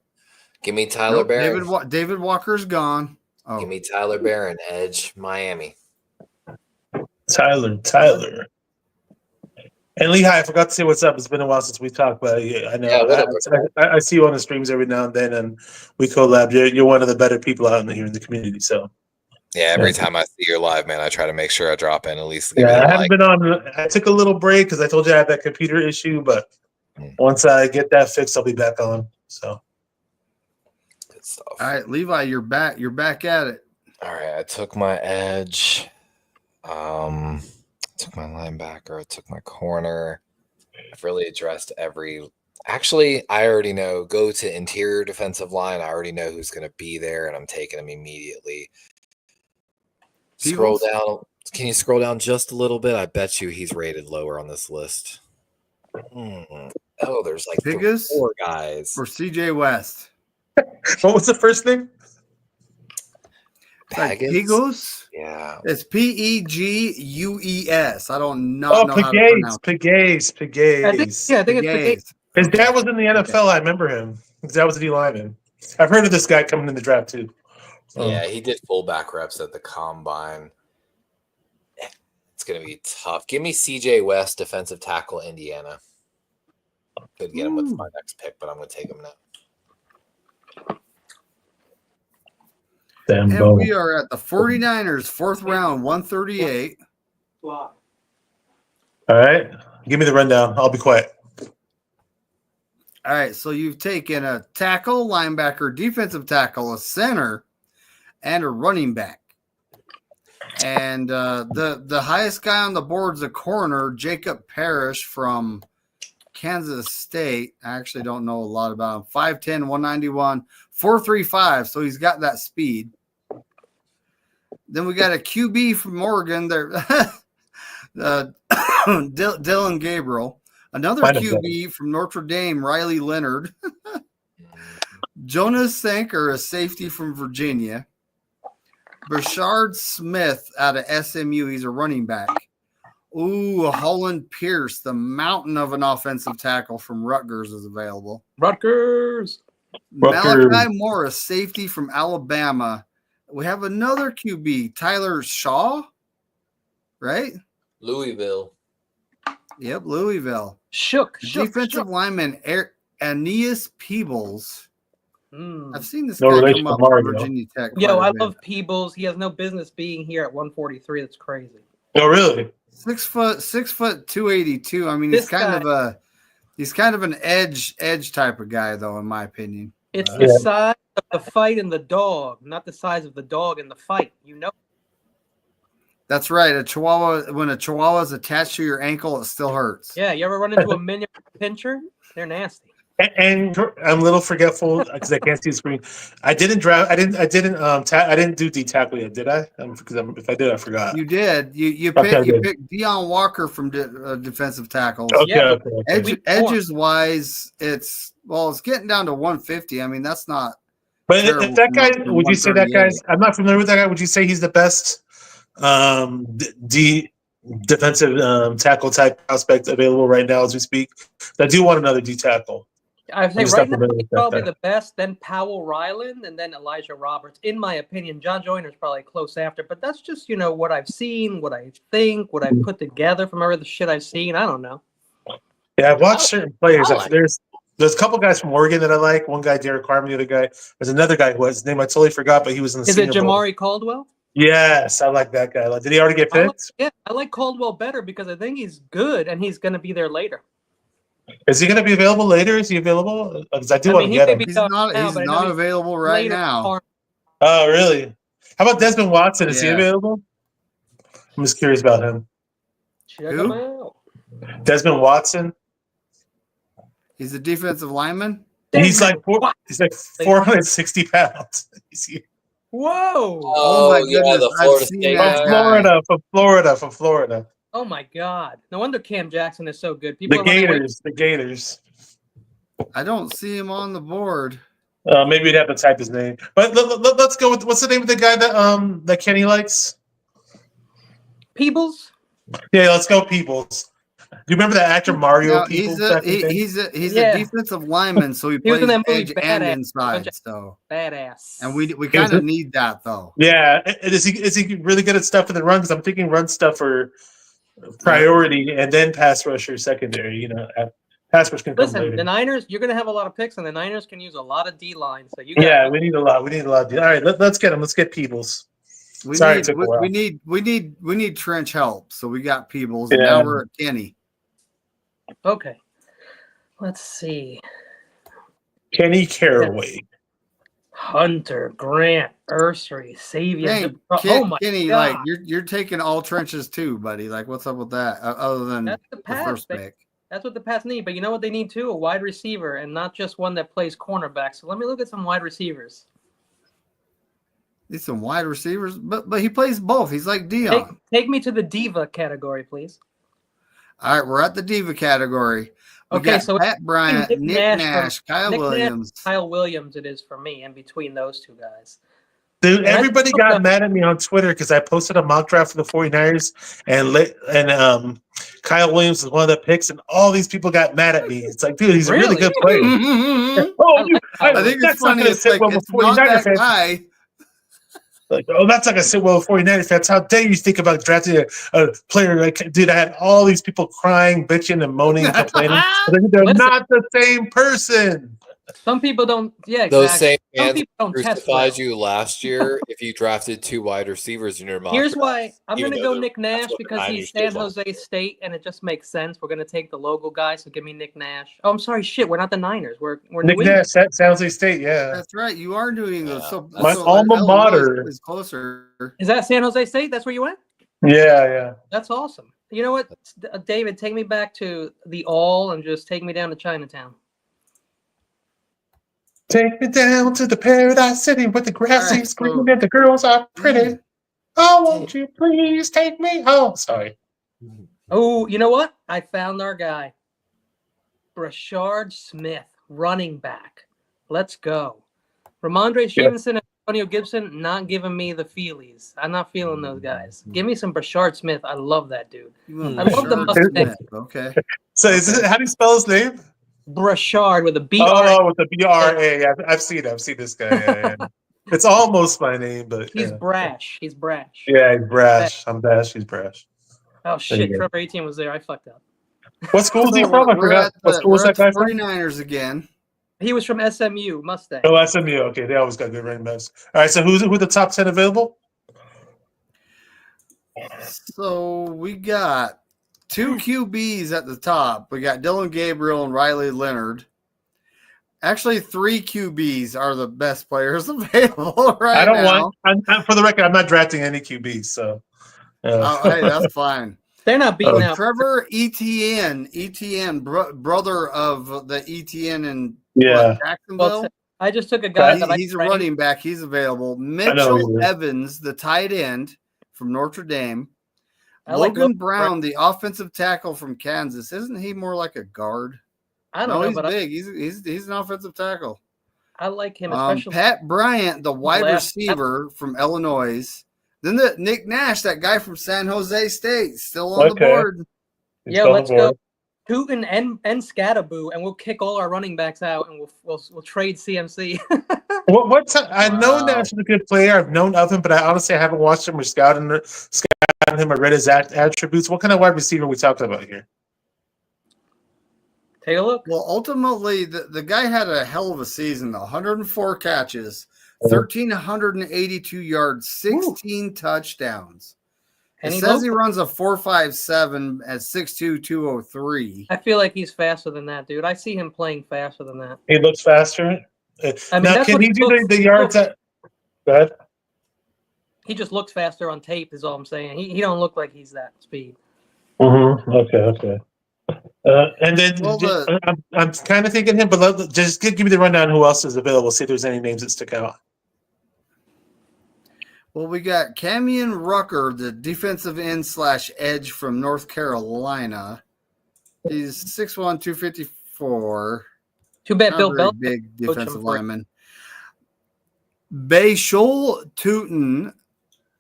Give me Tyler Barron. David Walker's gone. Oh. Give me Tyler Barron, edge, Miami. Tyler. And Lehigh, I forgot to say what's up. It's been a while since we talked, but I know. Yeah, I see you on the streams every now and then, and we collab. You're one of the better people out here in the community, so. Yeah, every time I see your live, man, I try to make sure I drop in at least. I haven't been on. I took a little break because I told you I had that computer issue, but once I get that fixed, I'll be back on. So, good stuff. All right, Levi, you're back. You're back at it. All right, I took my edge. Took my linebacker. I took my corner. I've really addressed every. Actually, I already know. Go to interior defensive line. I already know who's going to be there, and I'm taking him immediately. Scroll down. Can you scroll down just a little bit? I bet you he's rated lower on this list. Oh, there's like Pigus 4 guys. or CJ West? What was the first name? It's like Pegus? Pigos. Yeah. It's Pegues. I don't Oh, know how to pronounce Pegues. I think Pegues. yeah, I think it's the Pegues. His Okay. dad was in the NFL. I remember him. His dad was a D lineman. I've heard of this guy coming in the draft too. Yeah, he did fullback reps at the combine. It's going to be tough. Give me CJ West, defensive tackle, Indiana. Could get him with my next pick, but I'm going to take him now. Damn, And we are at the 49ers, 4th round, 138. Wow. All right. Give me the rundown. I'll be quiet. All right, so you've taken a tackle, linebacker, defensive tackle, a center, and a running back. And the highest guy on the board is a corner, Jacob Parrish from Kansas State. I actually don't know a lot about him. 5'10", 191, 4.35, so he's got that speed. Then we got a QB from Oregon there, Dylan Gabriel. Another QB from Notre Dame, Riley Leonard. Jonas Sanker, a safety from Virginia. Brashard Smith out of SMU. He's a running back. Ooh, Holland Pierce, the mountain of an offensive tackle from Rutgers, is available. Rutgers. Malachi Morris, safety from Alabama. We have another QB, Tyler Shaw, right? Louisville. Yep, Louisville. Defensive lineman Aeneas Peebles. I've seen this guy come up at Virginia Tech. Yo, I love Peebles. He has no business being here at 143. That's crazy. Oh, really? 6 foot, 282. I mean, he's kind of an edge type of guy, though, in my opinion. It's the size of the fight in the dog, not the size of the dog in the fight. You know. That's right. A Chihuahua, when a Chihuahua is attached to your ankle, it still hurts. Yeah, you ever run into a minion pincher? They're nasty. And I'm a little forgetful because I can't see the screen. I didn't do D tackle yet, did I? Because if I did, I forgot. You did. You picked Deion Walker from defensive tackles. Okay. Edges wise, it's getting down to 150. I mean, that's not. But if that guy, would you say that guy's? I'm not familiar with that guy. Would you say he's the best defensive tackle type prospect available right now as we speak? I do want another D tackle. I say right now he's probably the best, then Powell Ryland, and then Elijah Roberts. In my opinion, John Joyner's probably close after, but that's just, what I've seen, what I think, what I've put together from every the shit I've seen. I don't know. Yeah, I've watched certain players. There's a couple guys from Oregon that I like. One guy, Derek Harmon, the other guy. There's another guy who his name I totally forgot, but he was in the Senior Bowl. Jamari Caldwell? Yes, I like that guy. Did he already get picked? I like Caldwell better because I think he's good and he's going to be there later. Is he going to be available later? Is he available? Because I want to get him. He's not available right now. Oh, really? How about Desmond Watson? Is he available? I'm just curious about him. Check him out. Desmond Watson. He's a defensive lineman. He's like 460 pounds. Whoa! Oh my goodness! The Florida State from Florida. Oh my God! No wonder Cam Jackson is so good. The Gators. I don't see him on the board. Maybe we'd have to type his name. But let's go with what's the name of the guy that Kenny likes? Peebles. Yeah, let's go Peebles. Do you remember that actor Mario Peebles? He's a defensive lineman, so he plays edge and inside. So badass. And we kind of need that though. Yeah, is he really good at stuff in the run? Because I'm thinking run stuff for priority, and then pass rusher secondary. Pass rush can come later. The Niners, you're going to have a lot of picks, and the Niners can use a lot of D lines. So we need a lot. We need a lot of D. All right, let's get him. Let's get Peebles. We need trench help. So we got Peebles. And now we're at Kenny. Okay, let's see. Kenny Caraway. Hunter, Grant, Ursery, Savior. Kenny, God. You're taking all trenches too, buddy. What's up with that? Other than the first pick. That's what the Pats need. But you know what they need too? A wide receiver, and not just one that plays cornerback. So let me look at some wide receivers. Need some wide receivers, but he plays both. He's like Deion. Take me to the diva category, please. All right, we're at the diva category. We Okay, got so Pat Bryant, Nick Nash, Kyle Nick Nash, Williams. Kyle Williams. It is for me, and between those two guys. Dude, And I everybody think- got mad at me on Twitter because I posted a mock draft for the 49ers and Kyle Williams was one of the picks, and all these people got mad at me. It's like, dude, he's a really good player. I Oh, dude, Kyle think it's that's not funny. going to It's sit like well with it's not 49er that fans. guy. Like, oh, that's not going to sit well with 49er fans. How dare you think about drafting a player like, dude, I had all these people crying, bitching, and moaning, and complaining. They're Listen. not the same person. Some people don't. Yeah, exactly. Those same Some fans people don't test crucified well. you last year if you drafted 2 wide receivers in your mock Here's draft, why I'm even going to though go Nick that's Nash what the because he's Niners did San last Jose State, and it just makes sense. We're going to take the logo guy, so give me Nick Nash. Oh, I'm sorry, shit. We're not the Niners. We're Nick New England. Nash, San Jose State, yeah. That's right. You are doing Yeah. those. So, My so alma Illinois mater. is closer. Is that San Jose State? That's where you went? Yeah. That's awesome. You know what, David? Take me back to the All and just take me down to Chinatown. Take me down to the paradise city where the grass Alright, is green and the girls are pretty. Oh, won't you please take me home? Sorry. Oh, you know what? I found our guy. Brashard Smith, running back. Let's go. Ramondre Stevenson and Antonio Gibson not giving me the feelies. I'm not feeling those guys. Give me some Brashard Smith. I love that dude. I love the Mustang. Okay. So is it, how do you spell his name? Brashard with a B. Oh, with the B-R-A. Yeah, I've seen this guy. Yeah. It's almost my name, but He's brash. He's brash. yeah, he's brash. I'm brash. He's brash. Oh shit! you go. Trevor 18 was there. I fucked up. What school is he So from? I we're forgot. at What the, school is we're at that the guy from? 49ers again. He was from SMU Mustang. Oh, SMU. Okay, they always got good running backs. All right, so who the top 10 available? So we got 2 QBs at the top. We got Dylan Gabriel and Riley Leonard. Actually, 3 QBs are the best players available right now. I don't want. I'm, for the record, I'm not drafting any QBs. So, Hey, that's fine. They're not beating out. Trevor Etienne, brother of the Etienne and yeah. Jacksonville. Well, I just took a guy that He's a running back. He's available. he Mitchell is. Evans, the tight end from Notre Dame. I like Logan Brown, the offensive tackle from Kansas. Isn't he more like a guard? I don't know, he's but big. He's an offensive tackle. I like him, especially. Pat Bryant, the wide Left. receiver from Illinois. Then the Nick Nash, that guy from San Jose State, still on the board. He's Yeah, on the let's board. go. Tootin and Scattaboo, and we'll kick all our running backs out, and we'll trade CMC. I know Nash is a good player. I've known of him, but I honestly haven't watched him or scouted him or read his attributes. What kind of wide receiver are we talking about here? Take a look. Well, ultimately, the guy had a hell of a season, though. 104 catches, Uh-huh. 1,382 yards, 16 touchdowns. And It he says he local. runs a 4.57 at 6'2", 203. I feel like he's faster than that, dude. I see him playing faster than that. He looks faster. I mean, Now, that's can what he he do looks- the yards at? Go ahead. He just looks faster on tape, is all I'm saying. He don't look like he's that speed. Mm-hmm. Okay. And then Well, I'm kind of thinking him, but just give me the rundown. Who else is available? See if there's any names that stick out. Well, we got Camion Rucker, the defensive end / edge from North Carolina. He's 6'1", 254. Too bad Bill Not a very Belichick big coached him defensive for it. lineman. Bayshol Tootin.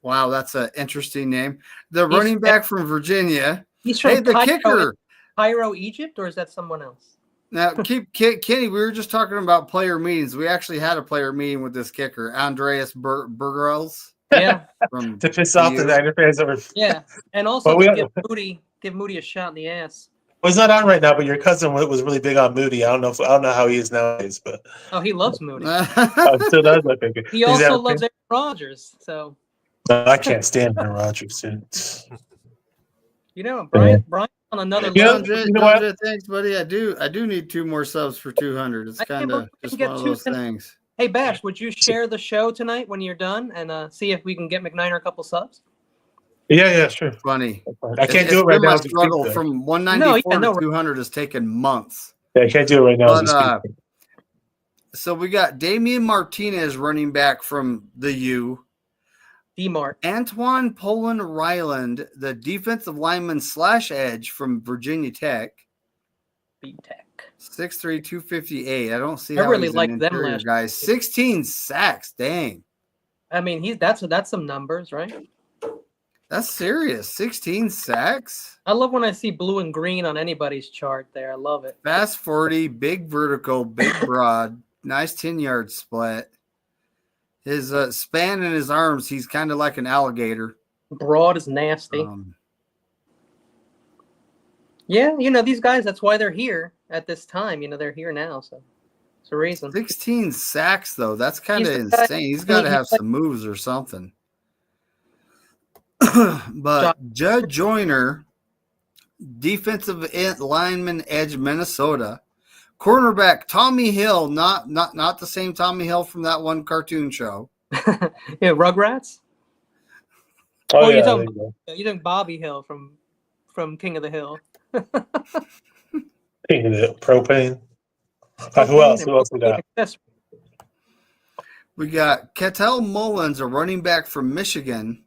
Wow, that's an interesting name. The He's- running back from Virginia. He's from Hey, the kicker. Cairo, Egypt, or is that someone else? Now, Kenny, we were just talking about player meetings. We actually had a player meeting with this kicker, Andreas Bergerels. Yeah, From To piss off the you. Niner fans that were. yeah. And also Well, to give Moody a shot in the ass. Well, he's not on right now, but your cousin was really big on Moody. I don't know how he is nowadays, but Oh, he loves Moody. still does look good. He also loves Aaron Rodgers. So I can't stand Aaron Rodgers. Dude. you know, Brian on another Yeah. level. Andre, You know what? Andre, thanks, buddy. I do need 2 more subs for 200. It's I can't kind believe of we just can one get of those 2 things. Hey Bash, would you share the show tonight when you're done and see if we can get McNiner a couple subs? Yeah, sure. Funny. I can't do it right been now. my as we speak, struggle though. from 194 No, to 200 has taken months. Yeah, I can't do it right now. as we But speak. so we got Damian Martinez running back from the U. D-Mart. Antoine Poland Ryland, the defensive lineman / edge from Virginia Tech. B-Tech. 6'3", 258. I don't see I how really he's liked an them interior last guy. year. 16 sacks. Dang. I mean, that's some numbers, right? That's serious. 16 sacks. I love when I see blue and green on anybody's chart there. I love it. Fast 40, big vertical, big broad, nice 10-yard split. His span in his arms, he's kind of like an alligator. Broad is nasty. Yeah, these guys, that's why they're here at this time. They're here now, so it's a reason. 16 sacks, though. That's kind of He's the guy- insane. He's got to have some moves or something. But Judd Joyner, defensive lineman, edge, Minnesota. Cornerback Tommy Hill, not the same Tommy Hill from that one cartoon show. Yeah, Rugrats. Oh, you're yeah. talking Bobby Hill from King of the Hill. Propane. Who else? Who else we got? We got Kettel Mullins, a running back from Michigan.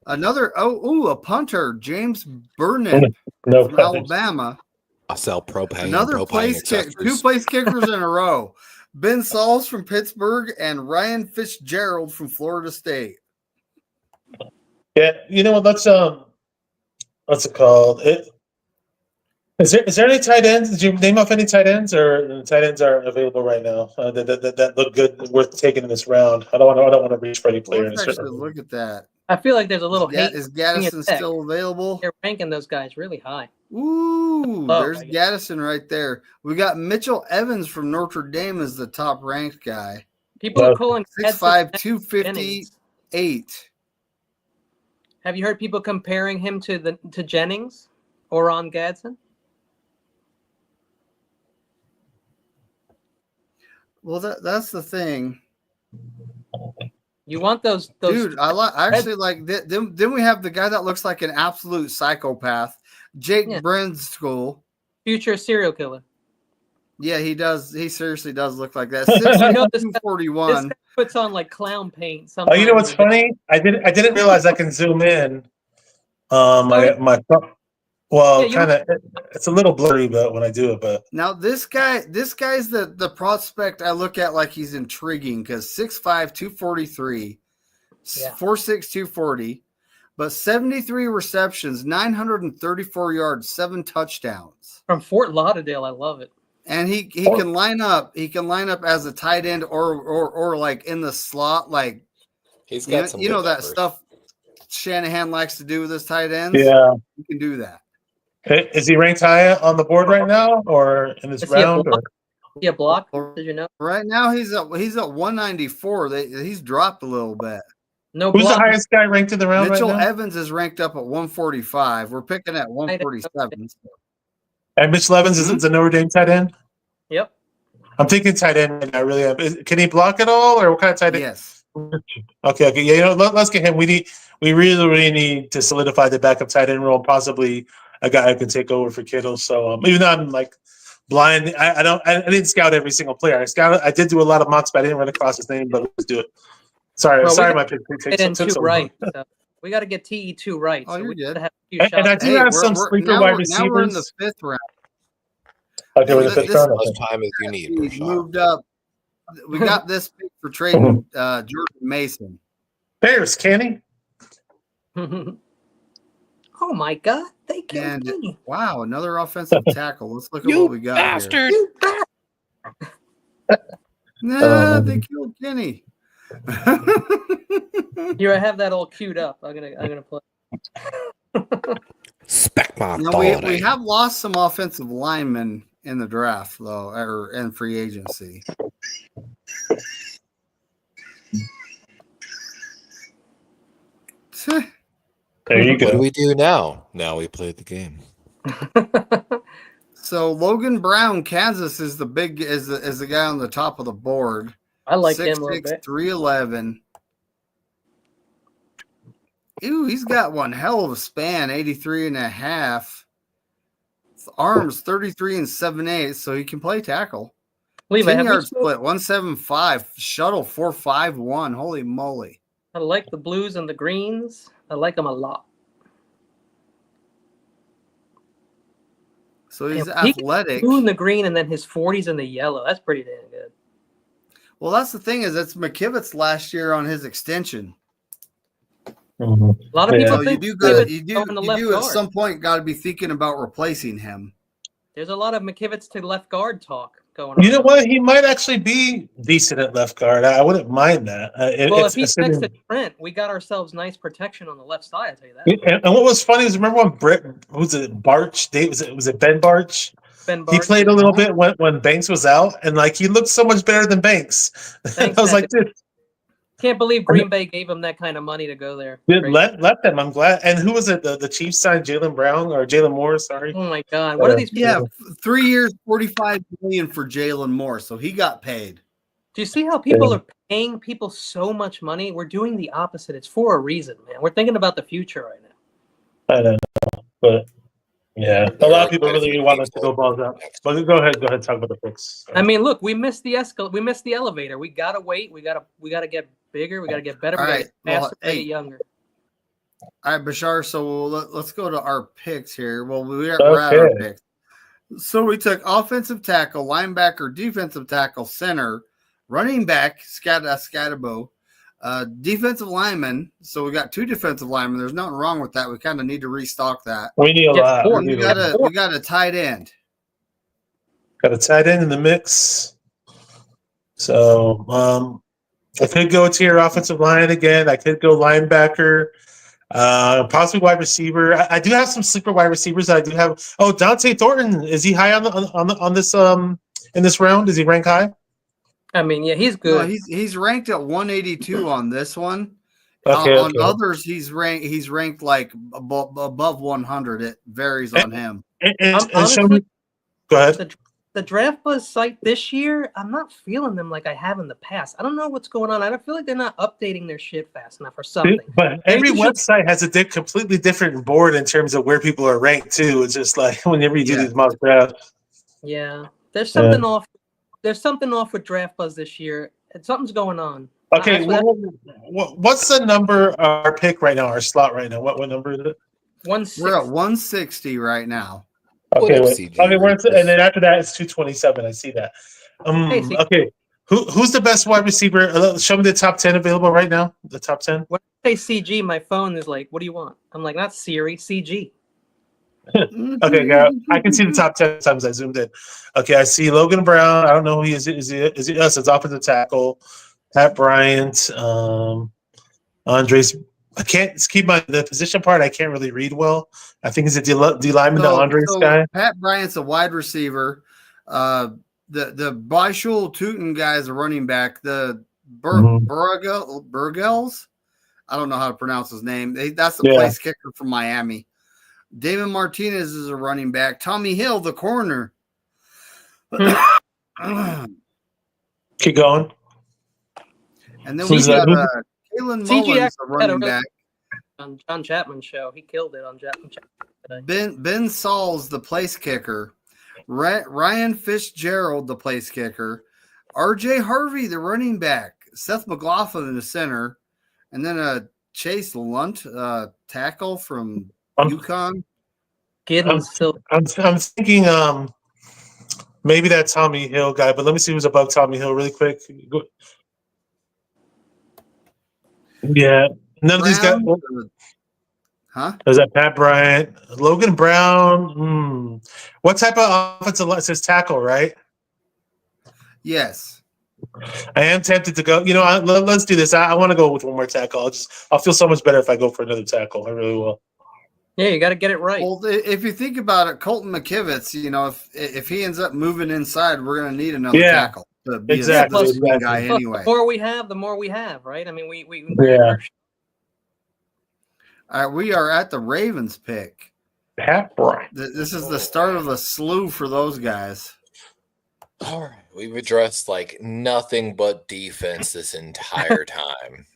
Another a punter, James Burnett from Alabama. I sell propane. Another two place kickers in a row. Ben Sauls from Pittsburgh and Ryan Fitzgerald from Florida State. Yeah, you know what? What's it called? Is there any tight ends? Did you name off any tight ends, or the tight ends are available right now that look good, worth taking in this round? I don't want to reach for any player. Let's actually look at that. I feel like there's a little hate. Is Gaddison still available? They're ranking those guys really high. Ooh, there's Gaddison right there. We got Mitchell Evans from Notre Dame as the top ranked guy. People are calling 6'5", 258. Have you heard people comparing him to Jennings or Ron Gadsden? Well, that's the thing. You want those dude? I actually like. Then we have the guy that looks like an absolute psychopath, Jake Brenschool, future serial killer. Yeah, he does. He seriously does look like that. 6'41". This guy puts on like clown paint. Oh, you know what's funny? I didn't realize I can zoom in. It's a little blurry, but when I do it, but now this guy's the prospect I look at like he's intriguing because 6'5", 243, 4'6", 240, but 73 receptions, 934 yards, 7 touchdowns from Fort Lauderdale. I love it. And he can line up. He can line up as a tight end or like in the slot, like he's got some. You know that stuff Shanahan likes to do with his tight ends. Yeah, he can do that. Is he ranked high on the board right now, or in this round? Yeah, block. Did you know? Right now he's at 194. He's dropped a little bit. No. Who's the highest guy ranked in the round? Mitchell right now? Evans is ranked up at 145. We're picking at 147. And Mitchell Evans is a Notre Dame tight end. Yep. I'm thinking tight end. I really am. Can he block at all, or what kind of tight end? Yes. Okay. Yeah. You know, let's get him. We really need to solidify the backup tight end role. Possibly a guy who can take over for Kittle. So even though I'm like blind, I didn't scout every single player. I did do a lot of mocks, but I didn't run across his name. But let's do it. Sorry, my pick took so right. So we got to get TE2 right. Oh, so you're good. And I do have some sleeper wide receivers. Now we're in the 5th round. Okay, we're in the 5th round. As much time as you need. We moved up. We got this pick for trading Jordan Mason. Bears, Kenny. Oh my God! They killed Kenny. Wow, another offensive tackle. Let's look at what we got bastard. here. Nah, they killed Kenny. Here, I have that all queued up. I'm gonna play. We have lost some offensive linemen in the draft though, or in free agency. There you go. What do we do now? Now we played the game. So Logan Brown, Kansas is the guy on the top of the board. I like him a little bit. 311. Ooh, he's got one hell of a span, 83 and a half. Arms 33 and 7/8, so he can play tackle. 10-yard split, 175. Shuttle 4.51. Holy moly. I like the blues and the greens. I like them a lot. So he's Damn, he athletic. blue and the green, and then his 40s in the yellow. That's pretty damn good. Well, that's the thing is that's McKivitt's last year on his extension. Mhm. A lot of people So think you McKivit's do going to left at guard. some point got to be thinking about replacing him. There's a lot of McKivit's to left guard talk going on. You know what? He might actually be decent at left guard. I wouldn't mind that. Well, if he's next to Trent, we got ourselves nice protection on the left side. I'll tell you that. And what was funny is remember when was it Barch? Was it Ben Barch? Ben He Barch, played a little bit when Banks was out, and like he looked so much better than Banks. I was like, dude, can't believe Green Bay gave him that kind of money to go there. let them. I'm glad. And who was it? The Chiefs signed Jalen Brown or Jalen Moore? Sorry. Oh my God, what are these people? Yeah, 3 years, $45 million for Jalen Moore, so he got paid. Do you see how people are paying people so much money? We're doing the opposite. It's for a reason, man. We're thinking about the future right now. I don't know, but yeah, a lot of people really want us to go balls out. But go ahead, talk about the picks. I mean, look, we missed the we missed the elevator. We gotta wait. We gotta get bigger. We gotta get better. We gotta get faster. We gotta get younger. All right, Bashar. So let's go to our picks here. Well, we're at our picks. So we took offensive tackle, linebacker, defensive tackle, center, running back, Scatabo, defensive lineman. So we got 2 defensive linemen. There's nothing wrong with that. We kind of need to restock that. We need a lot. We got a tight end. Got a tight end in the mix. So I could go to your offensive line again. I could go linebacker, possibly wide receiver. I do have some sleeper wide receivers. I do have. Oh, Dante Thornton. Is he high on this in this round? Does he rank high? I mean, yeah, he's good. No, he's ranked at 182 on this one. Okay, on others, he's ranked like above 100. It varies on him. Honestly, go ahead. The Draft Buzz site this year, I'm not feeling them like I have in the past. I don't know what's going on. I don't feel like they're not updating their shit fast enough or something. But every website has a completely different board in terms of where people are ranked too. It's just like whenever you do these mock drafts. Yeah, there's something off. There's something off with Draft Buzz this year. Something's going on. Okay, what's the number? Our pick right now, our slot right now. What number is it? 160. We're at 160 right now. Okay, and then after that it's 227. I see that. Okay, who's the best wide receiver? Show me the top 10 available right now. The top 10. When I say CG, my phone is like, "What do you want?" I'm like, "Not Siri, CG." Okay, yeah, I can see the top 10 times I zoomed in. Okay, I see Logan Brown. I don't know who he is. Is he us? It's offensive tackle. Pat Bryant, Andres. I can't keep the position part. I can't really read well. I think it's a D lineman, the Andres guy. Pat Bryant's a wide receiver. The Byshul Tootin guy is a running back. The Burgels, I don't know how to pronounce his name. That's the place kicker from Miami. Damon Martinez is a running back. Tommy Hill, the corner. Keep going. And then we got Kalen Mullins, a running back. On John Chapman's show. He killed it on Chapman today. Ben Saul's the place kicker. Ryan Fitzgerald, the place kicker. RJ Harvey, the running back. Seth McLaughlin, the center. And then Chase Lunt, tackle from UConn. I'm thinking maybe that Tommy Hill guy, but let me see who's above Tommy Hill really quick. Yeah, none of these guys. Huh? Is that Pat Bryant? Logan Brown? What type of offensive line? It says tackle, right? Yes. I am tempted to go. You know, let's do this. I want to go with one more tackle. I'll feel so much better if I go for another tackle. I really will. Yeah, you got to get it right. Well, if you think about it, Colton McKivitz, you know, if he ends up moving inside, we're going to need another tackle to be a guy anyway. The more we have, the more we have, right? I mean, we All right, we are at the Ravens pick. Pat Bryant. This is the start of a slew for those guys. All right, we've addressed like nothing but defense this entire time.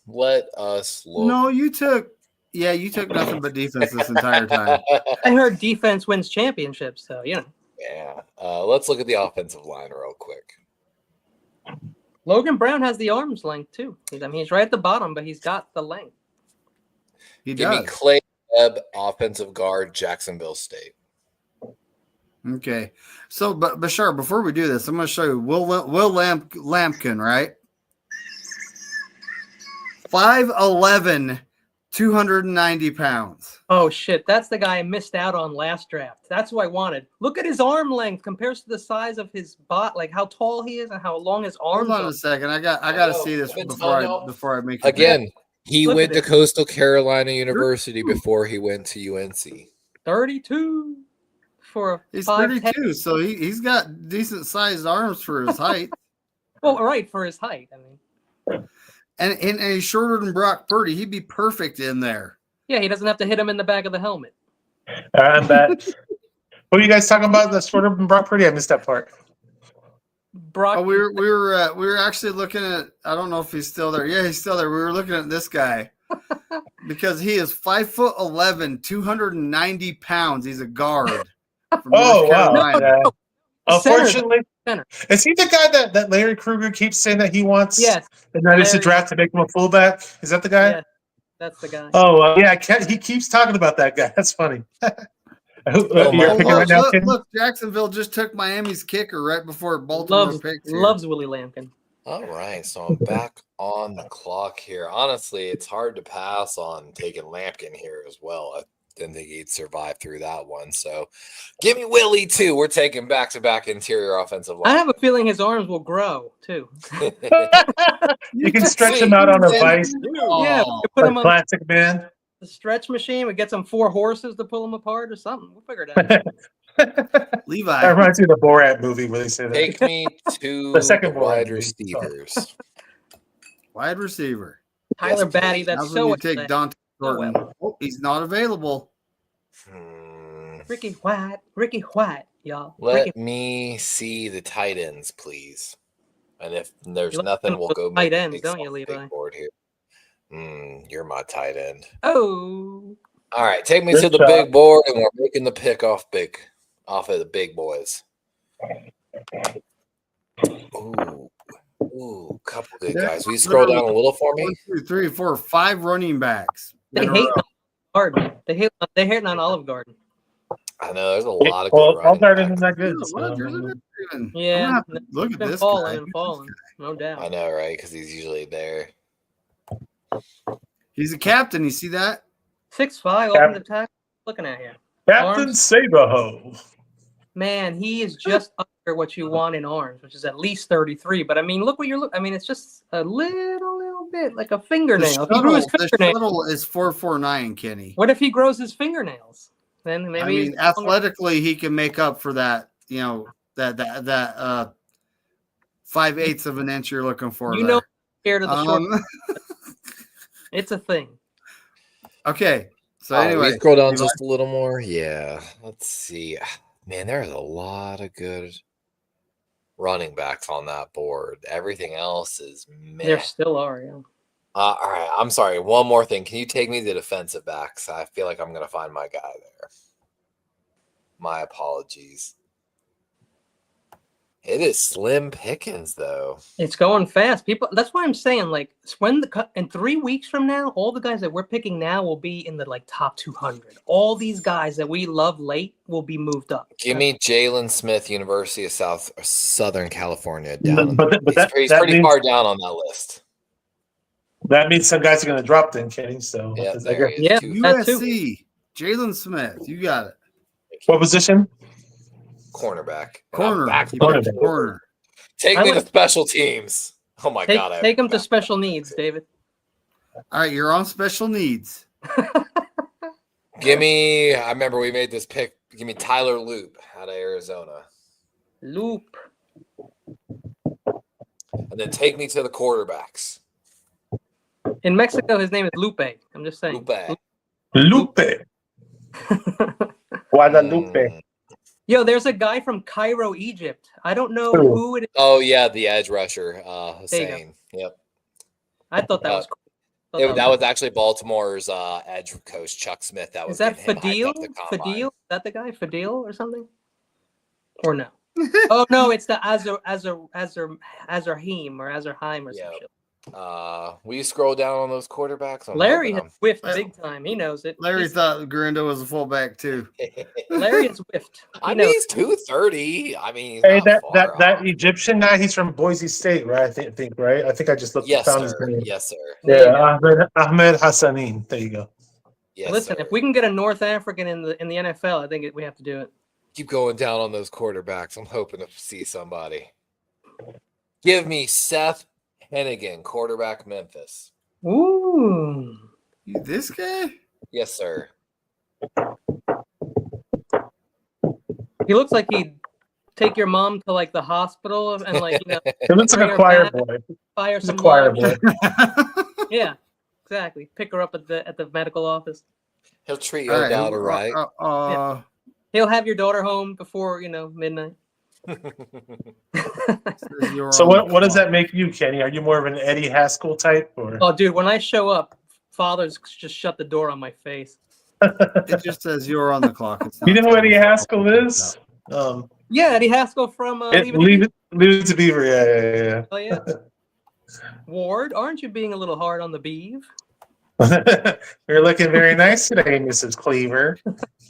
Let us look. No, you took nothing but defense this entire time. I heard defense wins championships, so you know. Yeah. Let's look at the offensive line real quick. Logan Brown has the arm's length too. I mean, he's right at the bottom, but he's got the length. He Give does. me Clay Webb, offensive guard, Jacksonville State. Okay. So, but Bashar, before we do this, I'm going to show you Will Lampkin, right? 5'11", 290 pounds. Oh shit, that's the guy I missed out on last draft. That's who I wanted. Look at his arm length compares to the size of his bot, like how tall he is and how long his arms Hold on are. a second. I got to see this before I make it. Again, he Look went at to it. Coastal Carolina University before he went to UNC. 32 for a He's 5'10". 32, so he's got decent sized arms for his height. Well, right, for his height. I mean, and he's shorter than Brock Purdy. He'd be perfect in there. yeah, he doesn't have to hit him in the back of the helmet. I'm back. What are you guys talking about? The shorter than Brock Purdy? I missed that part. Brock, Oh, we were actually looking at. I don't know if he's still there. Yeah, he's still there. We were looking at this guy because he is 5'11", 290 pounds. He's a guard. From Oh, North wow. Carolina. No. Unfortunately, Center. is he the guy that Larry Krueger keeps saying that he wants? Yes, And that is to Larry. draft to make him a fullback. Is that the guy? yes, that's the guy. Oh, yeah. He keeps talking about that guy. That's funny. You're my picking right now, look, Kenny? look, Jacksonville just took Miami's kicker right before Baltimore picked him. Loves Willie Lampkin. All right, so I'm back on the clock here. Honestly, it's hard to pass on taking Lampkin here as well. I didn't think he'd survive through that one. So give me Willie, too. We're taking back-to-back interior offensive I line. have a feeling his arms will grow too. You can stretch him out on a vice. Yeah, we could put him on Classic man. the stretch machine. We get some 4 horses to pull him apart or something. We'll figure it out. Levi. That reminds me of the Borat movie where they say that. Take me to The second the one, wide maybe. receivers. Wide receiver. Tyler Yes, Batty, please. that's That's so when you take athletic. Dante So Thornton. well. Oh, he's not available. Ricky White, y'all. Let me see the tight ends, please. And if there's You like nothing, them we'll with go tight make ends, picks don't on you, the big Levi? board here. You're my tight end. Oh, All right, take me Good to the job. big board, and we're making the pick off of the big boys. Ooh, couple good guys. Will you scroll down a little for me? 1, 2, 3, 4, 5 running backs. they in a hate row. on Garden. They hate on Olive Garden. I know there's a lot of Well, good All running Garden backs. is not good. Yeah, so- what? There's a difference even. I'm Yeah, gonna have to look at Been this falling guy. and falling, no doubt. I know, right? Because he's usually there. He's a captain. You see that? 6'5", offensive tackle. Looking at him, Captain Arms. Saberho. man, he is just under what you want in arms, which is at least 33. But I mean, look what you're looking. I mean, it's just a little bit like a The fingernail. If he grew his shuttle, fingernail, is 449, Kenny. what if he grows his fingernails? Then maybe I mean, he's athletically, he can make up for that. You know that 5/8 of an inch you're looking for. You know, there. scared of the short. It's a thing. Okay. So Oh, anyway, we scroll down Levi? just a little more. Yeah, let's see. Man, there's a lot of good running backs on that board. Everything else is meh. There still are. Yeah. All right, I'm sorry. One more thing. Can you take me to defensive backs? I feel like I'm going to find my guy there. My apologies. It is slim pickings, though. It's going fast. People. That's why I'm saying, like, in 3 weeks from now, all the guys that we're picking now will be in the top 200. All these guys that we love late will be moved up. Give me Jalen Smith, University of Southern California. But Down. He's that pretty means- far down on that list. That means some guys are going to drop then, Kenny. So Yeah, I there guess- he is. Yeah. Two- That too. USC, Jalen Smith. You got it. What position? Cornerback. And I'm Corner. back Keep to it Cornerback. corner. Take I me to like- special teams. Oh my god! I Take them to forgot. special needs, David. All right, you're on special needs. Give me. I remember we made this pick. Give me Tyler Loop out of Arizona, Loop. and then take me to the quarterbacks. In Mexico, his name is Lupe. I'm just saying. Lupe. Lupe. Guadalupe. Mm. Yo, there's a guy from Cairo, Egypt. I don't know Who? who it is. Oh yeah, the edge rusher, There you go. Hussein. Yep. I thought that was cool. That was actually Baltimore's edge coach Chuck Smith. That was Is that getting him hyped Fadil? up to combine. Fadil? Is that the guy? Fadil or something? Or no? Oh no, it's the Azarheim or some Yeah. shit. Will you scroll down on those quarterbacks? Larry has whiffed Well, big time. He knows it. Larry thought Garindo was a fullback too. Larry has whiffed. I mean, he's 230. I mean, he's Hey, not far that off. Egyptian guy, he's from Boise State, right? I think right. I think I just looked Yes, found his sir. name. Yes, sir. There you Yeah, Ahmed Hassanin. There you go. Yes, Listen, sir. if we can get a North African in the NFL, I think we have to do it. Keep going down on those quarterbacks. I'm hoping to see somebody. Give me Seth Hennigan, quarterback Memphis. Ooh. This guy? Yes, sir. He looks like he'd take your mom to like the hospital and like He looks like bring a her choir back, boy. fire He's a some choir lunch. boy. Yeah, exactly. Pick her up at the medical office. He'll treat your daughter right. He'll have your daughter home before midnight. So what does that make you, Kenny? Are you more of an Eddie Haskell type, or? Oh, dude, when I show up, fathers just shut the door on my face. It just says you're on the clock. It's You not know who Eddie telling us. Haskell is? Yeah, Eddie Haskell from Leave it to Beaver. Yeah. Oh yeah. Ward, aren't you being a little hard on the beeve? You're looking very nice today, Mrs. Cleaver.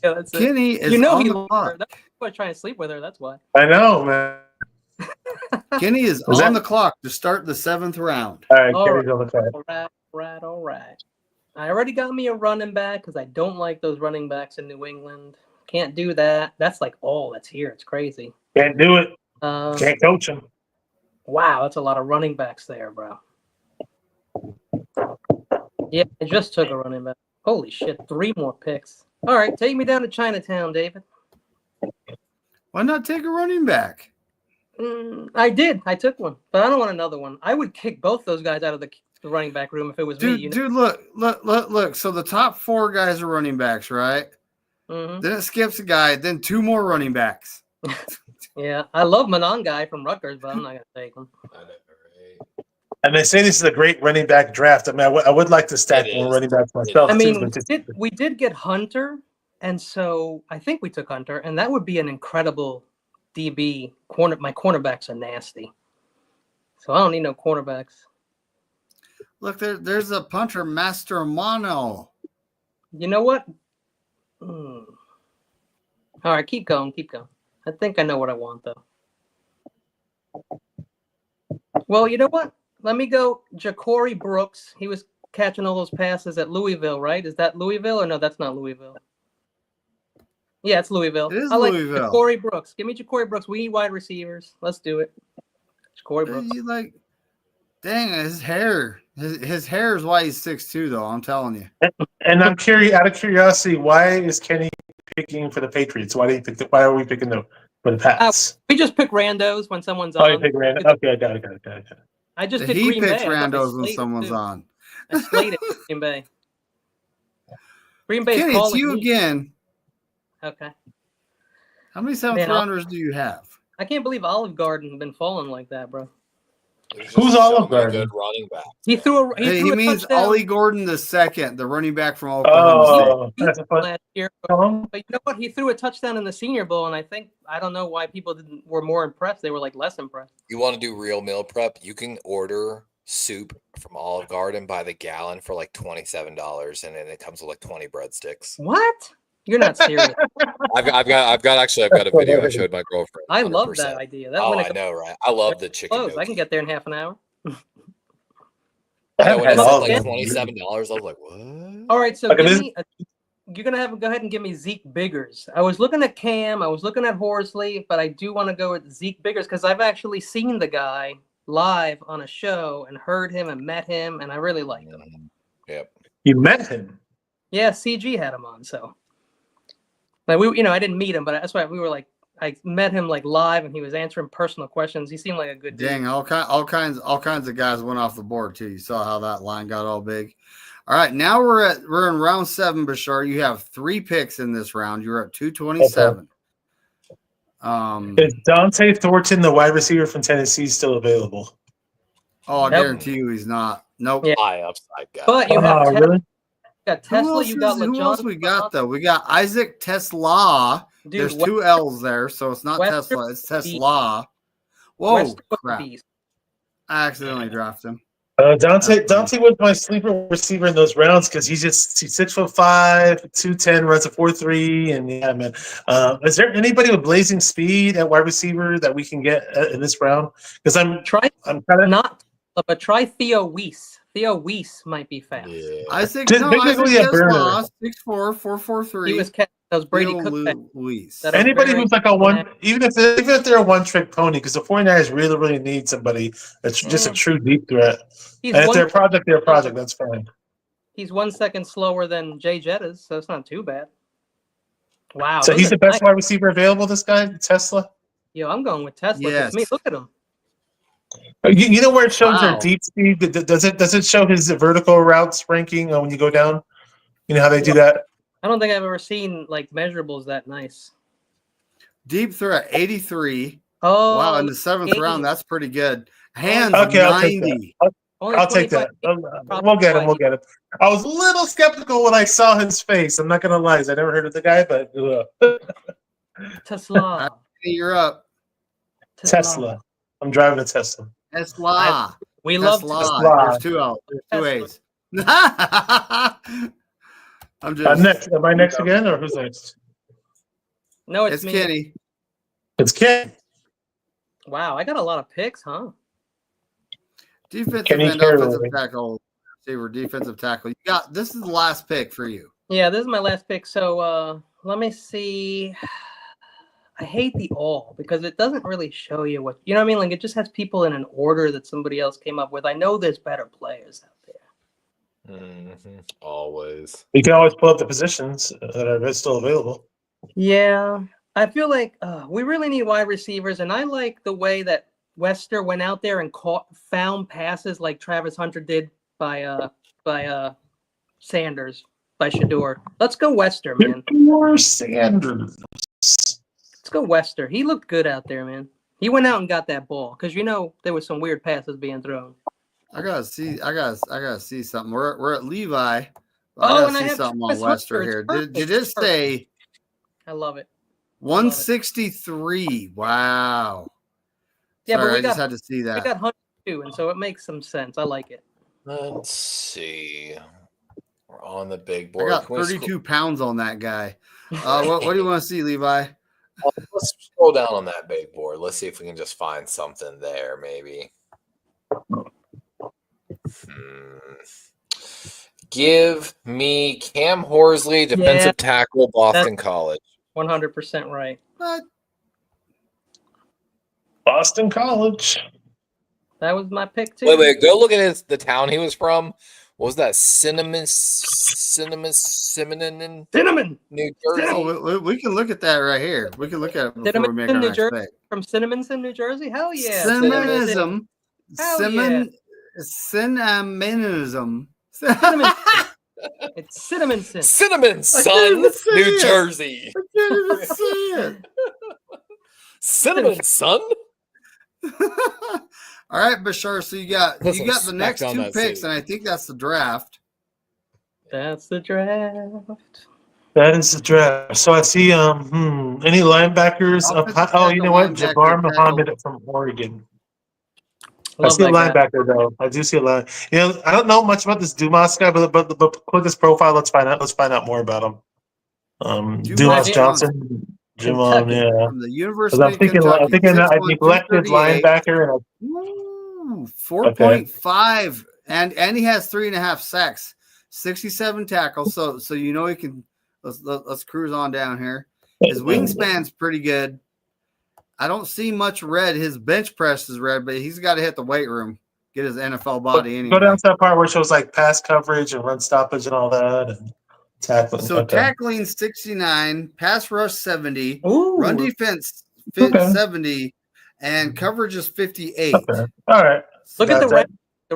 Yeah, that's it. Kenny is He on the loved clock. her. That's why trying to sleep with her. That's why. I know, man. Kenny is Was on that- the clock to start the 7th round. All right, All Kenny's on the clock. All right. I already got me a running back because I don't like those running backs in New England. Can't do that. That's like all that's here. It's crazy. Can't do it. Can't coach him. Wow, that's a lot of running backs there, bro. Yeah, I just took a running back. Holy shit, 3 more picks. All right, take me down to Chinatown, David. Why not take a running back? I did. I took one, but I don't want another one. I would kick both those guys out of the running back room if it was me. Dude, look. So the top 4 guys are running backs, right? Mm-hmm. Then it skips a guy, then 2 more running backs. Yeah, I love Manon guy from Rutgers, but I'm not gonna take him. I know, right? And they say this is a great running back draft. I mean, I would like to stack It more is. running backs myself. I mean, too, but we did get Hunter, and so I think we took Hunter, and that would be an incredible DB corner. My cornerbacks are nasty, so I don't need no cornerbacks. Look, there's a punter, Master Mono. You know what? All right, keep going. I think I know what I want, though. Well, you know what? Let me go Ja'Cory Brooks. He was catching all those passes at Louisville, right? Is that Louisville or no, that's not Louisville? Yeah, it's Louisville. It is I like Louisville. Ja'Cory Brooks. Give me Ja'Cory Brooks. We need wide receivers. Let's do it. Ja'Cory Brooks. You like, dang, his hair. His hair is why he's 6'2", though. I'm telling you. and I'm curious, out of curiosity, why is Kenny picking for the Patriots? Why are we picking for the Pats? We just pick randos when someone's Oh, on. you pick Randall. Okay, I got it. I just did He Green picks Bay. I thought they randos when slated someone's too. on. I slated Green Bay. Green Bay's Kenny, it's calling you me. again. Okay. How many 7th Man, rounders do you have? I can't believe Olive Garden has been falling like that, bro. There's Who's just so Olive many Garden? good running backs. He threw a He means touchdown Ollie Gordon the second, the running back from Oklahoma State. Oh, that's a fun last year. song. But you know what? He threw a touchdown in the Senior Bowl, and I don't know why people were more impressed. They were like less impressed. You want to do real meal prep? You can order soup from Olive Garden by the gallon for like $27, and then it comes with like 20 breadsticks. What? You're not serious. I've got a video I showed my girlfriend. I love 100%. that idea. That Oh, when I it know, right? I love the chicken. close, I can get there in half an hour. I know when I it said love like it. $27, I was like, what? All right, so Okay, you're gonna have to go ahead and give me Zeke Biggers. I was looking at Cam, I was looking at Horsley, but I do want to go with Zeke Biggers because I've actually seen the guy live on a show and heard him and met him, and I really liked him. Yep. You met him. Yeah, CG had him on, so like I didn't meet him, but that's why we were like, I met him like live, and he was answering personal questions. He seemed like a good dude. Dang, all kinds of guys went off the board too. You saw how that line got all big. All right, now we're in round 7, Bashar. You have 3 picks in this round. You're at 227. Is Dante Thornton, the wide receiver from Tennessee, still available? Oh, I Nope. guarantee you he's not. Nope. Yeah. High upside guy. But you have Really? you got Who Tesla, else, you got who else LeJon. we got though? We got Isaac Tesla Dude, There's two L's there, so it's not Wester Tesla. It's was a beast. Tesla. Whoa, Wester was a crap. beast. I accidentally dropped him. Dante was my sleeper receiver in those rounds because he's 6'5", 210, runs a 4.3, and yeah, man. Is there anybody with blazing speed at wide receiver that we can get in this round? Because I'm kind of not, but try Theo Weiss. Theo Weiss might be fast. Yeah. Isaac basically a burner. 6'4", 4.43. He was catching those Brady Theo Cook. Luis. that are Anybody very who's like a one, even if they're a one-trick pony, because the 49ers really need somebody that's just a true deep threat. He's And if one- they're a project, that's fine. He's 1 second slower than Jay Jettas, so it's not too bad. Wow. So those he's are the best nice. wide receiver available, this guy, Tesla? Yo, I'm going with Tesla. Yes. Me, look at him. You know where it shows Wow. their deep speed? Does it show his vertical routes ranking when you go down? You know how they do that? I don't think I've ever seen like measurables that nice. Deep threat, 83. Oh, Wow, in the 7th game. round, that's pretty good. Hands, Okay, I'll take 90. Only I'll take that. 25 We'll get him. I was a little skeptical when I saw his face. I'm not going to lie. I never heard of the guy, but Tesla. You're up. Tesla. I'm driving a Tesla. Tesla. We love Tesla. Tesla. There's two L's. There's two Tesla. A's. I'm just. Next. Am I next again, or who's next? No, It's me. Kenny. It's Ken. Wow, I got a lot of picks, huh? Defensive Kenny end, Carroll. offensive tackle, receiver, defensive tackle. You got this is the last pick for you. Yeah, this is my last pick. So let me see. I hate the all because it doesn't really show you what you know what I mean. Like it just has people in an order that somebody else came up with. I know there's better players out there. Always. You can always pull up the positions that are still available. Yeah, I feel like we really need wide receivers, and I like the way that Wester went out there and found passes like Travis Hunter did by Sanders, by Shador. Let's go Wester, man. Shador Sanders. Let's go Wester. He looked good out there, man. He went out and got that ball because there was some weird passes being thrown. I gotta see something. We're at Levi. Oh, and I see have something on Travis Wester Hunter. here. It's perfect. Did it say I love it. 163? Wow. Yeah, Sorry, but I just had to see we that. got Hunter too, and so it makes some sense. I like it. Let's see. We're on the big I board. got Can we 32 pounds on that guy. What do you want to see, Levi? Let's scroll down on that big board. Let's see if we can just find something there, maybe. Give me Cam Horsley, defensive tackle, Boston College. 100% right. What? Boston College. That was my pick too. Wait, go look at the town he was from. What was that? Cinnamon, New Jersey. Oh, we can look at that right here. We can look at it before we make Cinnaminson, our New next Jersey? pick. From Cinnaminson, New Jersey? Hell yeah. Cinnamonism. Hell Cinnamonism. It's Cinnaminson. Cinnamon, I son, can't even say New it. Jersey. I can't even say it. Cinnamon, son. All right, Bashar. So you got Put some the next respect on two that picks, city. and I think that's the draft. That's the draft. That is the draft. So I see any linebackers? Offensive You know what? tackle, Jabbar linebacker, Muhammad from Oregon. I Love see a that guy. linebacker though. I do see a line. You know, I don't know much about this Dumas guy, but click his profile. Let's find out more about him. Dumas Johnson. Jumon, yeah. From the 'Cause University I'm of thinking Kentucky. I neglected 6'1", 238. linebacker. Ooh, 4.5, and he has 3.5 sacks, 67 tackles. So you know he can. Let's cruise on down here. His wingspan's pretty good. I don't see much red. His bench press is red, but he's got to hit the weight room, get his NFL body anyway. Go down to that part where it shows like pass coverage and run stoppage and all that, and tackling. So tackling 69, pass rush 70, Ooh. run defense 70, and coverage is 58. Okay. All right. Look at the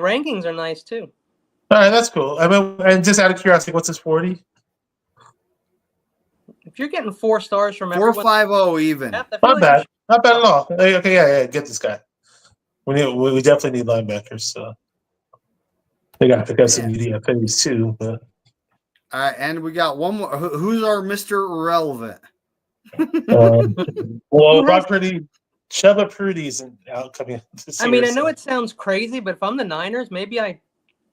rankings are nice too. All right, that's cool. I mean, and just out of curiosity, what's his 40? If you're getting 4 stars from 4.50 even. I feel Not like bad. Not bad at all. Okay, yeah, get this guy. We definitely need linebackers. So they got some UDFAs too. But All right, and we got one more. Who's our Mr. Irrelevant? Well, Who has- Brock Purdy, Chuba Purdy's out coming this I year. mean, I know so. it sounds crazy, but if I'm the Niners, maybe I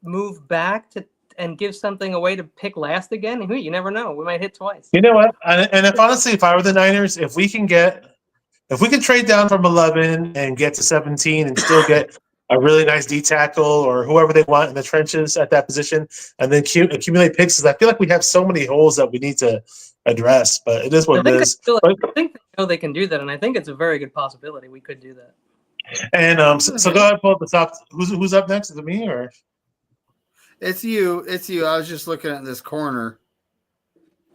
move back to and give something away to pick last again. Who you never know. We might hit twice. You know what? And if honestly, if I were the Niners, if we can trade down from 11 and get to 17 and still get a really nice D tackle or whoever they want in the trenches at that position, and then accumulate picks, I feel like we have so many holes that we need to address. But it is what it is. I think they know they can do that, and I think it's a very good possibility we could do that. And so go ahead and pull up the top. Who's up next? Is it me or? It's you. It's you. I was just looking at this corner.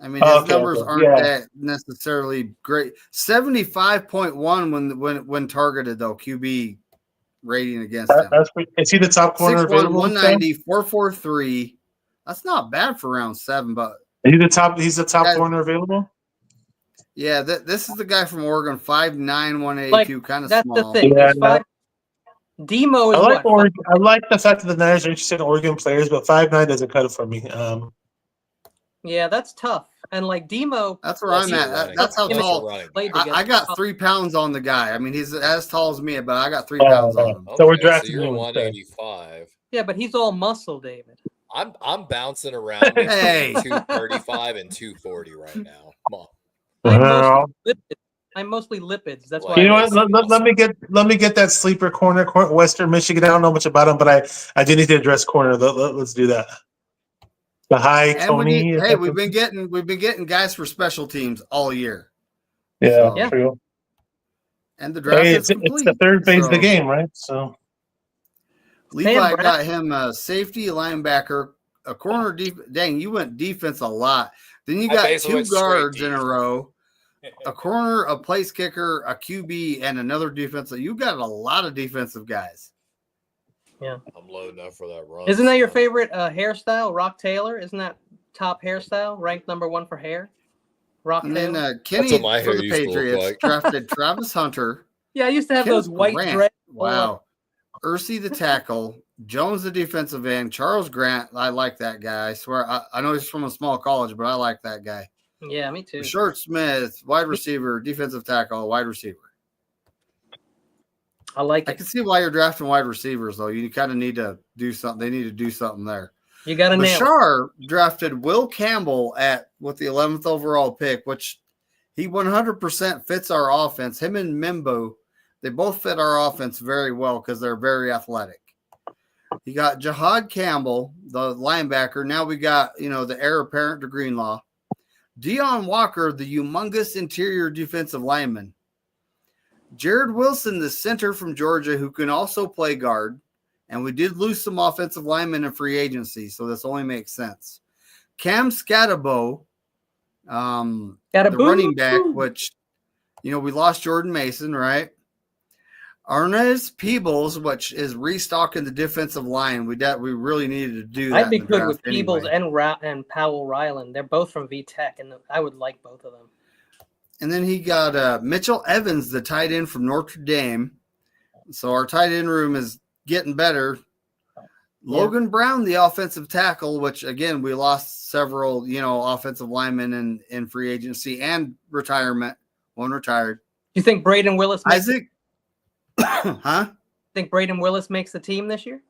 I mean, his numbers aren't that necessarily great. 75.1 when targeted, though, QB rating against him. Is he the top corner 6'1", available? 190, 4.43. That's not bad for round 7, but he's the top corner available? Yeah, this is the guy from Oregon, 5'9", 182, kind of small. That's the thing. Yeah, Demo is I like the fact that the Niners are interested in Oregon players, but 5'9" doesn't cut it for me. Yeah, that's tough. And like Demo, that's where I'm at. That's how tall. I got 3 pounds on the guy. I mean, he's as tall as me, but I got 3 pounds on him. So we're drafting him. 185. Yeah, but he's all muscle, David. I'm bouncing around between 235 and 240 right now. Come on. I'm mostly lipids. That's why. You know what? Let me get that sleeper corner, Western Michigan. I don't know much about him, but I do need to address corner. Let's do that. The high Tony. We've been getting guys for special teams all year. Yeah, true. And the draft is complete. It's the third phase of the game, right? So Levi got him a safety, linebacker, a corner. Dang, you went defense a lot. Then you got 2 guards in a row. A corner, a place kicker, a QB, and another defensive. You got a lot of defensive guys. Yeah, I'm loading up for that run. Isn't that your favorite hairstyle, Rock Taylor? Isn't that top hairstyle, ranked number 1 for hair? Rock Taylor. And then Kenny for the Patriots drafted Travis Hunter. Yeah, I used to have those white dreads. Wow. Ursi the tackle, Jones the defensive end, Charles Grant. I like that guy. I swear, I know he's from a small college, but I like that guy. Yeah, me too. Short Smith, wide receiver, defensive tackle, wide receiver. I like it. I can see why you're drafting wide receivers, though. You kind of need to do something. They need to do something there. You got to nail it. Bashar drafted Will Campbell with the 11th overall pick, which he 100% fits our offense. Him and Mimbo, they both fit our offense very well because they're very athletic. You got Jahad Campbell, the linebacker. Now we got, the heir apparent to Greenlaw. Deion Walker, the humongous interior defensive lineman. Jared Wilson, the center from Georgia, who can also play guard. And we did lose some offensive linemen in free agency, so this only makes sense. Cam Scatabo, the running back, which, we lost Jordan Mason, right? Arnez Peebles, which is restocking the defensive line. We really needed to do that. I'd be good with Peebles and Powell Ryland. They're both from VTech, and I would like both of them. And then he got Mitchell Evans, the tight end from Notre Dame. So our tight end room is getting better. Logan Brown, the offensive tackle, which, again, we lost several, offensive linemen in free agency and retirement. One retired. Do you think Braden Willis Huh? Think Braden Willis makes the team this year?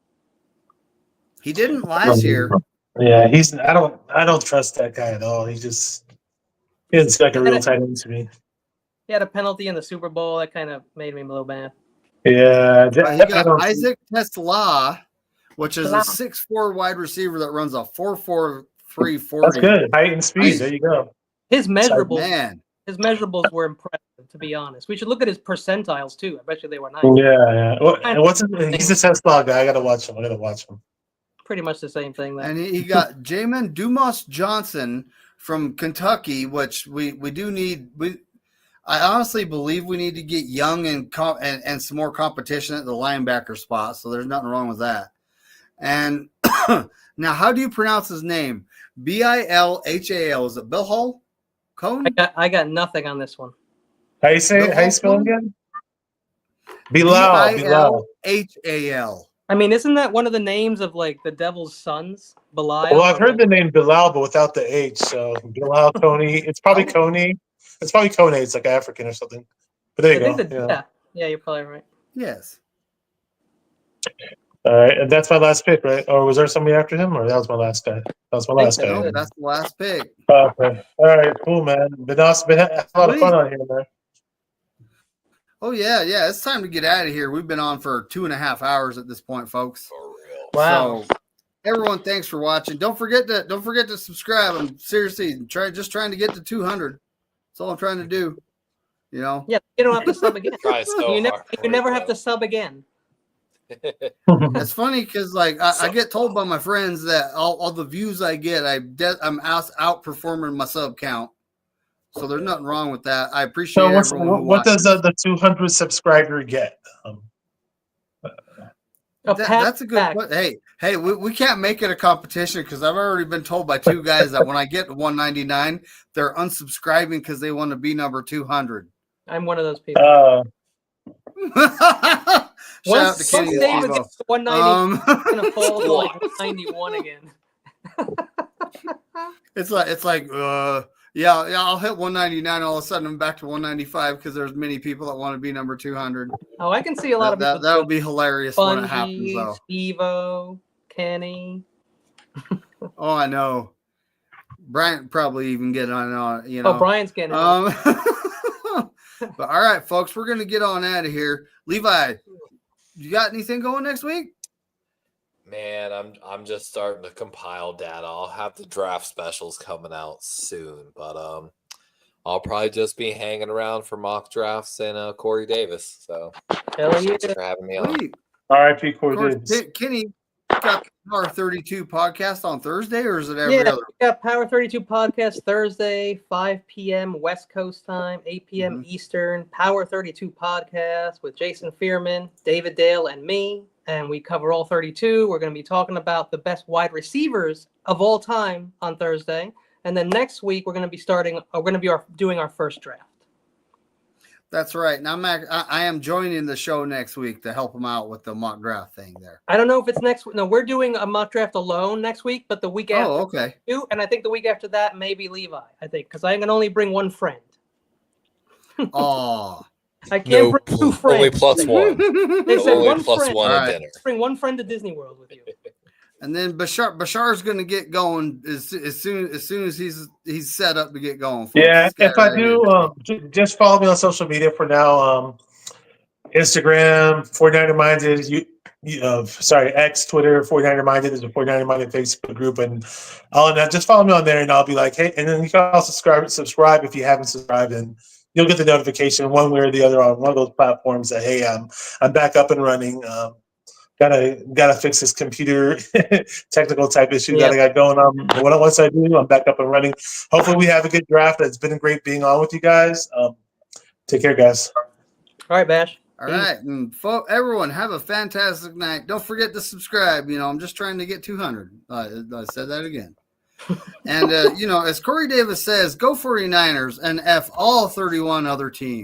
He didn't last year. Yeah, I don't trust that guy at all. He doesn't seem like a real tight end to me. He had a penalty in the Super Bowl. That kind of made me a little bad. Yeah. He got Isaac Tesla, which is a 6'4" wide receiver that runs a 4.43 40. That's good. Height and speed. There you go. His measurables were impressive, to be honest. We should look at his percentiles too. I bet you they were nice. Yeah. He's a Tesla guy. I gotta watch him. Pretty much the same thing. And he got Jamin Dumas Johnson from Kentucky, which we do need. I honestly believe we need to get young and some more competition at the linebacker spot. So there's nothing wrong with that. And now, how do you pronounce his name? Bilhal. Is it Bilhal? Cone? I got nothing on this one. How you spell it again? Bilhal. Hal. I mean, isn't that one of the names of like the devil's sons? Belial? Well, I've heard the name Bilal, but without the H. So Bilal, Coney. It's probably Coney. It's probably Kone. It's like African or something. But there you I go. think yeah, you're probably right. Yes. All right, and that's my last pick, right? Or was there somebody after him, or that was my last guy? That was my last so. guy. No, that's the last pick. Okay. All right, cool, man. Been awesome. Been a lot of fun on here, man. Oh yeah. It's time to get out of here. We've been on for 2.5 hours at this point, folks. For real. Wow. So, everyone, thanks for watching. Don't forget to subscribe. I'm seriously trying to get to 200. That's all I'm trying to do. You know. Yeah, you don't have to sub again. Try so You hard. never have to sub again. It's funny because like I get told by my friends that all the views I get, I'm outperforming my sub count. So there's nothing wrong with that. I appreciate So everyone. Who what does watches. the 200 subscriber get? That's a good point. Hey, we can't make it a competition because I've already been told by 2 guys that when I get to 199, they're unsubscribing because they want to be number 200. I'm one of those people. Shout out to Kenny. David Steve-O. gets to 190, it's gonna fall to like What? 91 again. It's like yeah, I'll hit 199. All of a sudden, I'm back to 195 because there's many people that want to be number 200. Oh, I can see a lot of people. That would be hilarious when it happens, Bungie, though. Steve-O, Kenny. Oh, I know. Brian probably even get on. You know. Oh, Brian's getting it. But all right, folks, we're gonna get on out of here. Levi, you got anything going next week? Man, I'm just starting to compile data. I'll have the draft specials coming out soon, but I'll probably just be hanging around for mock drafts and Corey Davis. So Hell yeah. thanks for having me on. Sweet. R.I.P. Of Corey course, Davis. Kenny got our 32 podcast on Thursday, or is it every Yeah, other? we got Power 32 podcast Thursday, 5 p.m. West Coast time, 8 p.m. Eastern. Power 32 podcast with Jason Fearman, David Dale, and me. And we cover all 32. We're going to be talking about the best wide receivers of all time on Thursday. And then next week, we're going to be doing our first draft. That's right. And I am joining the show next week to help him out with the mock draft thing there. I don't know if it's next week. No, we're doing a mock draft alone next week, but the week after. Oh, okay. And I think the week after that, maybe Levi, I think, because I can only bring one friend. Oh. I can't bring 2 friends. Only plus one. They said Only one plus friend. one All at right. dinner. Bring one friend to Disney World with you. And then Bashar's going to get going as soon as he's set up to get going. Folks. Yeah, This guy if I right do, here. just follow me on social media for now. Instagram, 49er Minded. X, Twitter, 49er Minded. There's a 49er Minded Facebook group, and all that. Just follow me on there, and I'll be like, hey. And then you can also subscribe if you haven't subscribed, and you'll get the notification one way or the other on one of those platforms that hey, I'm back up and running. Gotta fix this computer technical type issue that I got going on. But once I do, I'm back up and running. Hopefully, we have a good draft. It's been great being on with you guys. Take care, guys. All right, Bash. All right. And everyone, have a fantastic night. Don't forget to subscribe. I'm just trying to get 200. I said that again. And, as Corey Davis says, go 49ers and F all 31 other teams.